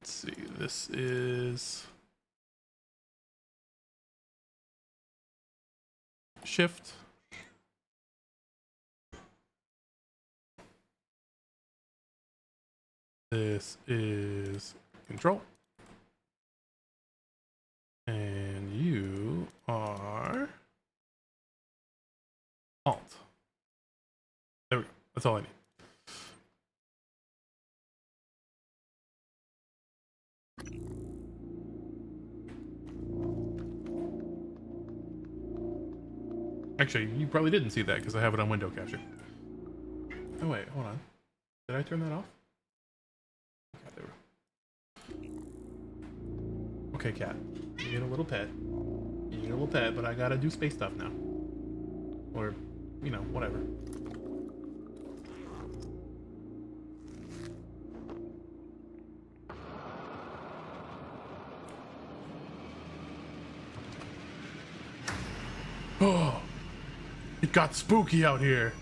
Let's see. This is shift. This is control. And you are alt. There we go. That's all I need. Actually, you probably didn't see that because I have it on window capture. Oh wait, hold on. Did I turn that off? Okay, there we go. Okay, cat. You get a little pet. You get a little pet, but I gotta do space stuff now. Or, you know, whatever. Oh, it got spooky out here.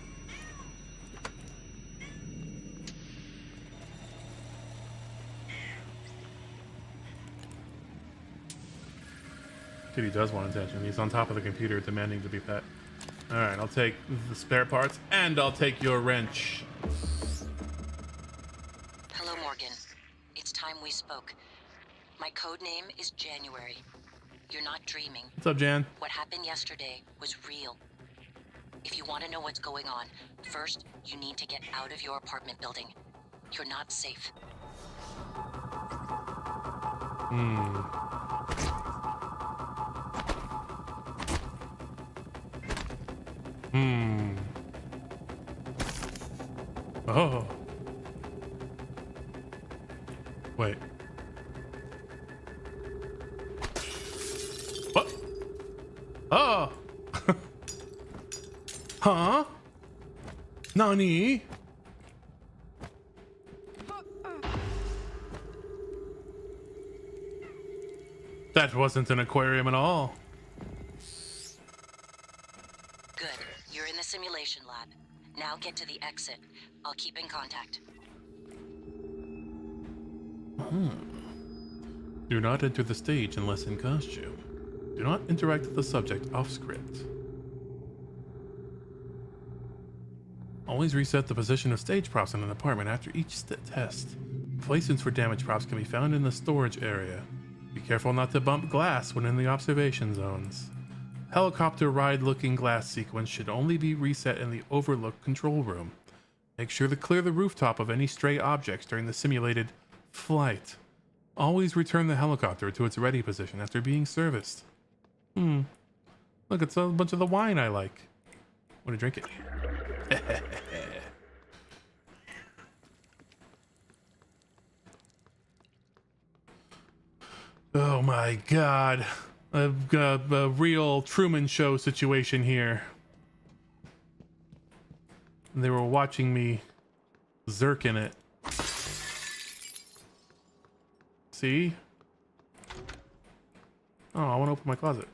Kitty does want attention. He's on top of the computer demanding to be pet. All right, I'll take the spare parts and I'll take your wrench. Hello, Morgan. It's time we spoke. My code name is January. You're not dreaming. What's up, Jan? What happened yesterday was real. If you want to know what's going on, first, you need to get out of your apartment building. You're not safe. Oh. Wait. What? Oh. Huh? Nani? That wasn't an aquarium at all. Good. You're in the simulation lab. Now get to the exit. I'll keep in contact. Do not enter the stage unless in costume. Do not interact with the subject off script. Always reset the position of stage props in an apartment after each test. Placements for damaged props can be found in the storage area. Be careful not to bump glass when in the observation zones. Helicopter ride looking glass sequence should only be reset in the overlook control room. Make sure to clear the rooftop of any stray objects during the simulated flight. Always return the helicopter to its ready position after being serviced. Look, it's a bunch of the wine I like. Want to drink it? Oh my god. I've got a real Truman Show situation here. They were watching me zerk in it. See? Oh, I want to open my closet.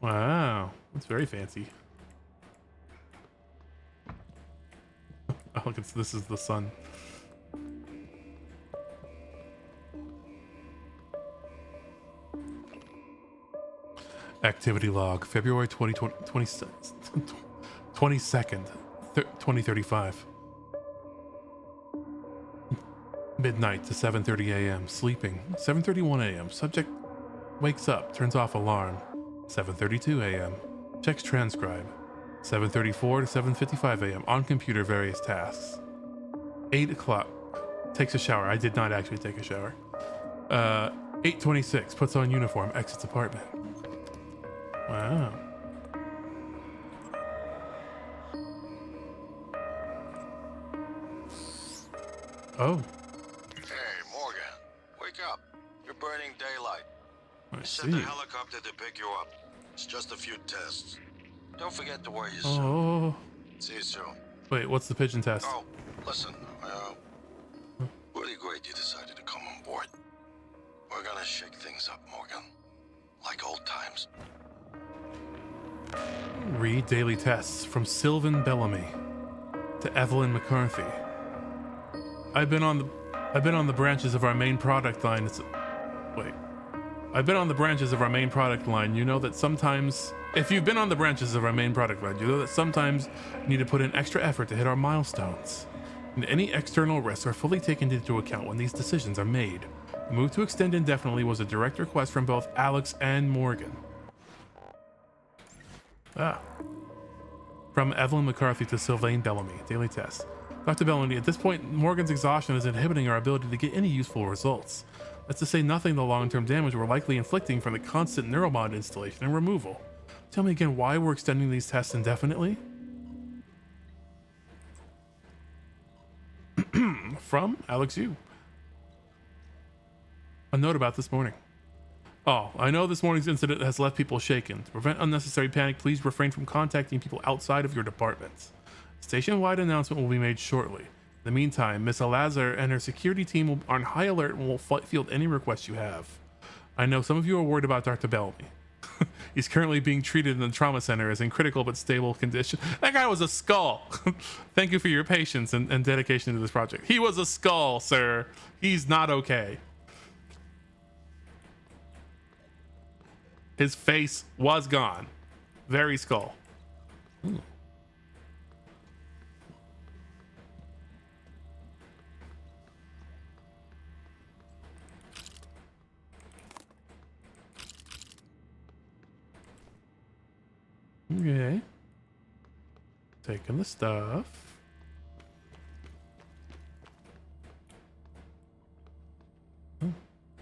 Wow, that's very fancy. Oh, look, this is the sun. Activity log, February 22nd, 2035. Midnight to 7:30 a.m. Sleeping. 7:31 a.m. Subject wakes up, turns off alarm. 7:32 a.m. Checks transcribe. 7:34 to 7:55 a.m. On computer, various tasks. 8 o'clock. Takes a shower. I did not actually take a shower. 8:26. Puts on uniform. Exits apartment. Wow. Oh. Hey, Morgan. Wake up. You're burning daylight. I Send the see. helicopter to pick you up. It's just a few tests. Don't forget to wear your suit. Oh. See you soon. Wait, what's the pigeon test? Oh, listen. Really great you decided to come on board. We're gonna shake things up, Morgan. Like old times. Read daily tests from Sylvan Bellamy to Evelyn McCarthy. I've been on the branches of our main product line. I've been on the branches of our main product line. You know that sometimes, if you've been on the branches of our main product line, you know that sometimes you need to put in extra effort to hit our milestones. And any external risks are fully taken into account when these decisions are made. The move to extend indefinitely was a direct request from both Alex and Morgan. From Evelyn McCarthy to Sylvain Bellamy. Daily test. Dr. Bellamy, at this point, Morgan's exhaustion is inhibiting our ability to get any useful results. That's to say nothing of the long-term damage we're likely inflicting from the constant neuromod installation and removal. Tell me again why we're extending these tests indefinitely? From Alex Yu. A note about this morning. Oh, I know this morning's incident has left people shaken. To prevent unnecessary panic, please refrain from contacting people outside of your departments. Station-wide announcement will be made shortly. In the meantime, Miss Alazar and her security team are on high alert and will field any requests you have. I know some of you are worried about Dr. Bellamy. He's currently being treated in the trauma center as in critical but stable condition. That guy was a skull. Thank you for your patience and dedication to this project. He was a skull, sir. He's not okay. His face was gone. Very skull. Ooh. Okay. Taking the stuff. Oh,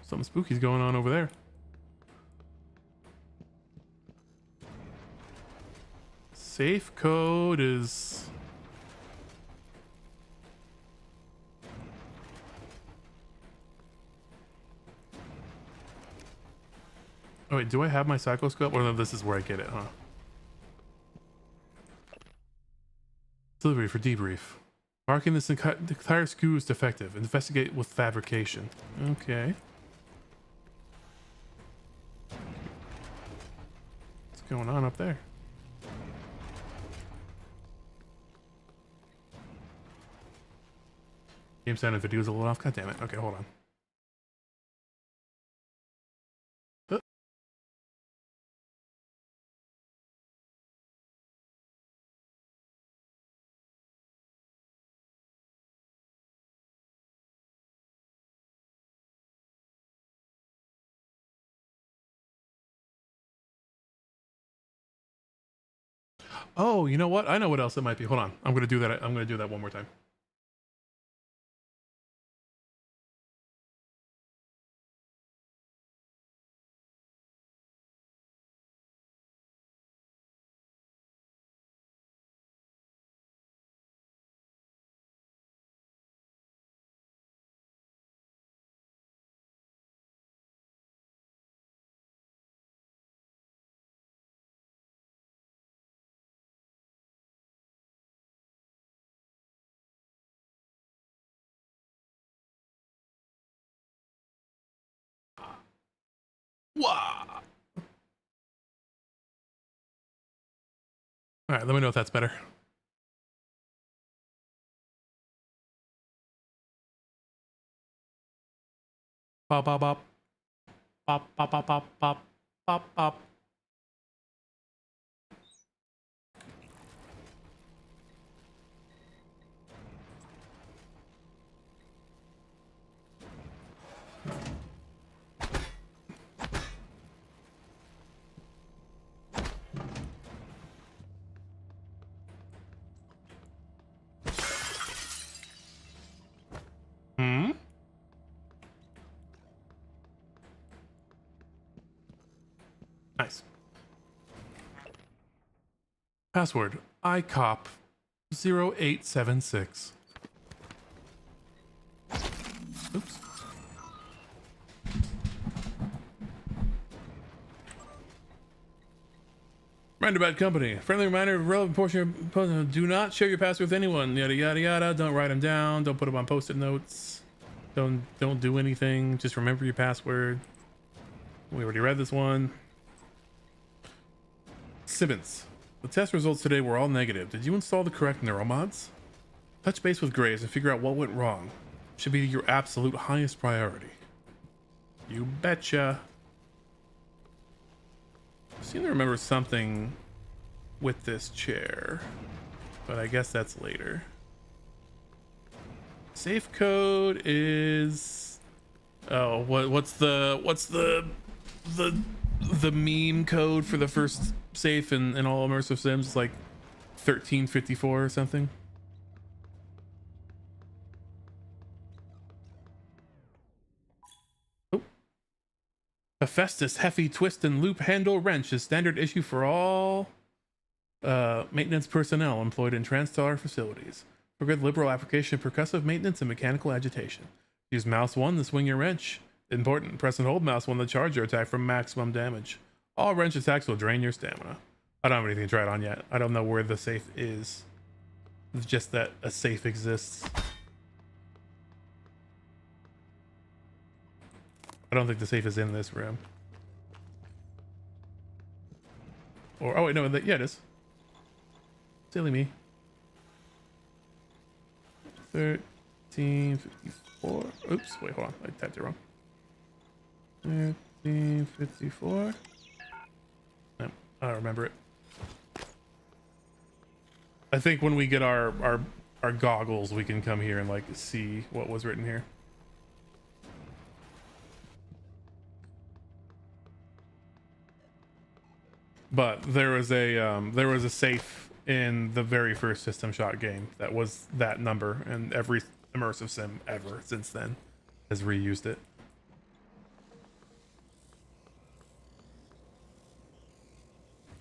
something spooky's going on over there. Safe code is... Oh wait, do I have my psychoscope? Or no, this is where I get it, huh? Delivery for debrief. Marking this entire screw is defective. Investigate with fabrication. Okay. What's going on up there? Game sound and video's a little off. God damn it. Okay, hold on. Oh, you know what? I know what else it might be. Hold on. I'm going to do that. I'm going to do that one more time. Wow. All right, let me know if that's better. Pop, pop, pop. Pop, pop, pop, pop, pop, pop, pop. Nice. Password ICOP 0876. Oops. Roundabout Company. Friendly reminder of relevant portion of do not share your password with anyone. Yada yada yada. Don't write them down. Don't put them on post-it notes. Don't do anything. Just remember your password. We already read this one. Simmons. The test results today were all negative. Did you install the correct neuromods? Touch base with Graves and figure out what went wrong. Should be your absolute highest priority. You betcha. I seem to remember something with this chair, but I guess that's later. Safe code is... Oh, what's the meme code for the first safe in all immersive sims? It's like 1354 or something. Hephaestus Heffy Twist and Loop Handle Wrench is standard issue for all maintenance personnel employed in TranStar facilities. For good liberal application, percussive maintenance, and mechanical agitation. Use mouse 1 to swing your wrench. Important, press and hold mouse 1 to charge your attack for maximum damage. All wrench attacks will drain your stamina. I don't have anything to try it on yet. I don't know where the safe is. It's just that a safe exists. I don't think the safe is in this room. Or, oh wait, no, yeah, it is. Silly me. 1354. Oops, wait, hold on. I typed it wrong. 1354. No, I don't remember it. I think when we get our goggles, we can come here and like see what was written here. But there was a safe in the very first System Shock game that was that number, and every immersive sim ever since then has reused it.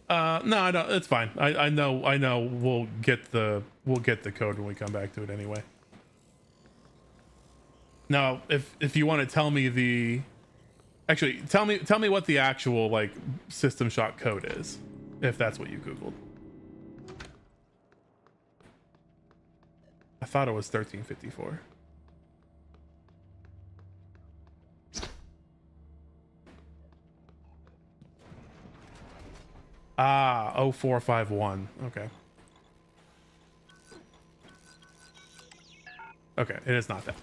No, I don't. It's fine. I know. We'll get the code when we come back to it anyway. Now, if you want to tell me the, actually tell me what the actual like System Shock code is, if that's what you Googled. I thought it was 1354. Ah, 0451. Okay. Okay, it is not that.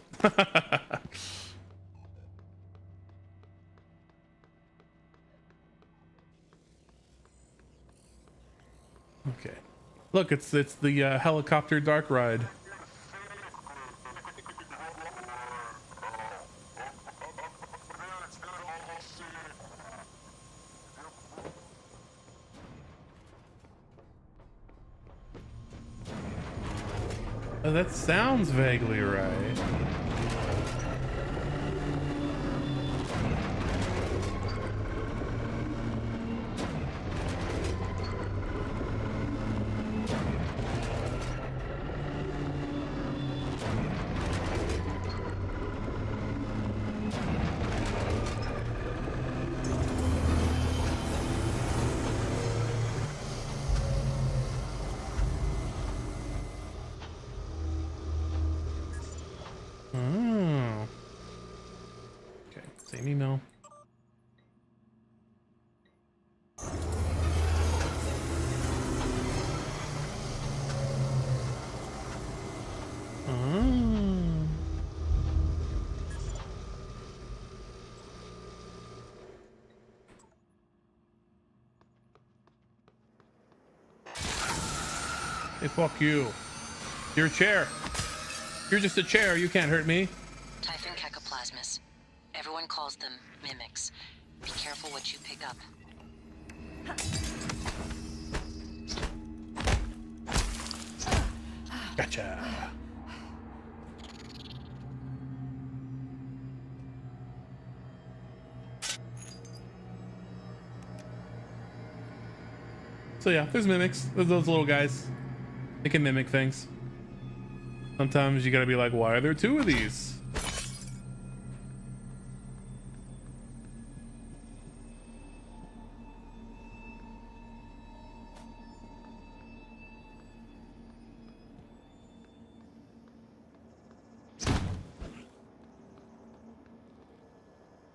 Okay. Look, it's the helicopter dark ride. Oh, that sounds vaguely right. Email. Hey, fuck you. You're a chair. You're just a chair. You can't hurt me. Typhon Cacoplasmus. Everyone calls them mimics. Be careful what you pick up. Gotcha. So yeah, there's mimics. There's those little guys. They can mimic things. Sometimes you gotta be like, why are there two of these?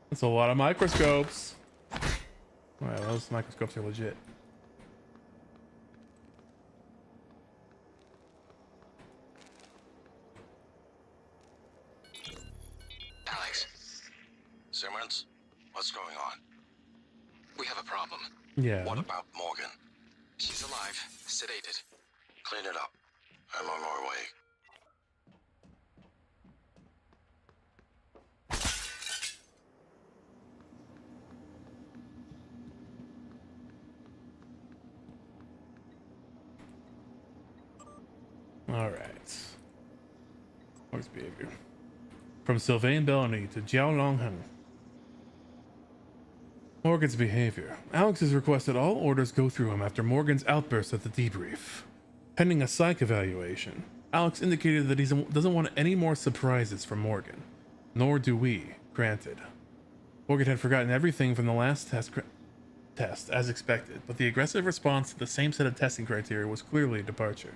That's a lot of microscopes. Alright, those microscopes are legit. Alex. Simmons, what's going on? We have a problem. Yeah. What about Morgan? She's alive, sedated. Clean it up. I'm on my way. All right. Where's behavior? From Sylvain Bellamy to Jiao Longheng. Morgan's behavior. Alex has requested all orders go through him after Morgan's outburst at the debrief. Pending a psych evaluation, Alex indicated that he doesn't want any more surprises from Morgan. Nor do we. Granted. Morgan had forgotten everything from the last test, as expected, but the aggressive response to the same set of testing criteria was clearly a departure.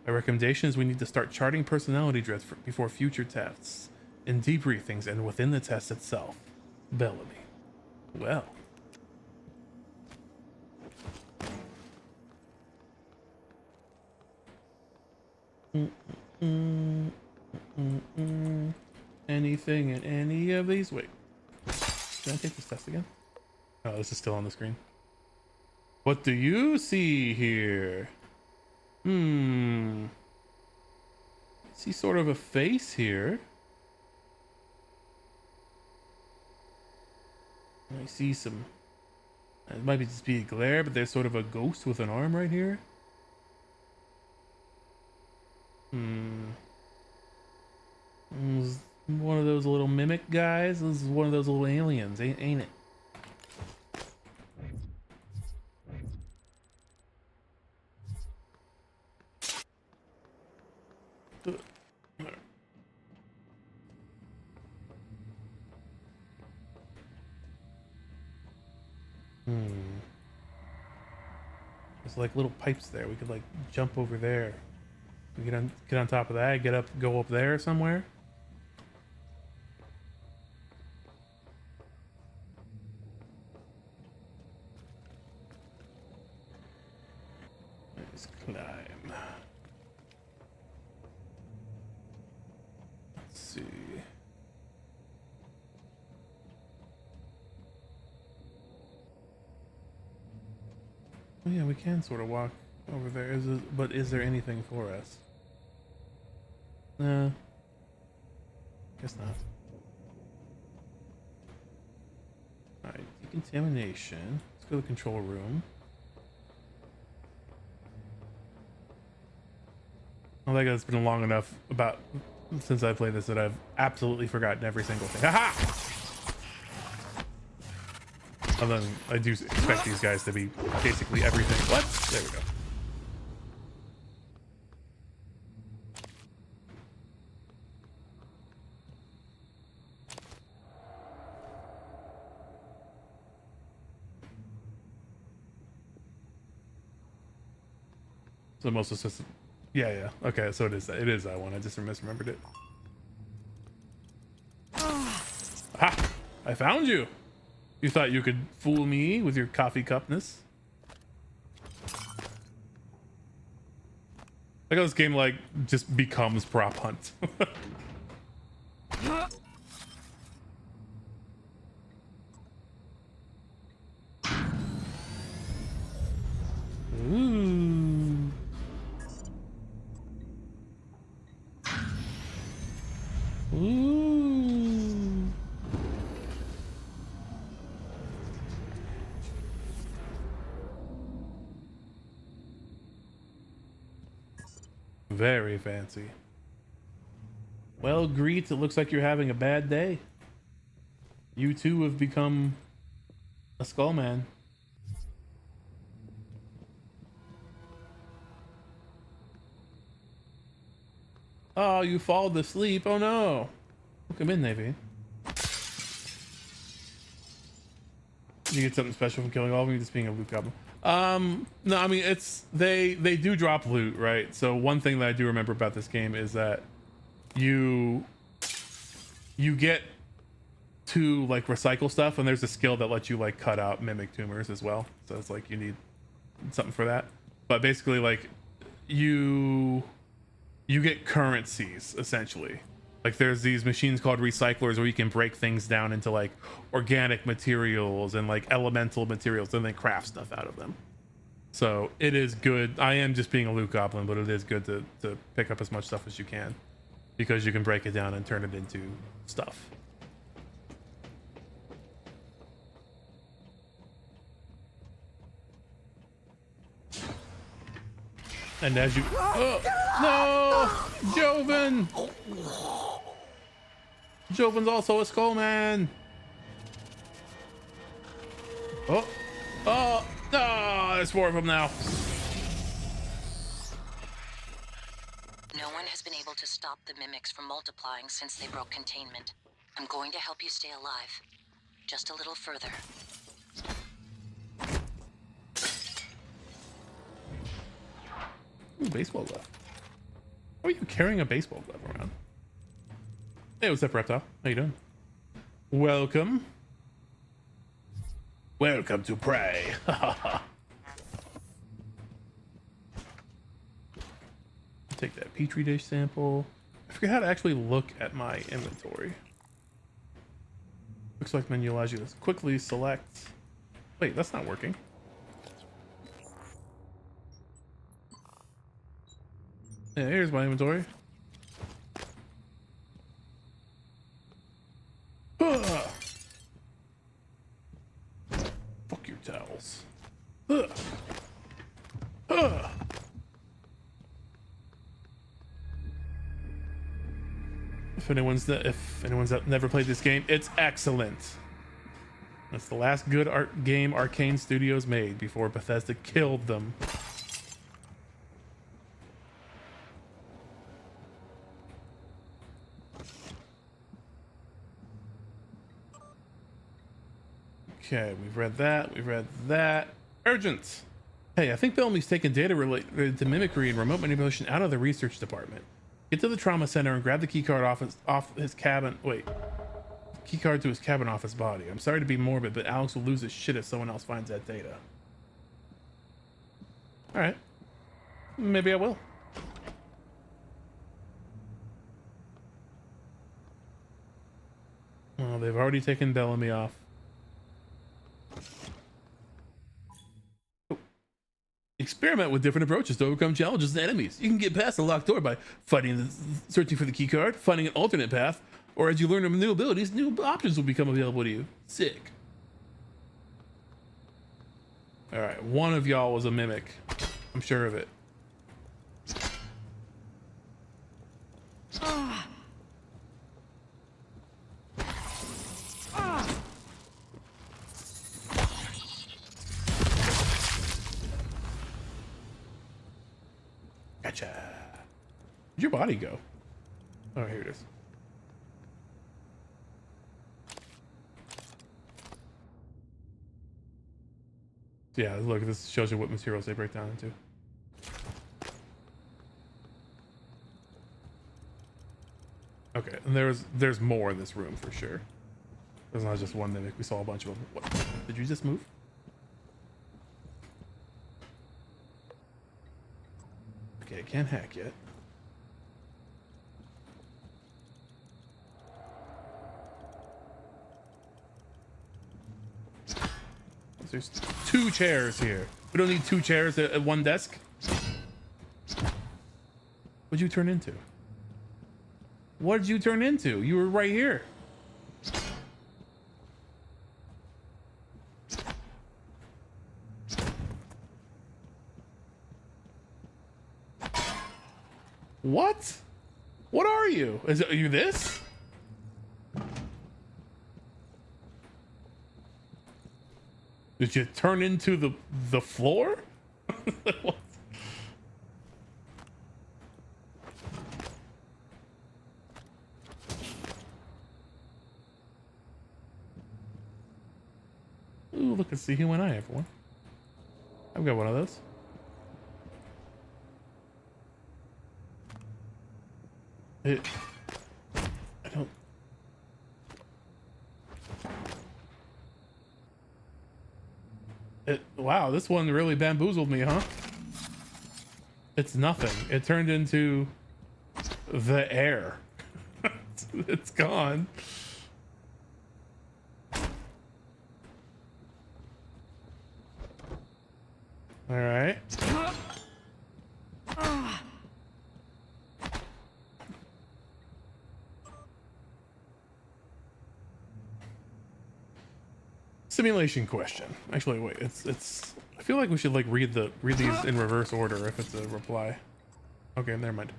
My recommendation is we need to start charting personality drift before future tests, in debriefings and within the test itself. Bellamy. Well. Anything in any of these? Wait. Can I take this test again? Oh, this is still on the screen. What do you see here? See sort of a face here. I see some... It might be just be a glare, but there's sort of a ghost with an arm right here. One of those little mimic guys. This is one of those little aliens, ain't it? There's like little pipes there. We could like jump over there. We get on top of that. Go up there somewhere. Let's climb. Let's see. Oh yeah, we can sort of walk over there. But is there anything for us? No. Guess not. Alright, decontamination. Let's go to the control room. I think it's been long enough since I played this that I've absolutely forgotten every single thing. Haha! And then I do expect these guys to be basically everything. What? There we go. So most assistant. Yeah. Okay, so it is that one. I just misremembered it. Ha! I found you! You thought you could fool me with your coffee cupness? Like how this game like just becomes prop hunt. Ooh. Ooh. Very fancy. Well, Greet, it looks like you're having a bad day. You too have become a skull man. Oh, you fallen asleep. Oh no. Welcome in, Navy. You get something special from killing all of them, just being a loot goblin. No, I mean they do drop loot, right? So one thing that I do remember about this game is that you get to like recycle stuff, and there's a skill that lets you like cut out mimic tumors as well. So it's like you need something for that. But basically like you get currencies essentially. Like there's these machines called recyclers where you can break things down into like organic materials and like elemental materials and then craft stuff out of them. So it is good. I am just being a loot goblin, but it is good to pick up as much stuff as you can because you can break it down and turn it into stuff. And as you... Oh, no! Joven! Joven's also a skull man! Oh, oh, there's 4 of them now. No one has been able to stop the mimics from multiplying since they broke containment. I'm going to help you stay alive. Just a little further. Ooh, baseball glove. Why are you carrying a baseball glove around? Hey, what's up, Reptile? How you doing? Welcome. Welcome to Prey. Take that petri dish sample. I forget how to actually look at my inventory. Looks like menu allows you to quickly select. Wait, that's not working. Yeah, here's my inventory. Fuck your towels. If anyone's never played this game, it's excellent. It's the last good game Arcane Studios made before Bethesda killed them. Okay, we've read that. We've read that. Urgent. Hey, I think Bellamy's taken data related to mimicry and remote manipulation out of the research department. Get to the trauma center and grab the keycard off his cabin. Wait. Keycard to his cabin off his body. I'm sorry to be morbid, but Alex will lose his shit if someone else finds that data. Alright. Maybe I will. Well, they've already taken Bellamy off. Experiment with different approaches to overcome challenges and enemies. You can get past the locked door by searching for the key card, finding an alternate path, or as you learn new abilities, new options will become available to you. Sick. Alright, one of y'all was a mimic. I'm sure of it. Gotcha. Where'd your body go? Oh, here it is. Yeah, look, this shows you what materials they break down into. Okay, and there's more in this room for sure. There's not just one mimic. We saw a bunch of them. What? Did you just move? Okay, can't hack yet. There's 2 chairs here. We don't need 2 chairs at one desk. What'd you turn into? What did you turn into? You were right here. What? What are you? Are you this? Did you turn into the floor? What? Ooh, look, it's the human eye, everyone. I've got one of those. I don't... Wow, this one really bamboozled me, huh? It's nothing. It turned into the air. It's gone. All right. Simulation question. Actually, wait. It's. I feel like we should like read these in reverse order if it's a reply. Okay, never mind.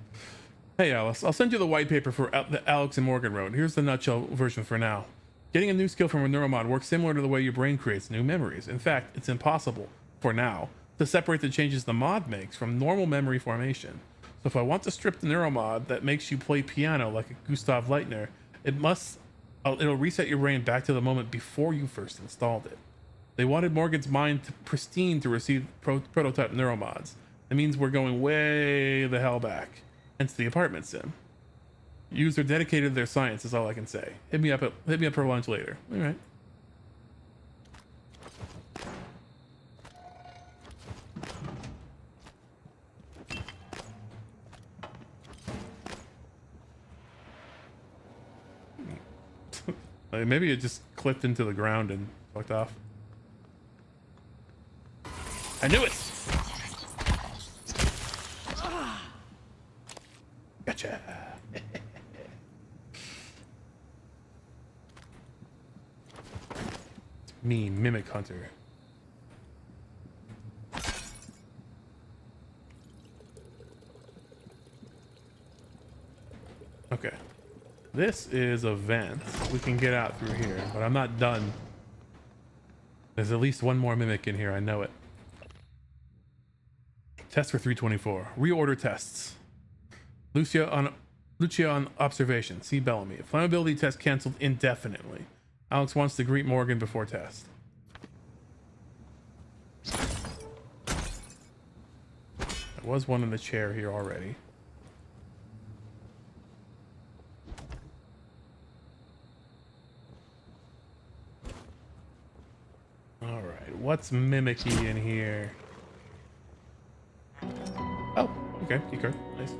Hey Alice, I'll send you the white paper for the Alex and Morgan wrote. Here's the nutshell version for now. Getting a new skill from a neuromod works similar to the way your brain creates new memories. In fact, it's impossible, for now, to separate the changes the mod makes from normal memory formation. So if I want to strip the neuromod that makes you play piano like a Gustav Leitner, it'll reset your brain back to the moment before you first installed it. They wanted Morgan's mind pristine to receive prototype neuromods. It means we're going way the hell back. Hence the apartment sim. Users are dedicated to their science is all I can say. Hit me up for lunch later. All right. Like maybe it just clipped into the ground and fucked off. I knew it. Gotcha. It's me, Mimic Hunter. Okay. This is a vent. We can get out through here, but I'm not done. There's at least one more mimic in here, I know it. Test for 324. Reorder tests. Lucia on observation. See Bellamy. Flammability test cancelled indefinitely. Alex wants to greet Morgan before test. There was one in the chair here already. Alright, what's mimicky in here? Oh, okay, keycard. Nice.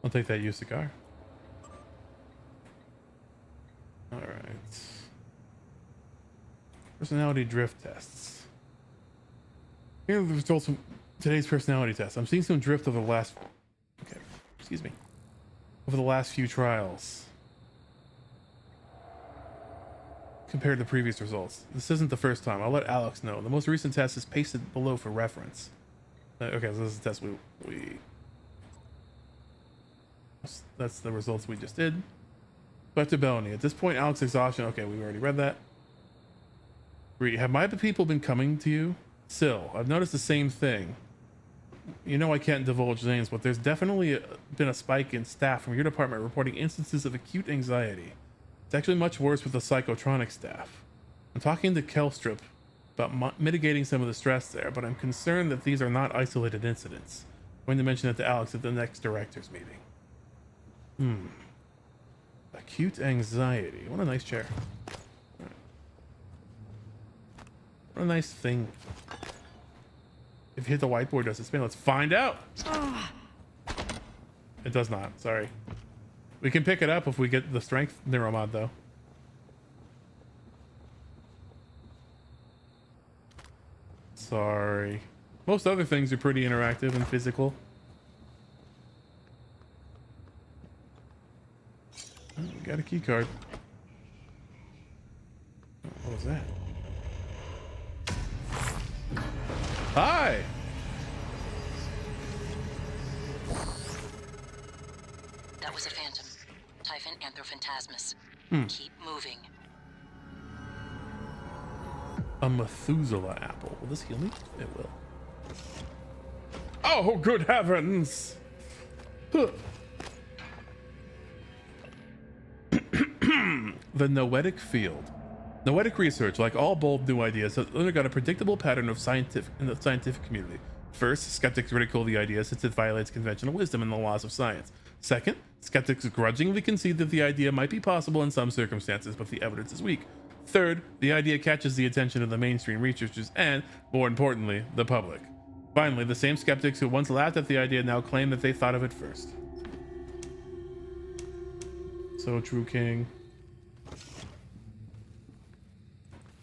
I'll take that used cigar. Alright. Personality drift tests. Here are the results from today's personality test. I'm seeing some drift over the last... Okay, excuse me. Over the last few trials. Compared to previous results. This isn't the first time. I'll let Alex know. The most recent test is pasted below for reference. Okay, so this is the test we... That's the results we just did. Back to Bellany. At this point, Alex exhaustion. Okay, we've already read that. Have my people been coming to you? Still, I've noticed the same thing. You know I can't divulge names, but there's definitely been a spike in staff from your department reporting instances of acute anxiety. It's actually much worse with the psychotronic staff. I'm talking to Kelstrip about mitigating some of the stress there, but I'm concerned that these are not isolated incidents. I'm going to mention it to Alex at the next director's meeting. Acute anxiety. What a nice chair. What a nice thing. If you hit the whiteboard, does it spin? Let's find out. It does not. Sorry. We can pick it up if we get the strength neuromod, though. Sorry. Most other things are pretty interactive and physical. Oh, we got a key card. Oh, what was that? Hi! That was a phantom. Typhon Anthrophantasmus. Keep moving. A Methuselah apple. Will this heal me? It will. Oh, good heavens! Huh. The Noetic Field. Noetic research, like all bold new ideas, has undergone a predictable pattern of in the scientific community. First, skeptics ridicule the idea since it violates conventional wisdom and the laws of science. Second, skeptics grudgingly concede that the idea might be possible in some circumstances, but the evidence is weak. Third, the idea catches the attention of the mainstream researchers and, more importantly, the public. Finally, the same skeptics who once laughed at the idea now claim that they thought of it first. So true, King.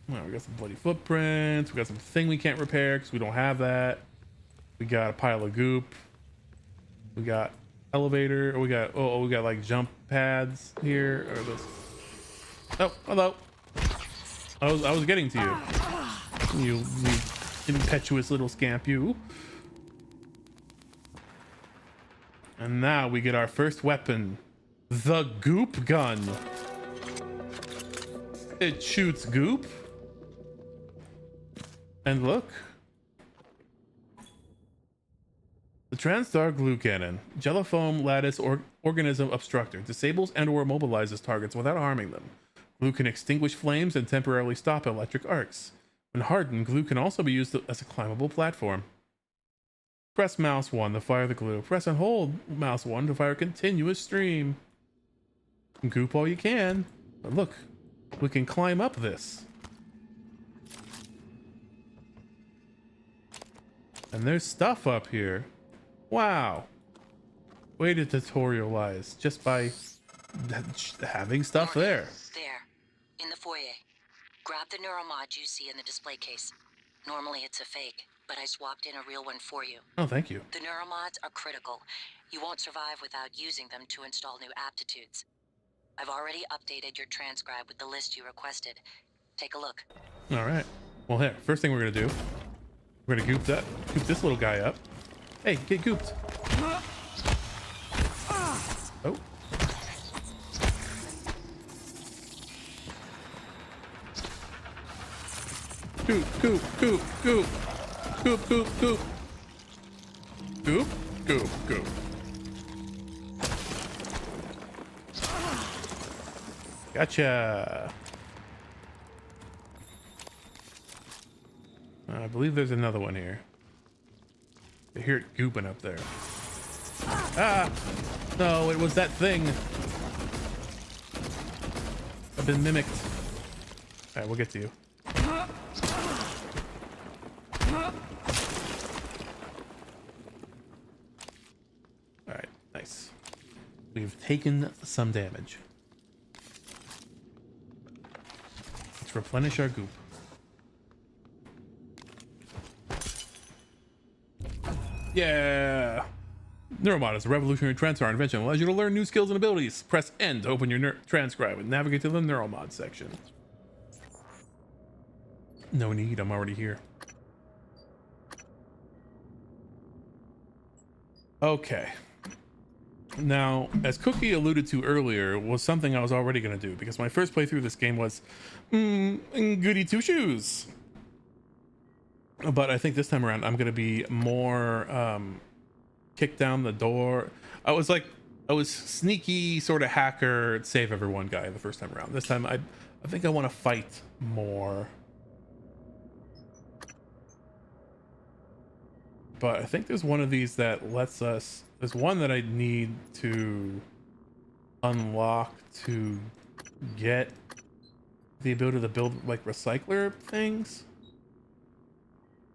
Well, we got some bloody footprints. We got some thing we can't repair because we don't have that. We got a pile of goop. We got elevator. We got we got like jump pads here. Or this. Oh, hello. I was getting to you. You impetuous little scamp, you. And now we get our first weapon, the goop gun. It shoots goop. And look. The TranStar glue cannon. Jellifoam lattice organism obstructor. Disables and or immobilizes targets without harming them. Glue can extinguish flames and temporarily stop electric arcs. When hardened, glue can also be used as a climbable platform. Press mouse 1 to fire the glue. Press and hold mouse 1 to fire a continuous stream. Goop all you can. But look, we can climb up this. And there's stuff up here. Wow. Way to tutorialize just by having stuff there. There, in the foyer. Grab the neuromod you see in the display case. Normally it's a fake, but I swapped in a real one for you. Oh, thank you. The neuromods are critical. You won't survive without using them to install new aptitudes. I've already updated your transcribe with the list you requested. Take a look. All right. Well, here, first thing we're gonna do, we're gonna goop this little guy up. Hey, get gooped. Oh. Goop, goop, goop, goop. Goop, goop, goop. Goop, goop, goop. Gotcha. I believe there's another one here. I hear it gooping up there. Ah! No, it was that thing. I've been mimicked. Alright, we'll get to you. Alright, nice. We've taken some damage. Let's replenish our goop. Yeah! Neuromod is a revolutionary TranStar invention that allows you to learn new skills and abilities. Press N to open your transcribe and navigate to the Neuromod section. No need, I'm already here. Okay. Now, as Cookie alluded to earlier, was something I was already going to do, because my first playthrough of this game was, goody two shoes. But I think this time around, I'm going to be more, kick down the door. I was sneaky sort of hacker, save everyone guy the first time around. This time, I think I want to fight more. But I think there's one of these that lets us, there's one that I need to unlock to get the ability to build like recycler things.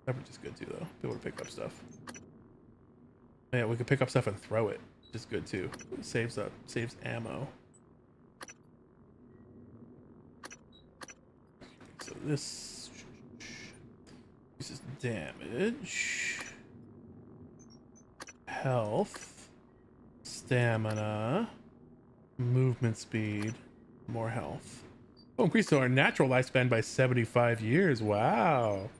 Leverage is good too though, be able to pick up stuff. Yeah, we can pick up stuff and throw it, which is good too. It saves ammo. So this is damage. Health, stamina, movement speed, more health. Oh, increase our natural lifespan by 75 years. Wow.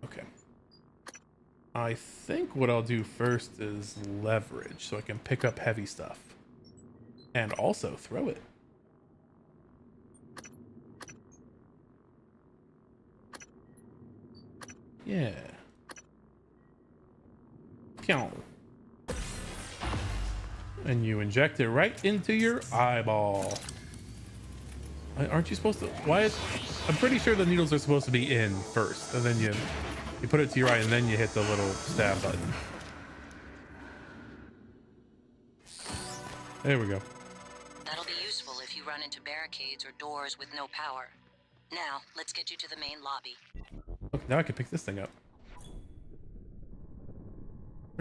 Okay. I think what I'll do first is leverage so I can pick up heavy stuff and also throw it. Yeah. And you inject it right into your eyeball. Aren't you supposed to? I'm pretty sure the needles are supposed to be in first, and then you put it to your eye, and then you hit the little stab button. There we go. That'll be useful if you run into barricades or doors with no power. Now, let's get you to the main lobby. Okay, now I can pick this thing up.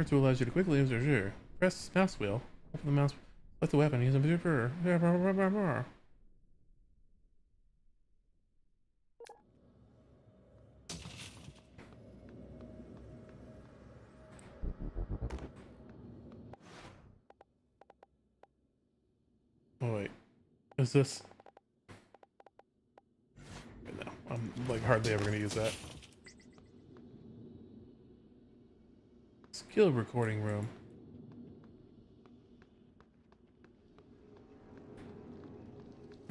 To allows you to quickly use press mouse wheel. Open the mouse. Let the weapon. Use a super. Oh wait, is this? No, I'm like hardly ever gonna use that. Skill recording room.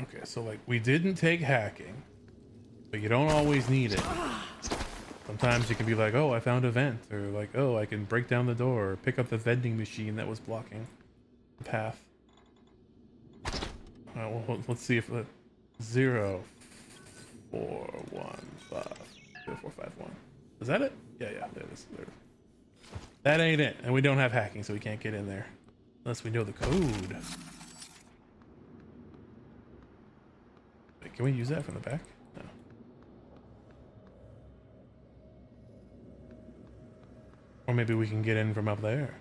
Okay, so like we didn't take hacking, but you don't always need it. Sometimes you can be like, oh, I found a vent, or like, oh, I can break down the door, or pick up the vending machine that was blocking the path. All right, well, let's see if 0 4 1 5 0 4 5 1. Is that it? Yeah, there it is. There. That ain't it, and we don't have hacking, so we can't get in there unless we know the code. Wait, can we use that from the back? No. Or maybe we can get in from up there.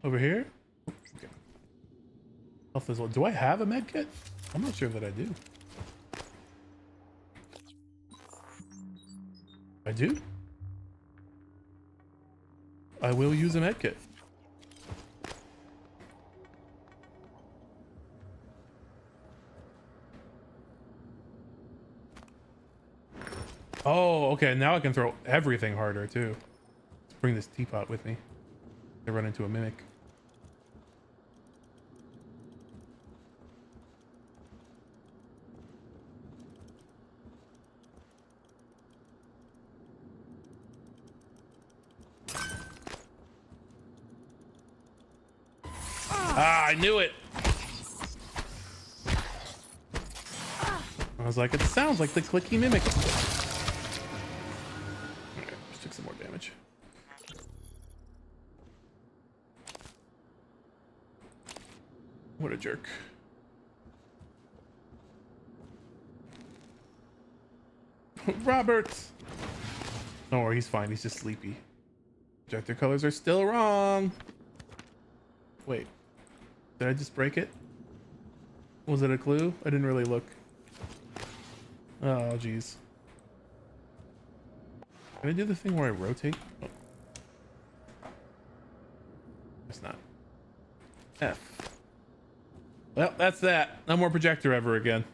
Over here? Okay. Health as well. Do I have a med kit? I'm not sure that I do. I do? I will use a med kit. Oh, okay. Now I can throw everything harder too. Let's bring this teapot with me. I run into a mimic. Ah, I knew it. I was like, it sounds like the clicky mimic. Okay, let's take some more damage. What a jerk. Robert! Don't worry, he's fine. He's just sleepy. Projector colors are still wrong. Wait. Did I just break it? Was it a clue? I didn't really look. Oh, jeez. Can I do the thing where I rotate? Oh. It's not. F. Well, that's that. No more projector ever again.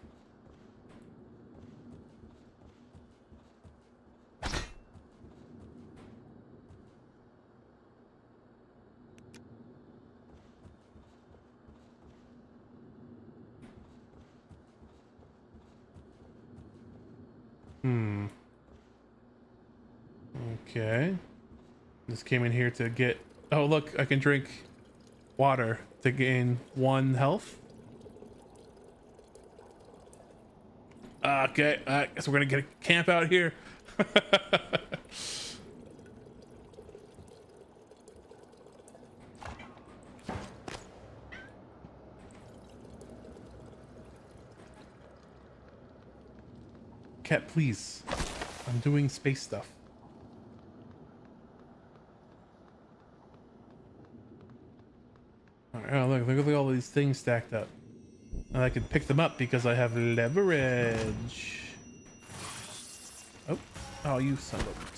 Okay. Just came in here to get... Oh, look, I can drink water to gain 1 health. Okay, I guess we're gonna get a camp out here. Cat, please. I'm doing space stuff. Oh, look at all these things stacked up. And I can pick them up because I have leverage. Oh, you son of a...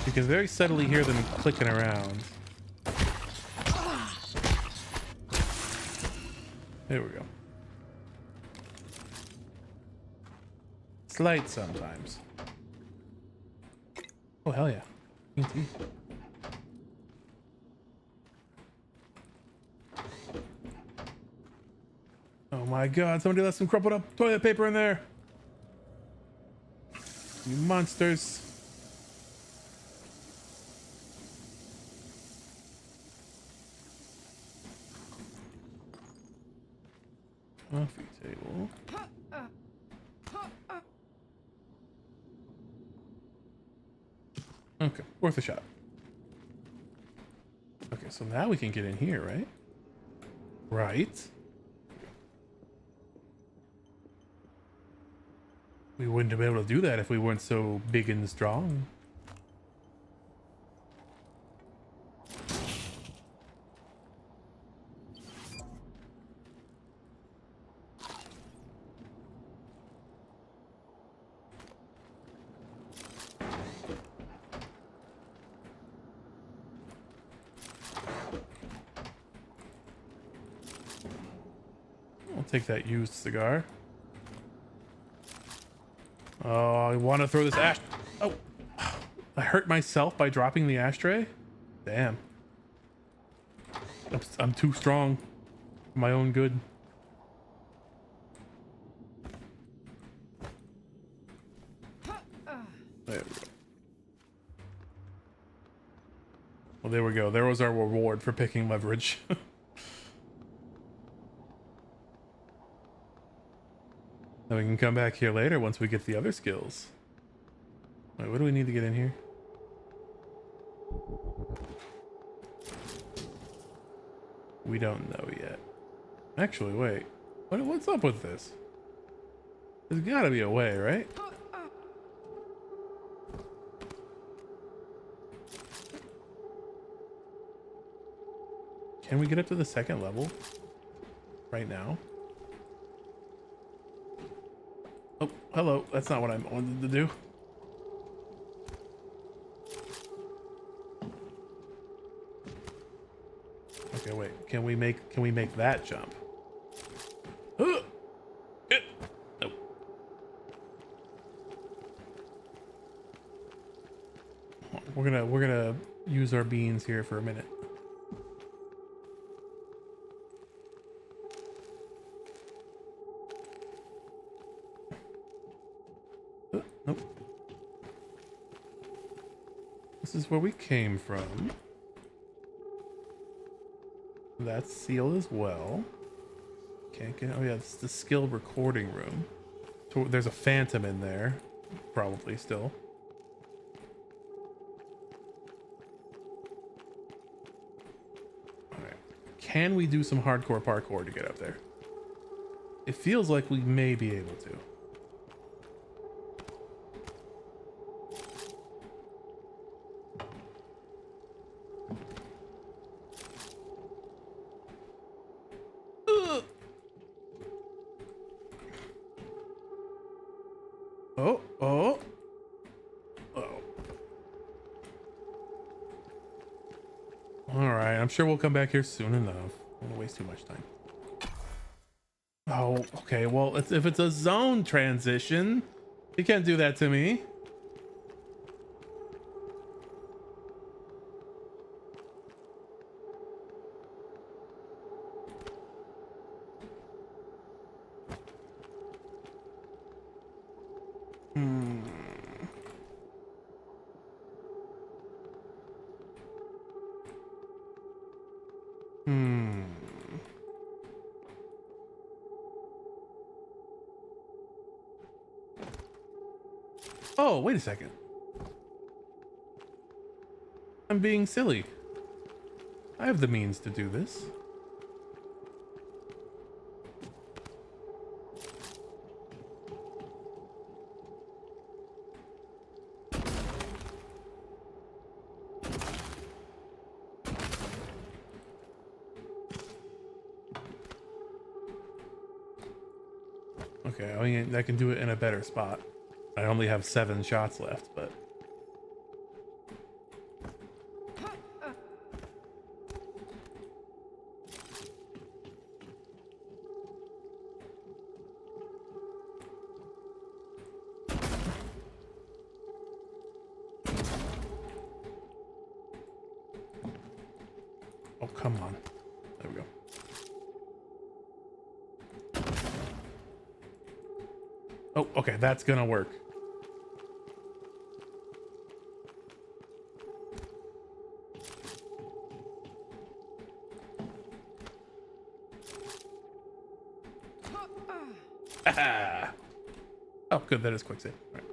You can very subtly hear them clicking around. There we go. It's light sometimes. Oh, hell yeah. PT. Oh my god, somebody left some crumpled up toilet paper in there. You monsters. Coffee table. Okay, worth a shot. Okay, so now we can get in here, right? Right. We wouldn't have been able to do that if we weren't so big and strong. take that used cigar. Oh, I want to throw this ash. Oh, I hurt myself by dropping the ashtray. Damn. I'm too strong for my own good. There we go. Well, there we go. There was our reward for picking leverage. Then we can come back here later once we get the other skills. Wait, what do we need to get in here? We don't know yet. Actually, wait. What's up with this? There's gotta be a way, right? Can we get up to the second level right now? Oh, hello. That's not what I wanted to do. Okay, wait. Can we make that jump? Nope. We're gonna use our beans here for a minute. Nope. This is where we came from. That's sealed as well. Can't get. Oh yeah, it's the skill recording room. So there's a phantom in there, probably still. All right. Can we do some hardcore parkour to get up there? It feels like we may be able to. I'm sure we'll come back here soon enough. I don't want to waste too much time. Oh, okay. Well, if it's a zone transition, you can't do that to me. Oh, wait a second. I'm being silly. I have the means to do this. Okay, I mean, I can do it in a better spot. I only have 7 shots left, but... Oh, come on. There we go. Oh, okay, that's gonna work. Oh, good. That is quick save. All right.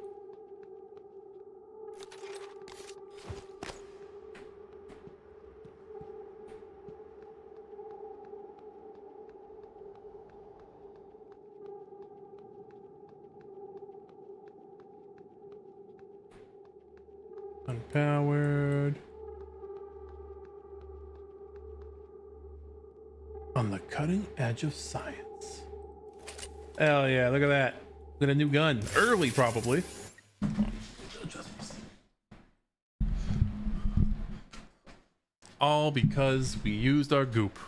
Unpowered. On the cutting edge of science. Hell yeah, look at that. Got a new gun. Early, probably. All because we used our goop.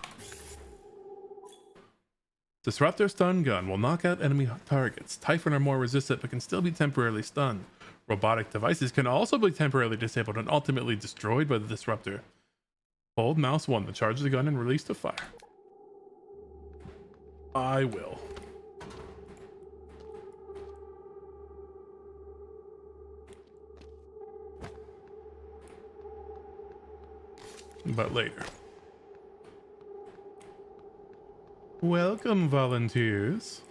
Disruptor stun gun will knock out enemy targets. Typhon are more resistant but can still be temporarily stunned. Robotic devices can also be temporarily disabled and ultimately destroyed by the disruptor. Hold mouse 1 to charge the gun and release to fire. I will. But later. Welcome, volunteers.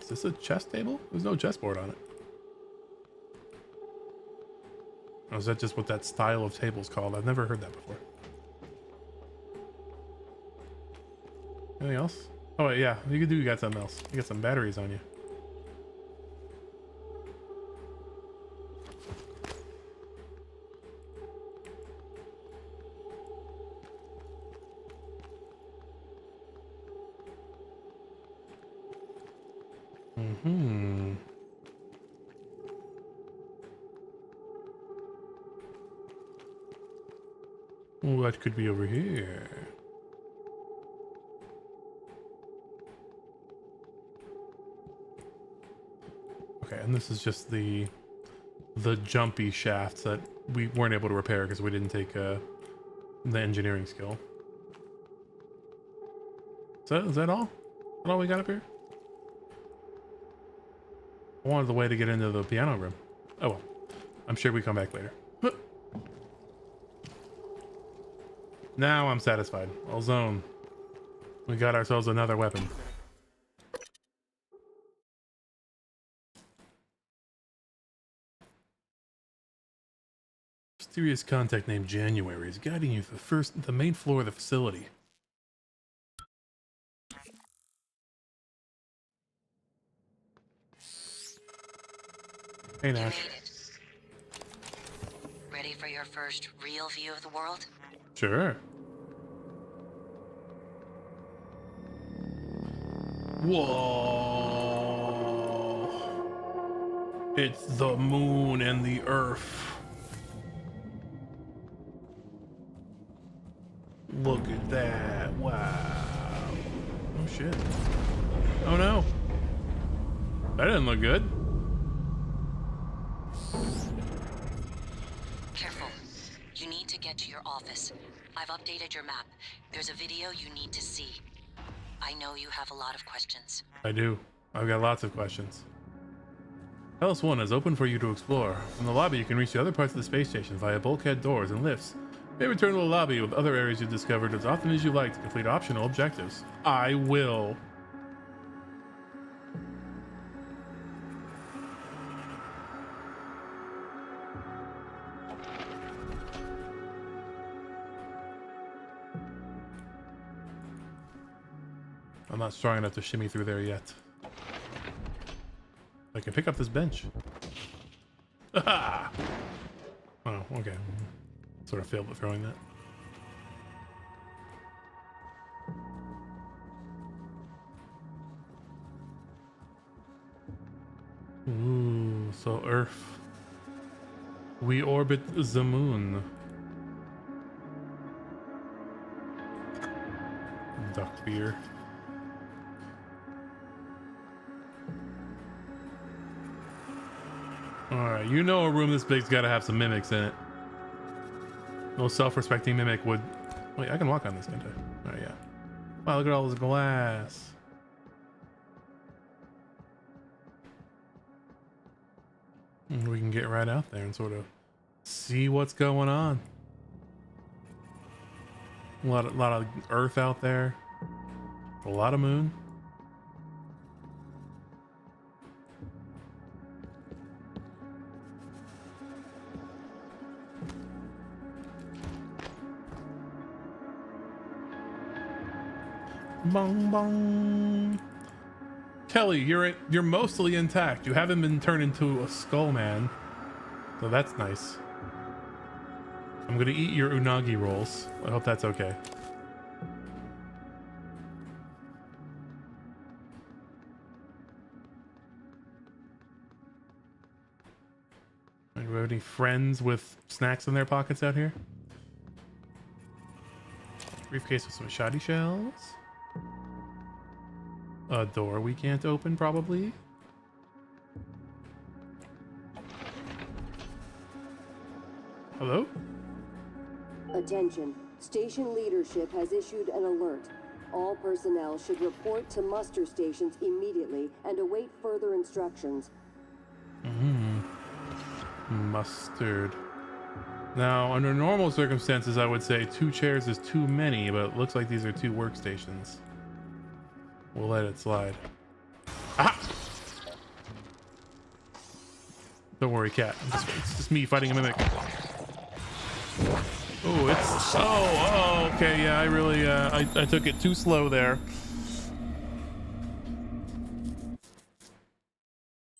Is this a chess table? There's no chessboard on it. Or is that just what that style of table is called? I've never heard that before. Anything else? Oh, wait, yeah. You got something else. You got some batteries on you. What could be over here? Okay, and this is just the jumpy shafts that we weren't able to repair because we didn't take the engineering skill. Is that all? Is that all we got up here? I wanted the way to get into the piano room. Oh well. I'm sure we come back later. Now I'm satisfied. All zone. We got ourselves another weapon. Mysterious contact named January is guiding you to the main floor of the facility. Hey, Nash. Ready for your first real view of the world? Sure. Whoa. It's the moon and the earth. Look at that. Wow. Oh shit. Oh no. That didn't look good. Careful. You need to get to your office. I've updated your map. There's a video you need to see. I know you have a lot of questions. I do. I've got lots of questions. Hellas 1 is open for you to explore. From the lobby, you can reach the other parts of the space station via bulkhead doors and lifts. You may return to the lobby with other areas you've discovered as often as you like to complete optional objectives. I will. I'm not strong enough to shimmy through there yet. I can pick up this bench. Oh, okay. Sort of failed at throwing that. Ooh, so Earth. We orbit the moon. Duck beer. Alright, you know a room this big's gotta have some mimics in it. No self-respecting mimic would... Wait, I can walk on this, can't I? Oh, yeah. Wow, look at all this glass. And we can get right out there and sort of see what's going on. A lot of Earth out there. A lot of moon. Bong bong. Kelly, you're mostly intact. You haven't been turned into a skull man, so that's nice. I'm gonna eat your unagi rolls. I hope that's okay. Do you have any friends with snacks in their pockets out here? Briefcase with some shoddy shells. A door we can't open, probably. Hello? Attention. Station leadership has issued an alert. All personnel should report to muster stations immediately and await further instructions. Mustard. Now, under normal circumstances, I would say 2 chairs is too many, but it looks like these are 2 workstations. We'll let it slide. Ah! Don't worry, cat. It's just me fighting a mimic. Oh, it's... Oh, okay, yeah, I really, I took it too slow there.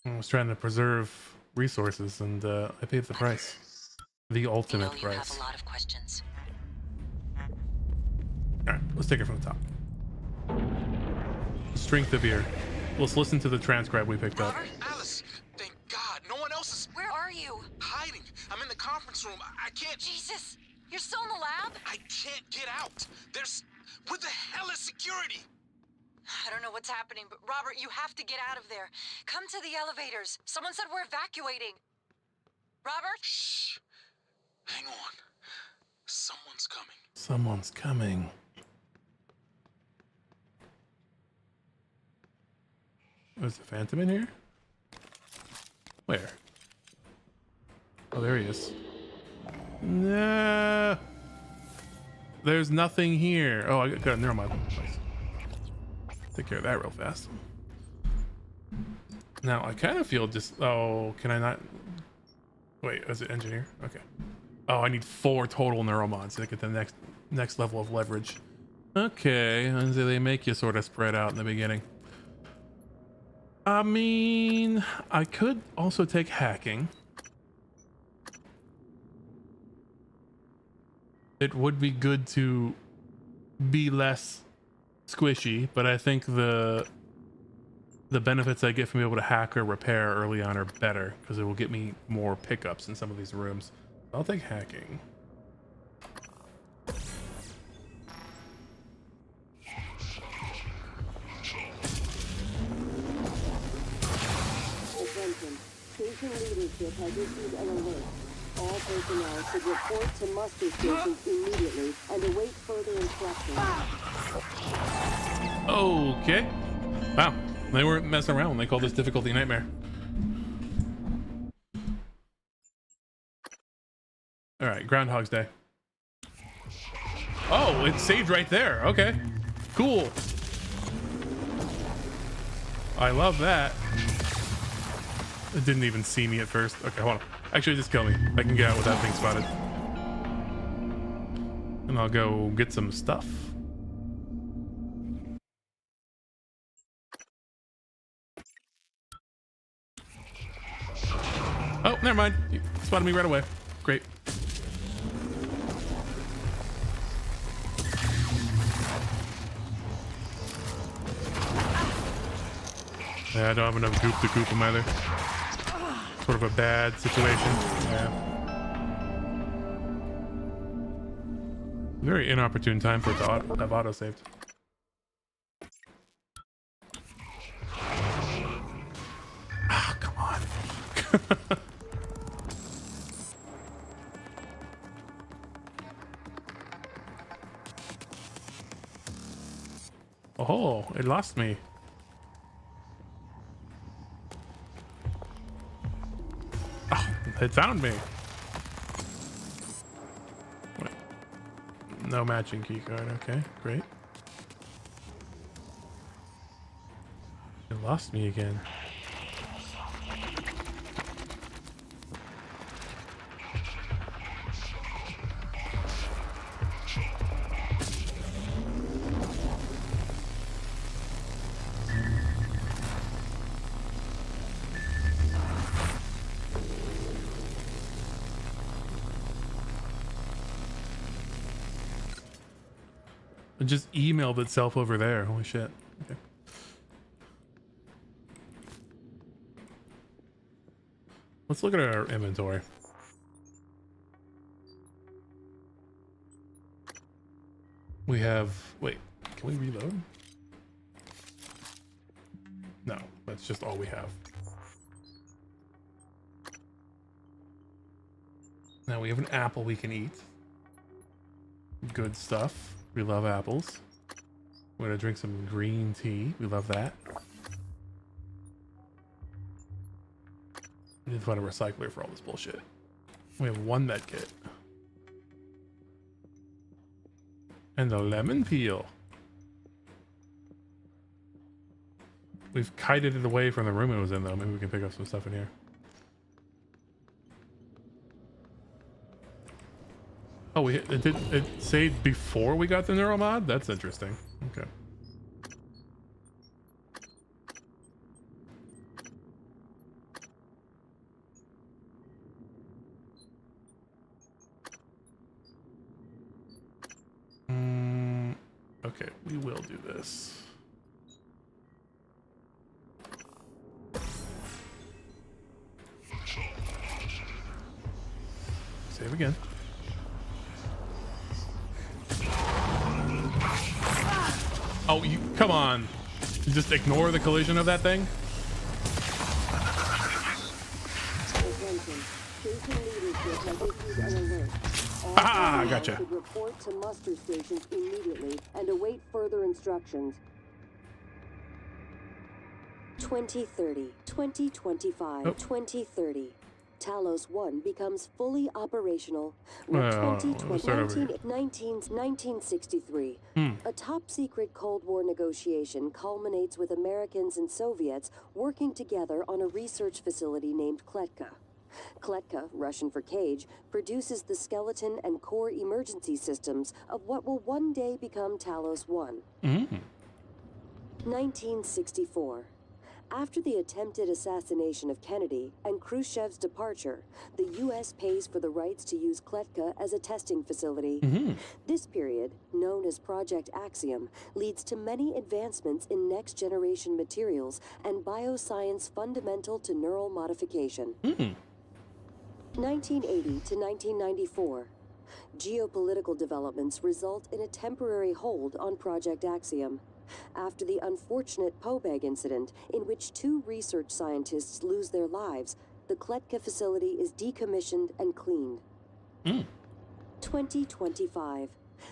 I was trying to preserve resources, and I paid the price. The ultimate you price. have a lot of questions. Alright, let's take it from the top. Strength of ear. Let's listen to the transcribe we picked up. Alice, thank God, no one else is... Where are you? Hiding. I'm in the conference room. I can't... Jesus! You're still in the lab? I can't get out. There's... What the hell is security? I don't know what's happening, but Robert, you have to get out of there. Come to the elevators. Someone said we're evacuating. Robert? Shh. Hang on. Someone's coming. Someone's coming. Is the Phantom in here? Where? Oh, there he is. Nah. There's nothing here. Oh, I got a neuromod. Take care of that real fast. Now, I kind of feel just... Oh, can I not... Wait, is it engineer? Okay. Oh, I need 4 total neuromods to get the next level of leverage. Okay, and so they make you sort of spread out in the beginning. I mean, I could also take hacking. It would be good to be less squishy, but I think the benefits I get from being able to hack or repair early on are better because it will get me more pickups in some of these rooms. I'll take hacking. Attention. Station leadership has issued an alert. All personnel should report to muster stations immediately and await further instructions. Okay. Wow. They weren't messing around when they called this difficulty nightmare. All right, Groundhog's Day. Oh, it saved right there. Okay, cool. I love that. It didn't even see me at first. Okay, hold on. Actually, just kill me. I can get out without being spotted. And I'll go get some stuff. Oh, never mind. You spotted me right away. Great. Yeah, I don't have enough goop to goop him either. Sort of a bad situation. Yeah. Very inopportune time for it to have auto-saved. Ah, come on. Oh, it lost me. Oh, it found me. Wait. No matching keycard. Okay, great. It lost me again. It just emailed itself over there. Holy shit. Okay. Let's look at our inventory. We have, wait, can we reload? No, that's just all we have. Now we have an apple we can eat. Good stuff. We love apples. We're gonna drink some green tea. We love that. We need to find a recycler for all this bullshit. We have one med kit. And a lemon peel. We've kited it away from the room it was in, though. Maybe we can pick up some stuff in here. Oh, it saved before we got the neuromod? That's interesting. Okay. Okay, we will do this. Save again. Oh, you come on. You just ignore the collision of that thing? Attention. Station leadership has issued an alert. All Ah, personnel gotcha. should report to muster stations immediately and await further instructions. 2030, 2025, Oh. 2030. Talos 1 becomes fully operational. Well, let's start over here. 1963. A top-secret Cold War negotiation culminates with Americans and Soviets working together on a research facility named Kletka. Kletka, Russian for cage, produces the skeleton and core emergency systems of what will one day become Talos 1. 1964. After the attempted assassination of Kennedy and Khrushchev's departure, the U.S. pays for the rights to use Kletka as a testing facility. This period, known as Project Axiom, leads to many advancements in next-generation materials and bioscience fundamental to neural modification. 1980 to 1994. Geopolitical developments result in a temporary hold on Project Axiom. After the unfortunate Pobeg incident, in which 2 research scientists lose their lives, the Kletka facility is decommissioned and cleaned. 2025.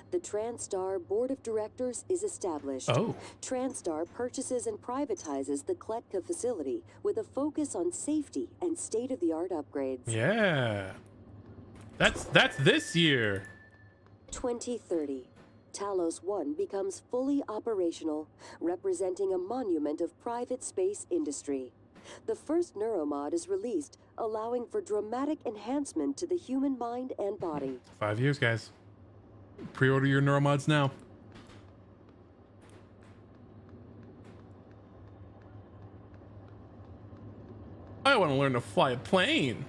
The TranStar Board of Directors is established. Oh. TranStar purchases and privatizes the Kletka facility with a focus on safety and state-of-the-art upgrades. Yeah. That's this year. 2030. Talos 1 becomes fully operational, representing a monument of private space industry. The first neuromod is released, allowing for dramatic enhancement to the human mind and body. 5 years, guys. Pre-order your neuromods now. I want to learn to fly a plane.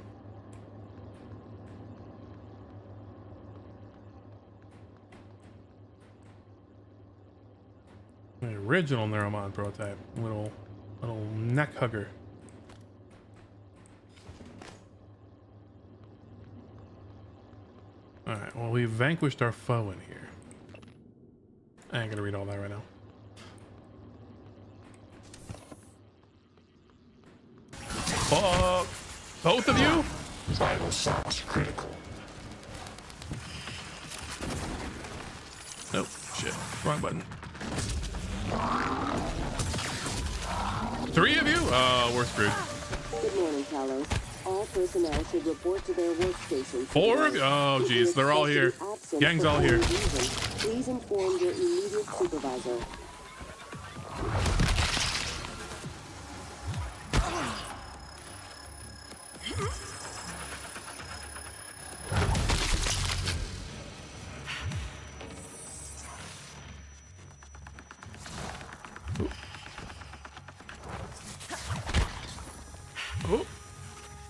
The original neuromod prototype. Little neck hugger. Alright, well, we've vanquished our foe in here. I ain't gonna read all that right now. Both of you? Vital signs critical. Nope, shit. Wrong button. 3 of you? Oh, we're screwed. Good morning, Talos. All personnel should report to their workstations. 4 of you? Oh, jeez, they're all here. Gang's all here. Please inform your immediate supervisor. Oh,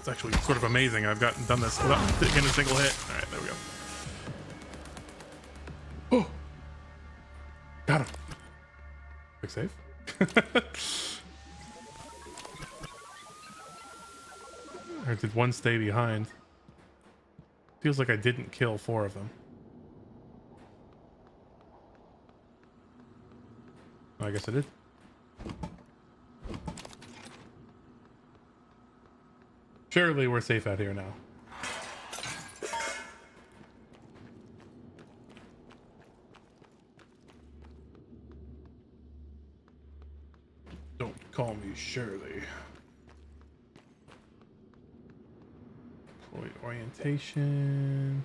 it's actually sort of amazing. I've done this without getting a single hit. All right, there we go. Oh, got him. Quick save. Or did one stay behind? Feels like I didn't kill 4 of them. I guess I did. Surely we're safe out here now. Don't call me Shirley. Employee orientation.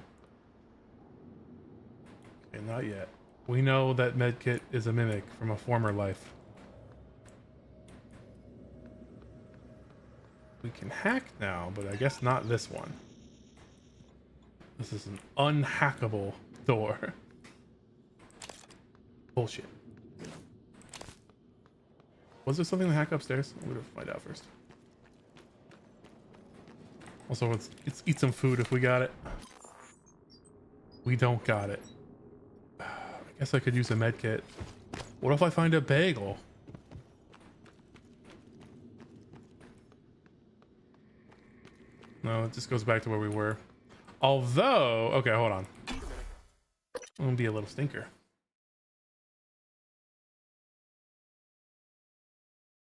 Okay, not yet. We know that medkit is a mimic from a former life. We can hack now, but I guess not this one. This is an unhackable door. Bullshit. Was there something to hack upstairs? I'm gonna find out first. Also, let's eat some food if we got it. We don't got it. I guess I could use a med kit. What if I find a bagel? No, it just goes back to where we were. Although, okay, hold on. I'm gonna be a little stinker.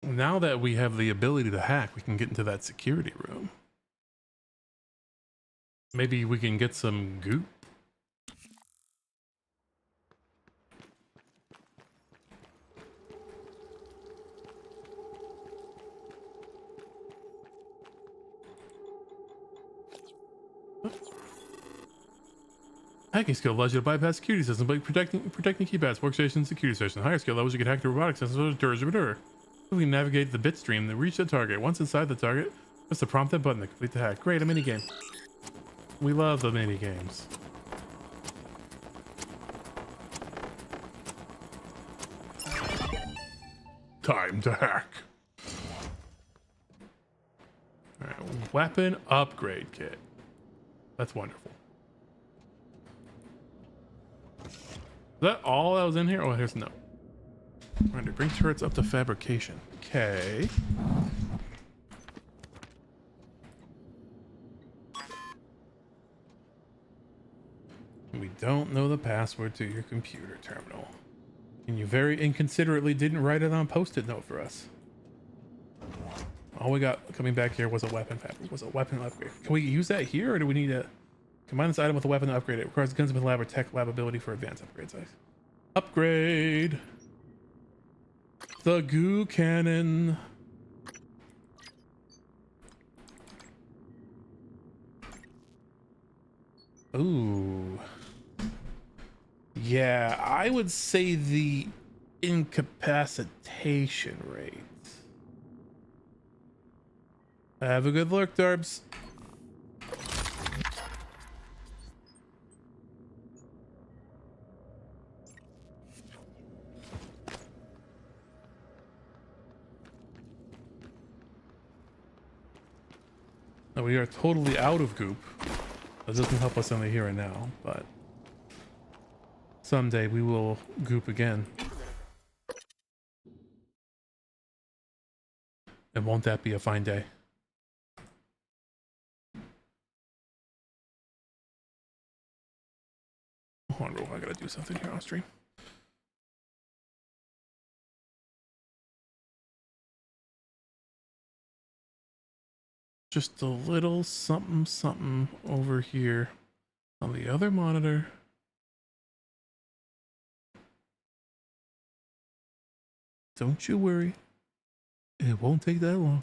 Now that we have the ability to hack, we can get into that security room. Maybe we can get some goop. Hacking skill allows you to bypass security systems by protecting keypads, workstations, security stations. Higher skill levels you can hack the robotic systems. We can navigate the bit stream to reach the target. Once inside the target, press the prompt that button to complete the hack. Great, a minigame. We love the minigames. Time to hack. Alright, weapon upgrade kit. That's wonderful. Is that all that was in here? Oh, here's no. Render bring turrets up to fabrication. Okay. We don't know the password to your computer terminal. And you very inconsiderately didn't write it on a post-it note for us. All we got coming back here was a weapon fabric, was a weapon upgrade. Can we use that here, or do we need to combine this item with a weapon to upgrade it? It requires gunsmith lab or tech lab ability for advanced upgrade size. Upgrade the goo cannon. Ooh. Yeah, I would say the incapacitation rate. Have a good look, Darbs. Now we are totally out of goop. That doesn't help us in the here and now, but someday we will goop again. And won't that be a fine day? Hold on, bro. I gotta do something here on stream. Just a little something something over here on the other monitor. Don't you worry. It won't take that long.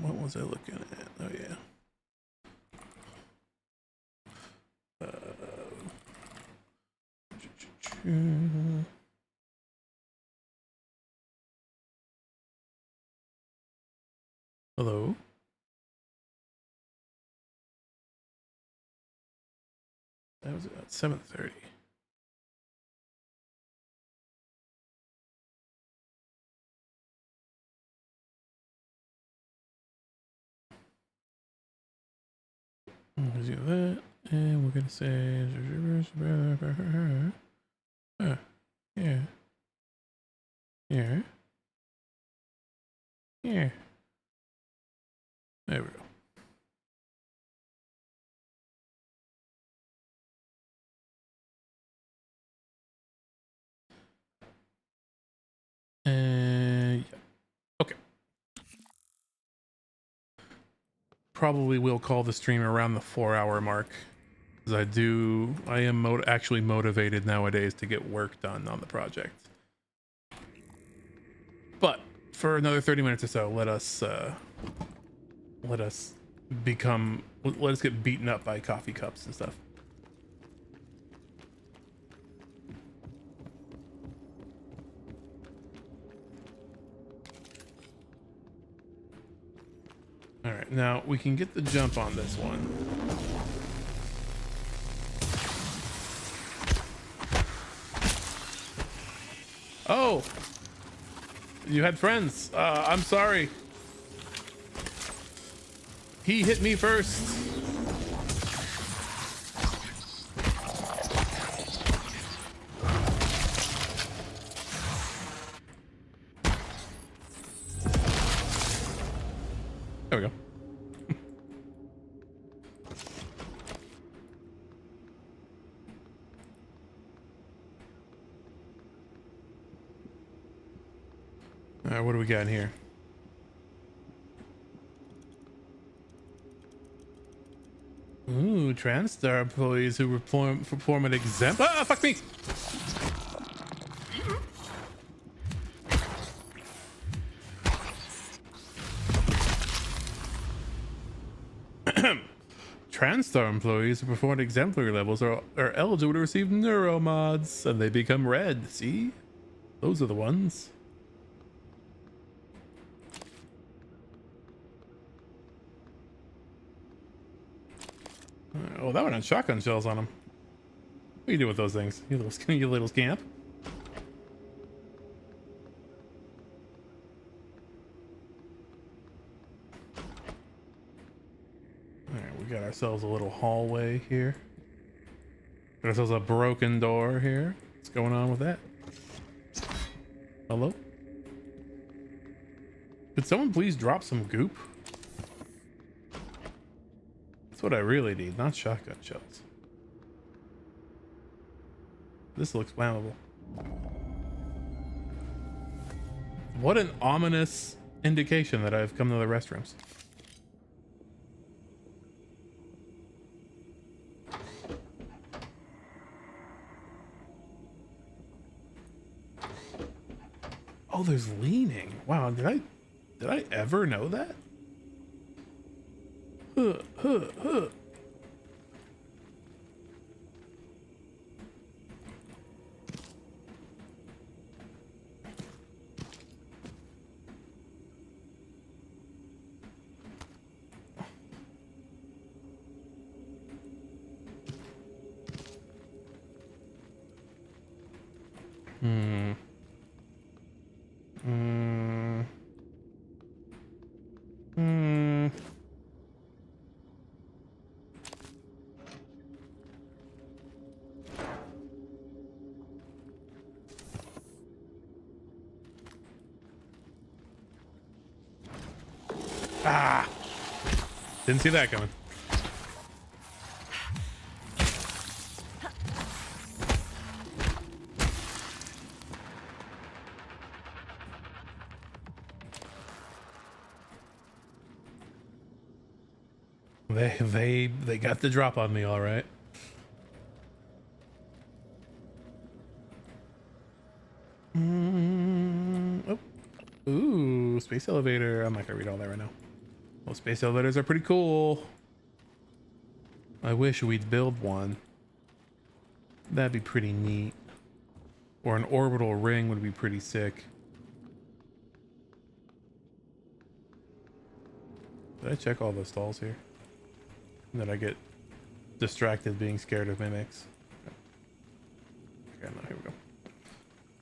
What was I looking at? Oh yeah. Hello? That was at 7:30. Let's do that, and we're gonna say yeah. Here. Here. There we go. probably will call the stream around the 4-hour mark, because I am actually motivated nowadays to get work done on the project. But for another 30 minutes or so, let us get beaten up by coffee cups and stuff. All right, now we can get the jump on this one. Oh, you had friends. I'm sorry. He hit me first. There we go. All right, what do we got in here? Ooh, TranStar employees who perform an exempt. Ah, fuck me! TranStar employees who perform exemplary levels are eligible to receive neuromods, and they become red. See? Those are the ones. Oh, that one had shotgun shells on them. What do you do with those things? You little scamp. Alright, we got ourselves a little hallway here. Got ourselves a broken door here. What's going on with that? Hello? Could someone please drop some goop? That's what I really need, not shotgun shells. This looks flammable. What an ominous indication that I've come to the restrooms. Oh, there's leaning. Wow, did I ever know that? Huh. Ah! Didn't see that coming. They got the drop on me, all right. Oh. Ooh, space elevator. I'm not gonna read all that right now. Well, space elevators are pretty cool. I wish we'd build one. That'd be pretty neat. Or an orbital ring would be pretty sick. Did I check all the stalls here? And then I get distracted being scared of mimics. Okay, no, here we go.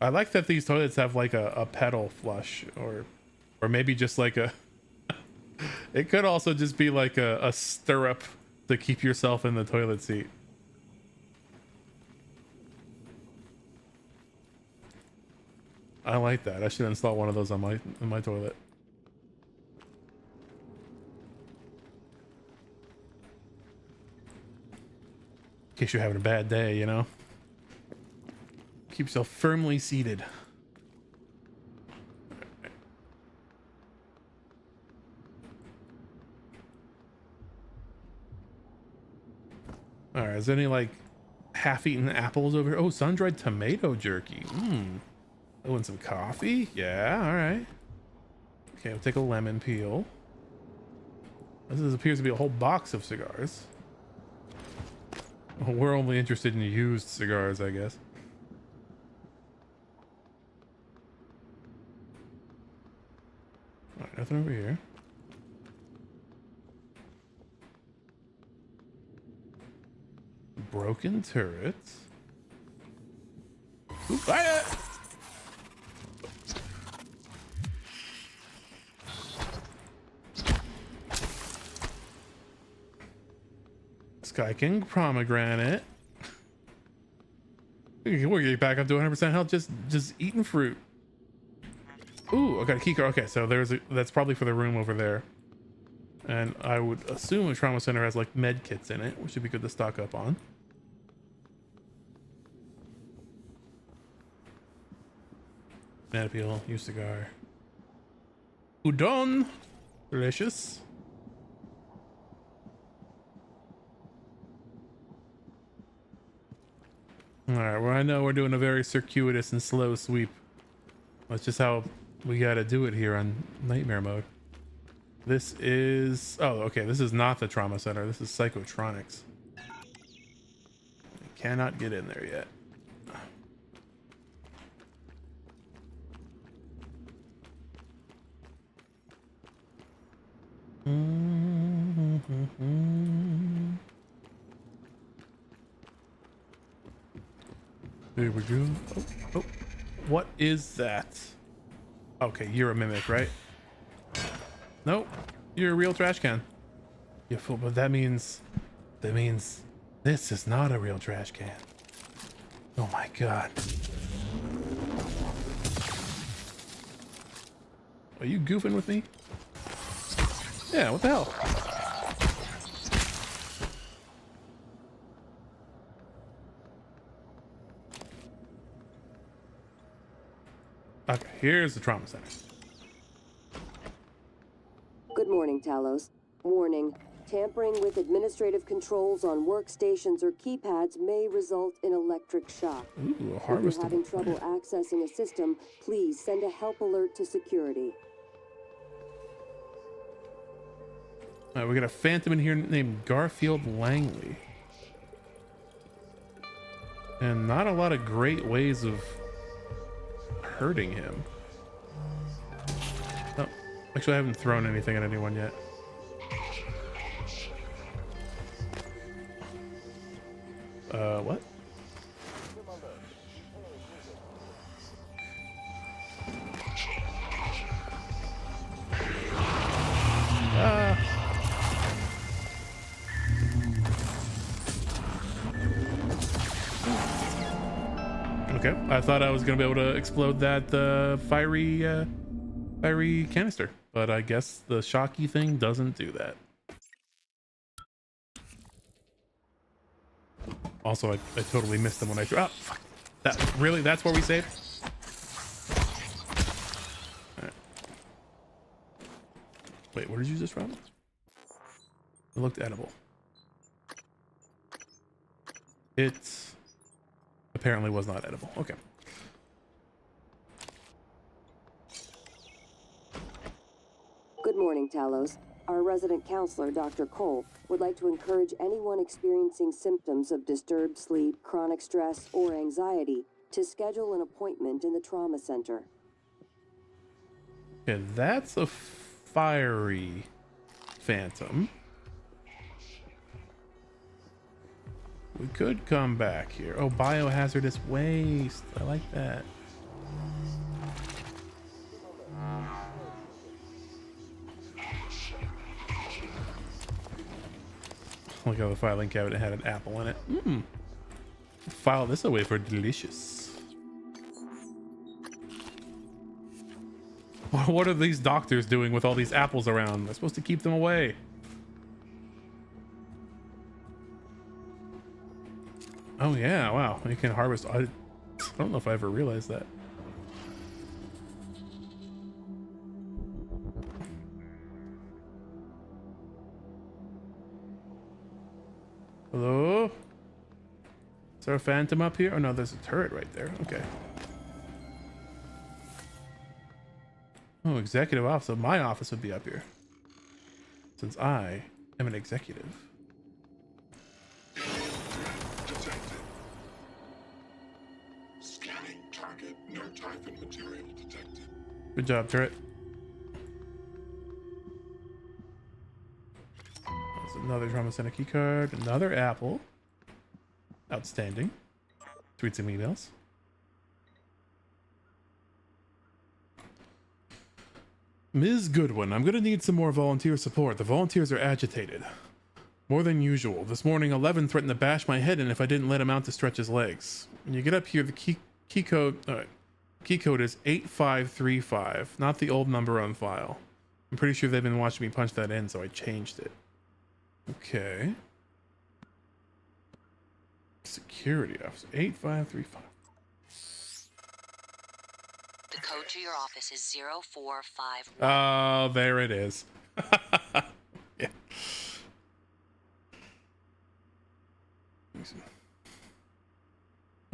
I like that these toilets have like a pedal flush, or maybe just like a it could also just be like a stirrup to keep yourself in the toilet seat. I like that. I should install one of those on my toilet. In case you're having a bad day, you know? Keep yourself firmly seated. All right, is there any like half-eaten apples over here? Oh, sun-dried tomato jerky. Oh, and some coffee. Yeah, all right. Okay, we'll take a lemon peel. This appears to be a whole box of cigars. Well, we're only interested in used cigars, I guess. All right, nothing over here. Broken turrets. Ooh, fire! Sky King pomegranate. We're getting back up to 100% health just eating fruit. Ooh, I got a key card. Okay, so that's probably for the room over there. And I would assume a trauma center has like med kits in it, which should be good to stock up on. Banana peel, used cigar. Udon! Delicious. Alright, well I know we're doing a very circuitous and slow sweep. That's just how we gotta do it here on Nightmare mode. This is... oh, okay, this is not the trauma center. This is Psychotronics. We cannot get in there yet. There we go. Oh, what is that? Okay, you're a mimic, right? Nope, you're a real trash can. Yeah, but that means this is not a real trash can. Oh my god. Are you goofing with me? Yeah, what the hell? Okay, here's the trauma center. Good morning, Talos. Warning. Tampering with administrative controls on workstations or keypads may result in electric shock. Ooh, if you're having trouble accessing a system, please send a help alert to security. We got a phantom in here named Garfield Langley. And not a lot of great ways of hurting him. Oh, actually I haven't thrown anything at anyone yet. What? Okay, I thought I was gonna be able to explode that fiery canister, but I guess the shocky thing doesn't do that. Also, I totally missed them when I threw. Oh, fuck. That's where we saved? All right. Wait, where did you just from? It looked edible. It apparently was not edible. Okay. Good morning, Talos. Our resident counselor, Dr. Cole, would like to encourage anyone experiencing symptoms of disturbed sleep, chronic stress, or anxiety to schedule an appointment in the trauma center. Okay, that's a fiery phantom. We could come back here. Oh, biohazardous waste. I like that. Look how the filing cabinet had an apple in it. File this away for delicious. What are these doctors doing with all these apples around? They're supposed to keep them away. Oh yeah, wow. You can harvest. I don't know if I ever realized that. Hello? there a phantom up here? Oh no, there's a turret right there. Okay. Oh, executive office. So my office would be up here, since I am an executive. Detected. Scanning target. No typhon material detected. Good job, turret. That's another Trauma Center key card. Another apple. Outstanding. Tweet some emails. Ms. Goodwin, I'm going to need some more volunteer support. The volunteers are agitated. More than usual. This morning, 11 threatened to bash my head in if I didn't let him out to stretch his legs. When you get up here, the key code is 8535, not the old number on file. I'm pretty sure they've been watching me punch that in, so I changed it. Okay. Security officer, 8535. The code to your office is 0451. Oh, there it is. Yeah.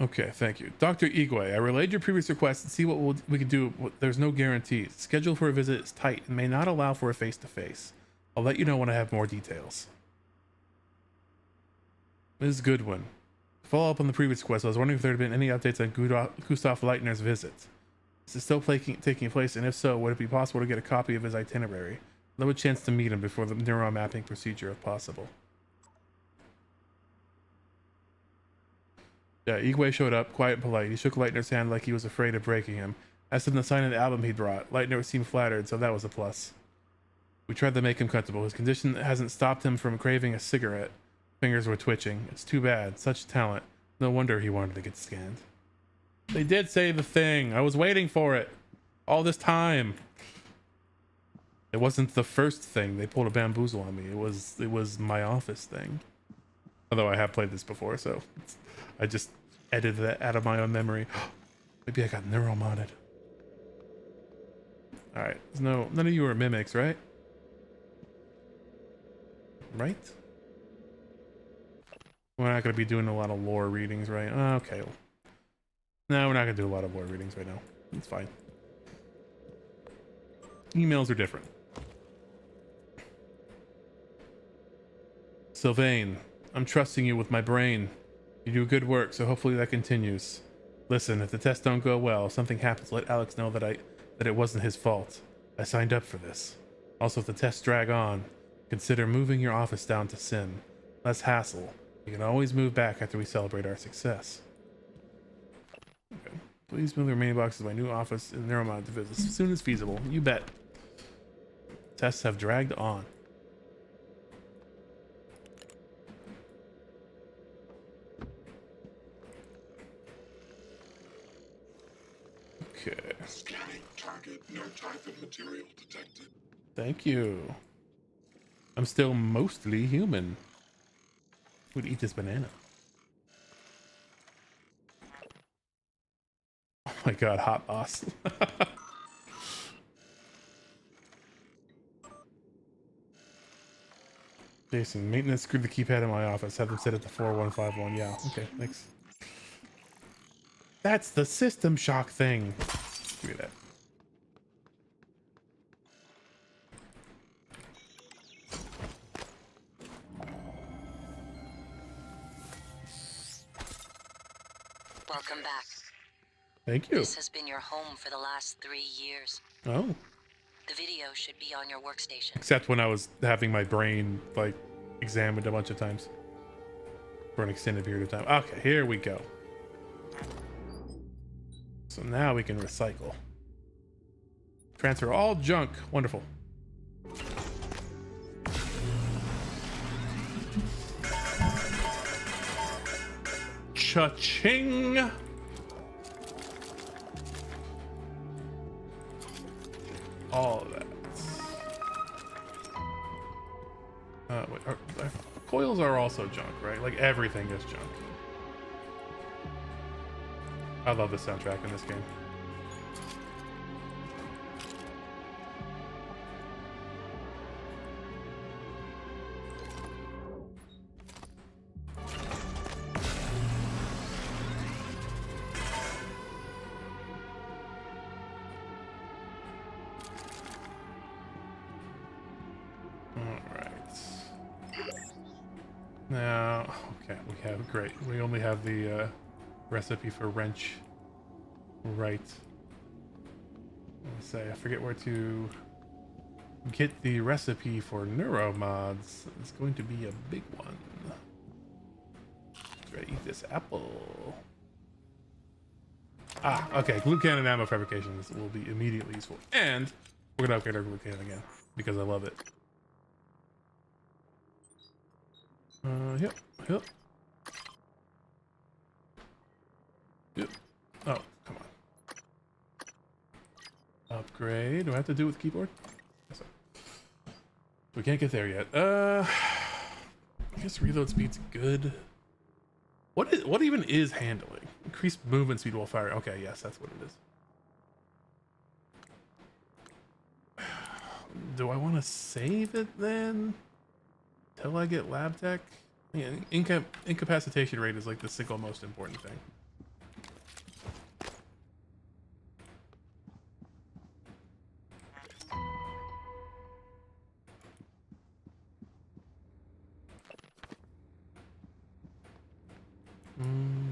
Okay, thank you. Dr. Igwe, I relayed your previous request and see what we can do. There's no guarantees. Schedule for a visit is tight and may not allow for a face-to-face. I'll let you know when I have more details. Ms. Goodwin, to follow up on the previous request, I was wondering if there had been any updates on Gustav Leitner's visit. Is it still taking place, and if so, would it be possible to get a copy of his itinerary? I'd love a chance to meet him before the neuron mapping procedure, if possible. Yeah, Igwe showed up, quiet and polite. He shook Leitner's hand like he was afraid of breaking him. Asked him to sign an album he'd brought. Leitner seemed flattered, so that was a plus. We tried to make him comfortable. His condition hasn't stopped him from craving a cigarette. Fingers were twitching. It's too bad. Such talent. No wonder he wanted to get scanned. They did say the thing. I was waiting for it all this time. It wasn't the first thing. They pulled a bamboozle on me. It was my office thing. Although I have played this before, so I just edited that out of my own memory. Maybe I got neuromodded. All right. None of you are mimics, right? Right? We're not going to be doing a lot of lore readings, right? Okay. No, we're not going to do a lot of lore readings right now. It's fine. Emails are different. Sylvain, I'm trusting you with my brain. You do good work, so hopefully that continues. Listen, if the tests don't go well, if something happens, let Alex know that it wasn't his fault. I signed up for this. Also, if the tests drag on, consider moving your office down to Sim. Less hassle. You can always move back after we celebrate our success. Okay. Please move the remaining boxes to my new office in Neuromod to visit as soon as feasible. You bet. Tests have dragged on. Okay. Scanning target. No typhon material detected. Thank you. I'm still mostly human. Would eat this banana. Oh my god, hot boss. Jason, maintenance screwed the keypad in my office. Have them set it to 4151. Yeah, okay, thanks. That's the System Shock thing. Give me that. Welcome back. Thank you. This has been your home for the last 3 years. Oh. The video should be on your workstation. Except when I was having my brain, like, examined a bunch of times. For an extended period of time. Okay, here we go. So now we can recycle. Transfer all junk. Wonderful. Cha-ching! All of that. Wait, coils are also junk, right? Like everything is junk. I love the soundtrack in this game. Alright. Now, okay, we have, great. We only have the recipe for wrench. Right. Let's say, I forget where to get the recipe for neuromods. It's going to be a big one. Let's eat this apple. Ah, okay. Glue cannon ammo fabrications will be immediately useful. And we're going to upgrade our glue cannon again because I love it. Yep. Oh, come on. Upgrade. Do I have to do it with keyboard? Yes, sir. We can't get there yet. I guess reload speed's good. What even is handling? Increased movement speed while firing. Okay, yes, that's what it is. Do I want to save it then? Till I get lab tech? Yeah, incapacitation rate is like the single most important thing.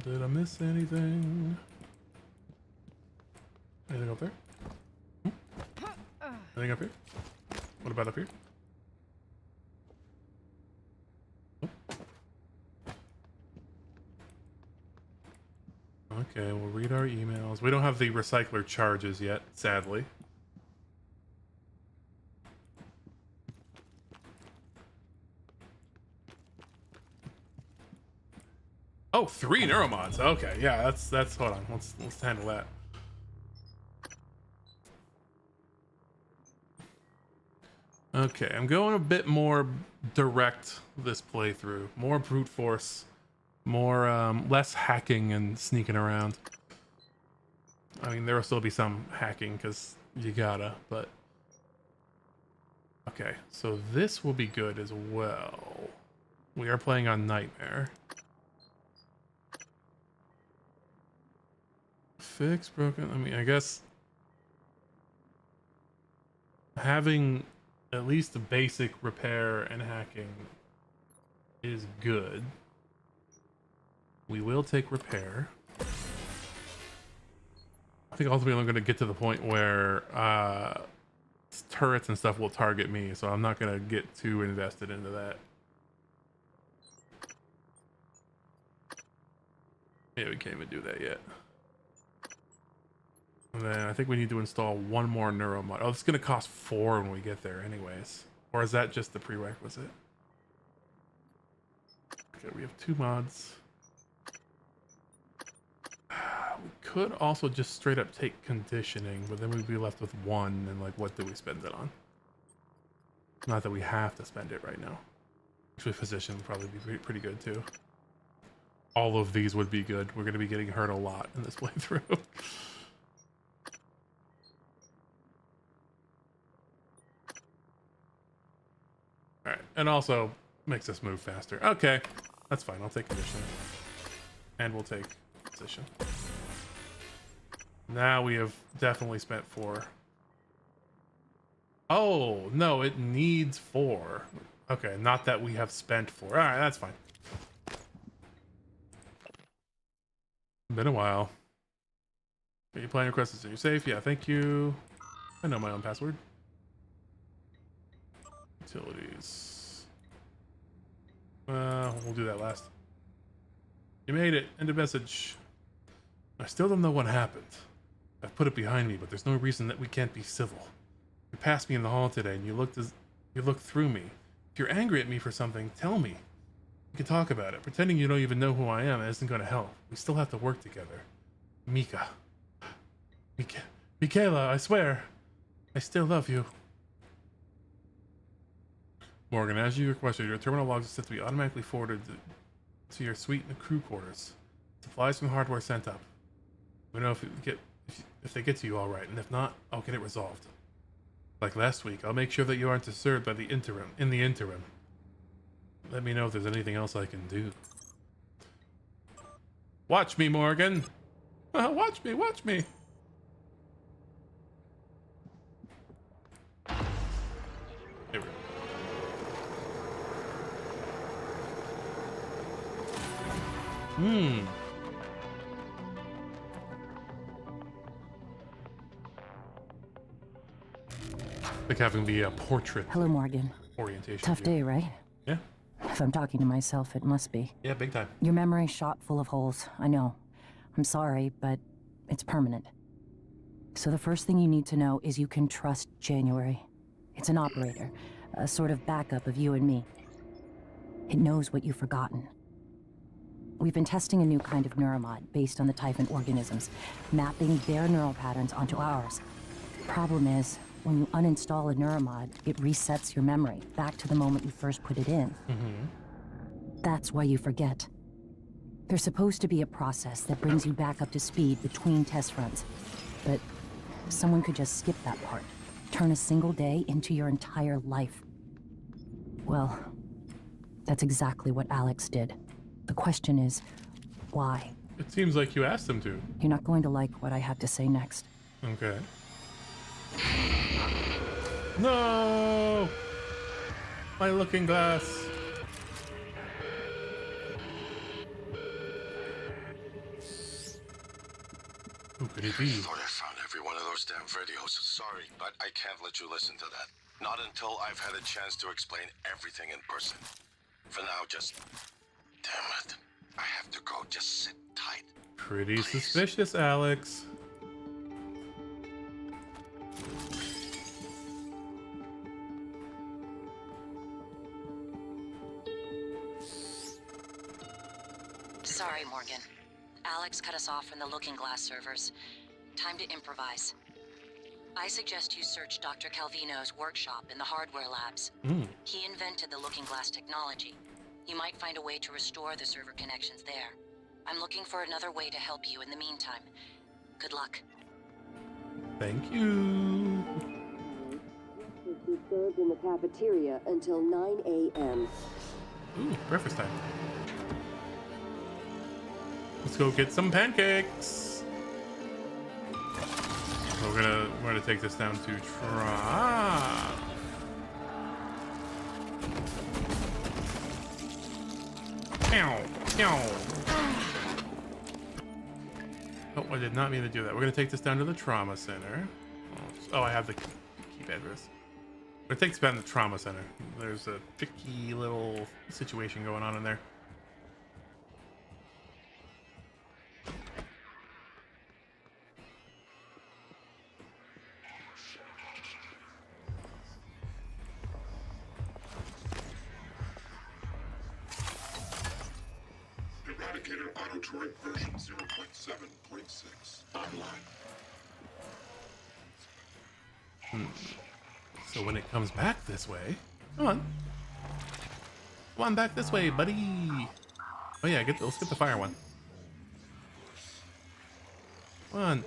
Did I miss anything? Anything up there? Anything up here? What about up here? Okay, we'll read our emails. We don't have the recycler charges yet, sadly. Oh, 3 neuromods. Okay, yeah, that's hold on. Let's handle that. Okay, I'm going a bit more direct this playthrough. More brute force. More, less hacking and sneaking around. I mean, there will still be some hacking because you gotta, but... Okay, so this will be good as well. We are playing on Nightmare. Fix broken. I mean, I guess having at least the basic repair and hacking is good. We will take repair. I think ultimately I'm going to get to the point where turrets and stuff will target me, so I'm not going to get too invested into that. Yeah, we can't even do that yet. And then I think we need to install one more neuromod. Oh, it's going to cost 4 when we get there anyways. Or is that just the prerequisite? Okay, we have 2 mods. We could also just straight up take conditioning, but then we'd be left with 1, and like, what do we spend it on? Not that we have to spend it right now. Actually, physician would probably be pretty good too. All of these would be good. We're going to be getting hurt a lot in this playthrough. Alright, and also makes us move faster. Okay, that's fine. I'll take conditioning. And we'll take position. Now we have definitely spent 4. Oh, no, it needs 4. Okay, not that we have spent 4. Alright, that's fine. Been a while. Are you playing requests? Are you safe? Yeah, thank you. I know my own password. Utilities. We'll do that last. You made it. End of message. I still don't know what happened. I've put it behind me, but there's no reason that we can't be civil. You passed me in the hall today, and you looked through me. If you're angry at me for something, tell me. We can talk about it. Pretending you don't even know who I am isn't going to help. We still have to work together. Mika. Michaela, I swear. I still love you. Morgan, as you requested, your terminal logs are set to be automatically forwarded to your suite in the crew quarters. Supplies from hardware sent up. We know if they get to you all right, and if not, I'll get it resolved. Like last week, I'll make sure that you aren't disturbed by the interim. Let me know if there's anything else I can do. Watch me, Morgan. Watch me. Here we go. Like having the portrait. Hello, Morgan. Orientation. Tough day, right? Yeah. If I'm talking to myself, it must be. Yeah, big time. Your memory's shot full of holes. I know. I'm sorry, but it's permanent. So the first thing you need to know is you can trust January. It's an operator, a sort of backup of you and me. It knows what you've forgotten. We've been testing a new kind of neuromod based on the Typhon organisms, mapping their neural patterns onto ours. Problem is, when you uninstall a neuromod, it resets your memory back to the moment you first put it in. That's why you forget. There's supposed to be a process that brings you back up to speed between test runs. But someone could just skip that part, turn a single day into your entire life. Well, that's exactly what Alex did. The question is, why? It seems like you asked him to. You're not going to like what I have to say next. Okay. No! My looking glass. Who could it be? I thought I found every one of those damn videos. Sorry, but I can't let you listen to that. Not until I've had a chance to explain everything in person. For now, just... Damn it. I have to go. Just sit tight. Pretty suspicious, Alex. Sorry, Morgan. Alex cut us off from the Looking Glass servers. Time to improvise. I suggest you search Dr. Calvino's workshop in the hardware labs. He invented the Looking Glass technology. You might find a way to restore the server connections there. I'm looking for another way to help you in the meantime. Good luck. Thank you. Be served in the cafeteria until 9 a.m. Ooh, breakfast time. Let's go get some pancakes. We're gonna take this down to try. Oh, I did not mean to do that. We're gonna take this down to the trauma center. Oh, I have the keep address. We're gonna take this down to the trauma center. There's a tricky little situation going on in there. Eradicator Auto-Turret version 0.7.6 online. So when it comes back this way, come on. Come on back this way, buddy. Oh yeah, let's get the fire one. Come on.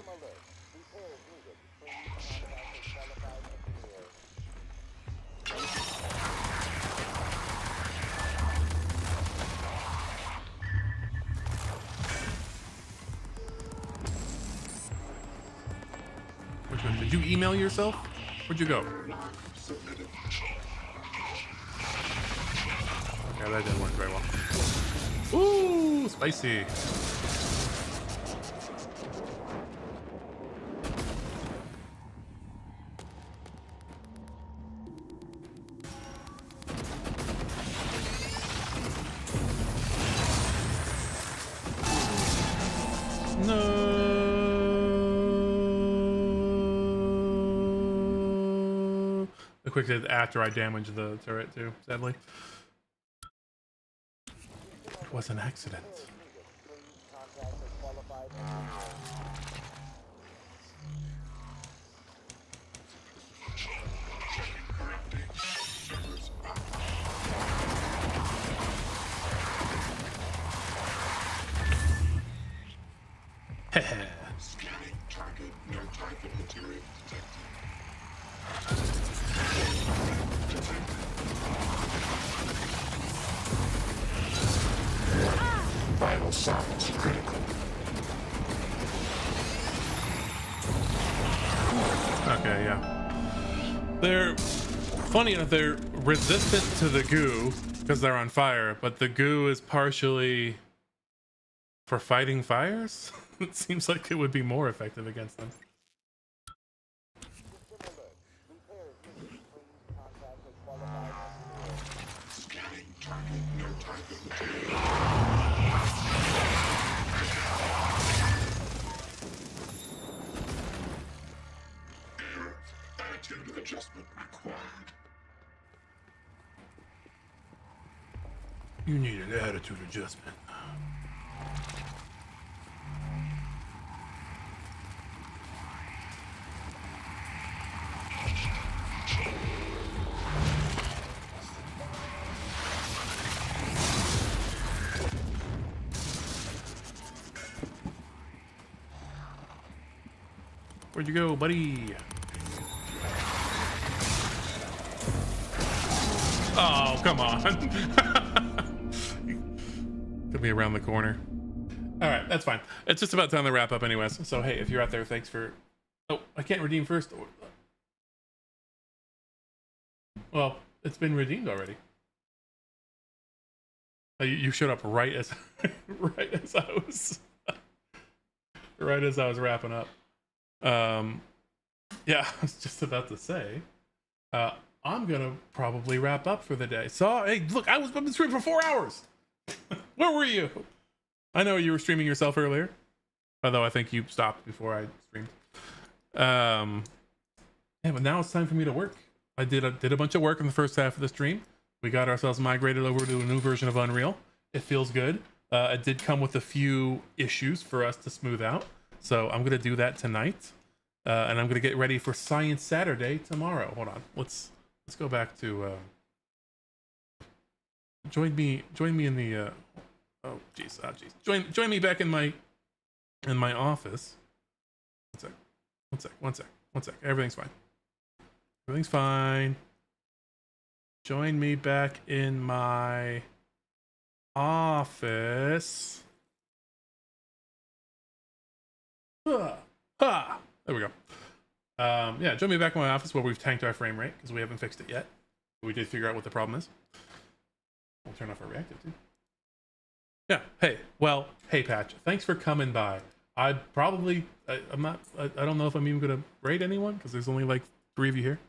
Did you email yourself? Where'd you go? Okay, that didn't work very well. Ooh, spicy. No. Quick after I damaged the turret too, sadly. It was an accident. Scanning target, no type of material detected. Vital signs critical. Okay, yeah. They're funny enough, they're resistant to the goo because they're on fire, but the goo is partially For fighting fires? It seems like it would be more effective against them. Scanning target, no type of material. Error. Attitude adjustment required. You need an attitude adjustment. Where'd you go, buddy? Oh, come on. Could be around the corner. All right, that's fine. It's just about time to wrap up anyways. So, hey, if you're out there, thanks for... Oh, I can't redeem first. Well, it's been redeemed already. You showed up right as right as I was right as I was wrapping up. Yeah, I was just about to say, I'm gonna probably wrap up for the day. So, hey, look, I've been streaming for 4 hours. Where were you? I know you were streaming yourself earlier, although I think you stopped before I streamed. Yeah, but now it's time for me to work. I did a bunch of work in the first half of the stream. We got ourselves migrated over to a new version of Unreal. It feels good. It did come with a few issues for us to smooth out, so I'm gonna do that tonight, and I'm gonna get ready for Science Saturday tomorrow. Hold on, let's go back to join me in the oh jeez, join me back in my office. One sec. Everything's fine. Join me back in my office. There we go. Yeah, join me back in my office where we've tanked our frame rate because we haven't fixed it yet. But we did figure out what the problem is. We'll turn off our reactive too. Yeah. Hey, Patch. Thanks for coming by. I'm not. I don't know if I'm even gonna raid anyone because there's only like 3 of you here.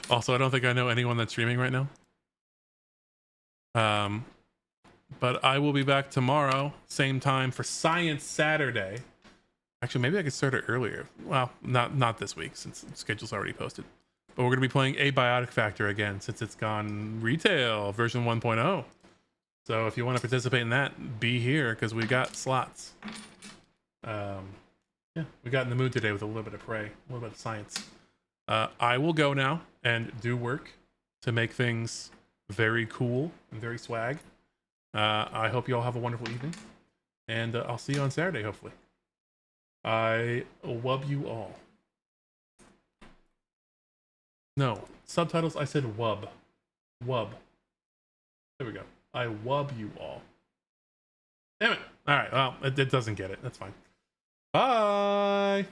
Also, I don't think I know anyone that's streaming right now. But I will be back tomorrow, same time for Science Saturday. Actually, maybe I could start it earlier. Well, not this week since the schedule's already posted. But we're gonna be playing Abiotic Factor again since it's gone retail version 1.0. So if you want to participate in that, be here because we got slots. Yeah, we got in the mood today with a little bit of Prey, a little bit of science. I will go now and do work to make things very cool and very swag. I hope you all have a wonderful evening, and I'll see you on Saturday, hopefully. I wub you all. No, subtitles, I said wub. Wub. There we go. I wub you all. Damn it. All right, well, it doesn't get it. That's fine. Bye.